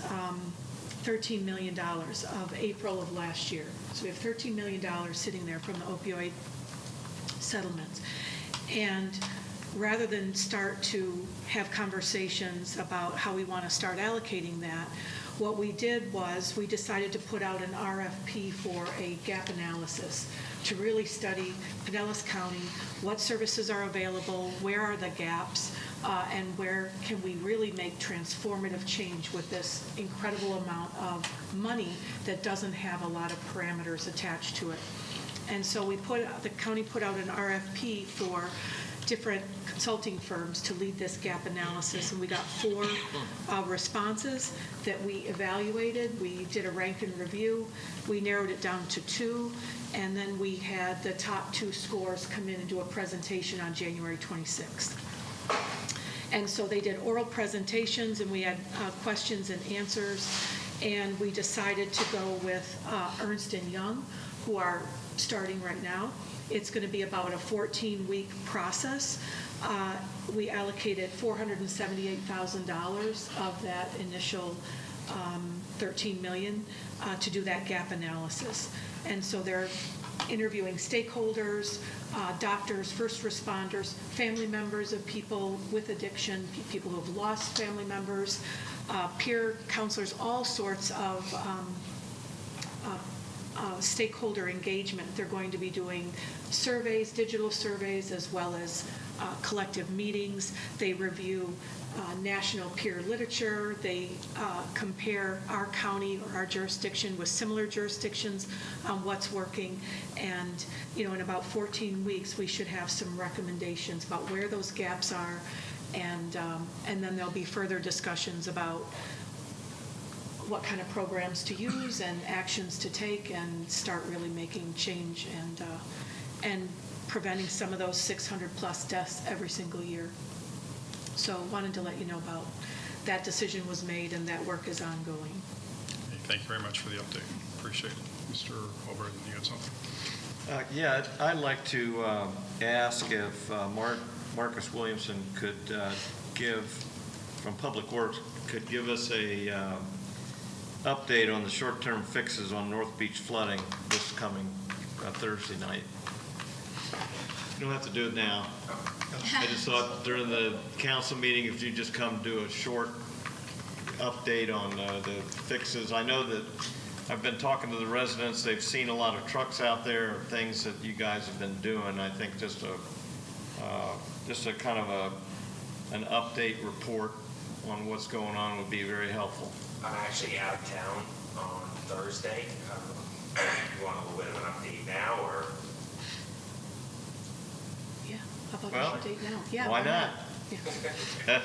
[SPEAKER 2] $13 million of April of last year. So we have $13 million sitting there from the opioid settlements. And rather than start to have conversations about how we want to start allocating that, what we did was we decided to put out an RFP for a gap analysis to really study Pinellas County, what services are available, where are the gaps, and where can we really make transformative change with this incredible amount of money that doesn't have a lot of parameters attached to it. And so the county put out an RFP for different consulting firms to lead this gap analysis, and we got 4 responses that we evaluated. We did a rank and review. We narrowed it down to 2, and then we had the top 2 scores come in and do a presentation on January 26th. And so they did oral presentations, and we had questions and answers, and we decided to go with Ernst & Young who are starting right now. It's going to be about a 14-week process. We allocated $478,000 of that initial $13 million to do that gap analysis. And so they're interviewing stakeholders, doctors, first responders, family members of people with addiction, people who have lost family members, peer counselors, all sorts of stakeholder engagement. They're going to be doing surveys, digital surveys, as well as collective meetings. They review national peer literature. They compare our county or our jurisdiction with similar jurisdictions on what's working. And, you know, in about 14 weeks, we should have some recommendations about where those gaps are. And then there'll be further discussions about what kind of programs to use and actions to take and start really making change and preventing some of those 600+ deaths every single year. So wanted to let you know about that decision was made and that work is ongoing.
[SPEAKER 1] Okay, thank you very much for the update. Appreciate it. Mr. Albright, you got something?
[SPEAKER 8] Yeah, I'd like to ask if Marcus Williamson could from Public Works, could give us a update on the short-term fixes on North Beach flooding this coming Thursday night. You don't have to do it now. I just thought during the council meeting, if you just come do a short update on the fixes. I know that I've been talking to the residents. They've seen a lot of trucks out there, things that you guys have been doing. I think just a kind of an update report on what's going on would be very helpful.
[SPEAKER 14] I'm actually out of town on Thursday. You want a little bit of an update now, or?
[SPEAKER 2] Yeah, how about
[SPEAKER 8] Well,
[SPEAKER 2] an update now? Yeah,
[SPEAKER 8] why not?
[SPEAKER 2] Yeah.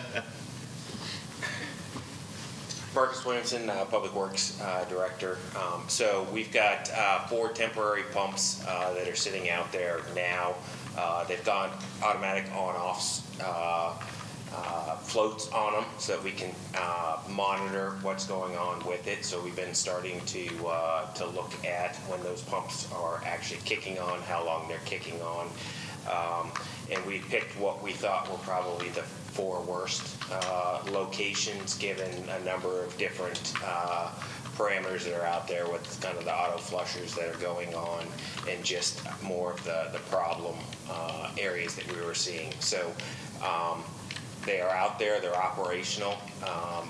[SPEAKER 22] Marcus Williamson, Public Works Director. So we've got 4 temporary pumps that are sitting out there now. They've gone automatic on-offs, floats on them so that we can monitor what's going on with it. So we've been starting to look at when those pumps are actually kicking on, how long they're kicking on. And we picked what we thought were probably the 4 worst locations, given a number of different parameters that are out there with kind of the auto flushers that are going on and just more of the problem areas that we were seeing. So they are out there, they're operational,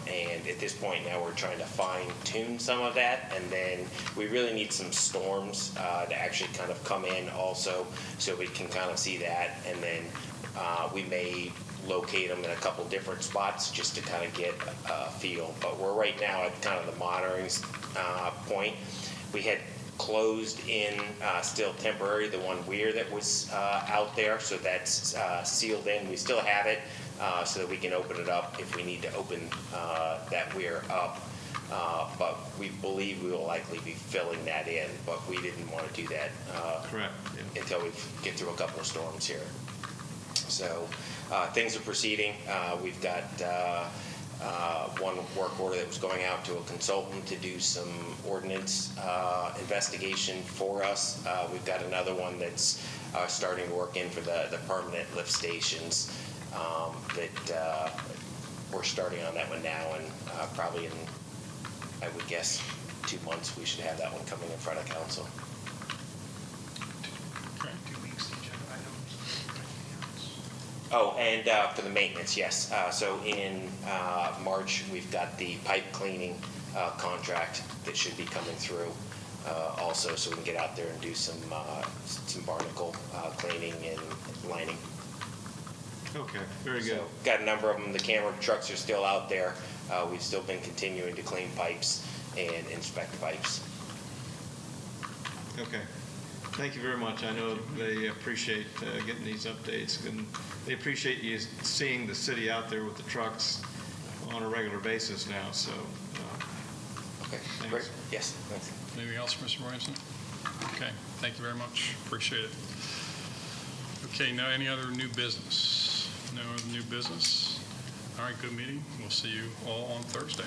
[SPEAKER 22] and at this point now we're trying to fine-tune some of that, and then we really need some storms to actually kind of come in also so we can kind of see that, and then we may locate them in a couple different spots just to kind of get a feel. But we're right now at kind of the monitoring point. We had closed in still temporary the one weir that was out there, so that's sealed in. We still have it so that we can open it up if we need to open that weir up. But we believe we will likely be filling that in, but we didn't want to do that
[SPEAKER 8] Correct. Yeah.
[SPEAKER 22] until we get through a couple of storms here. So things are proceeding. We've got one work order that was going out to a consultant to do some ordinance investigation for us. We've got another one that's starting to work in for the permanent lift stations that we're starting on that one now, and probably in, I would guess, 2 months we should have that one coming in front of council. Oh, and for the maintenance, yes. So in March, we've got the pipe cleaning contract that should be coming through also, so we can get out there and do some barnacle cleaning and lining.
[SPEAKER 8] Okay, very good.
[SPEAKER 22] So got a number of them. The camera trucks are still out there. We've still been continuing to clean pipes and inspect pipes.
[SPEAKER 8] Okay. Thank you very much. I know they appreciate getting these updates, and they appreciate you seeing the city out there with the trucks on a regular basis now, so.
[SPEAKER 22] Okay,
[SPEAKER 8] thanks.
[SPEAKER 22] great. Yes, thanks.
[SPEAKER 1] Anything else, Mr. Williamson? Okay, thank you very much. Appreciate it. Okay, now any other new business? No new business? All right, good meeting. We'll see you all on Thursday.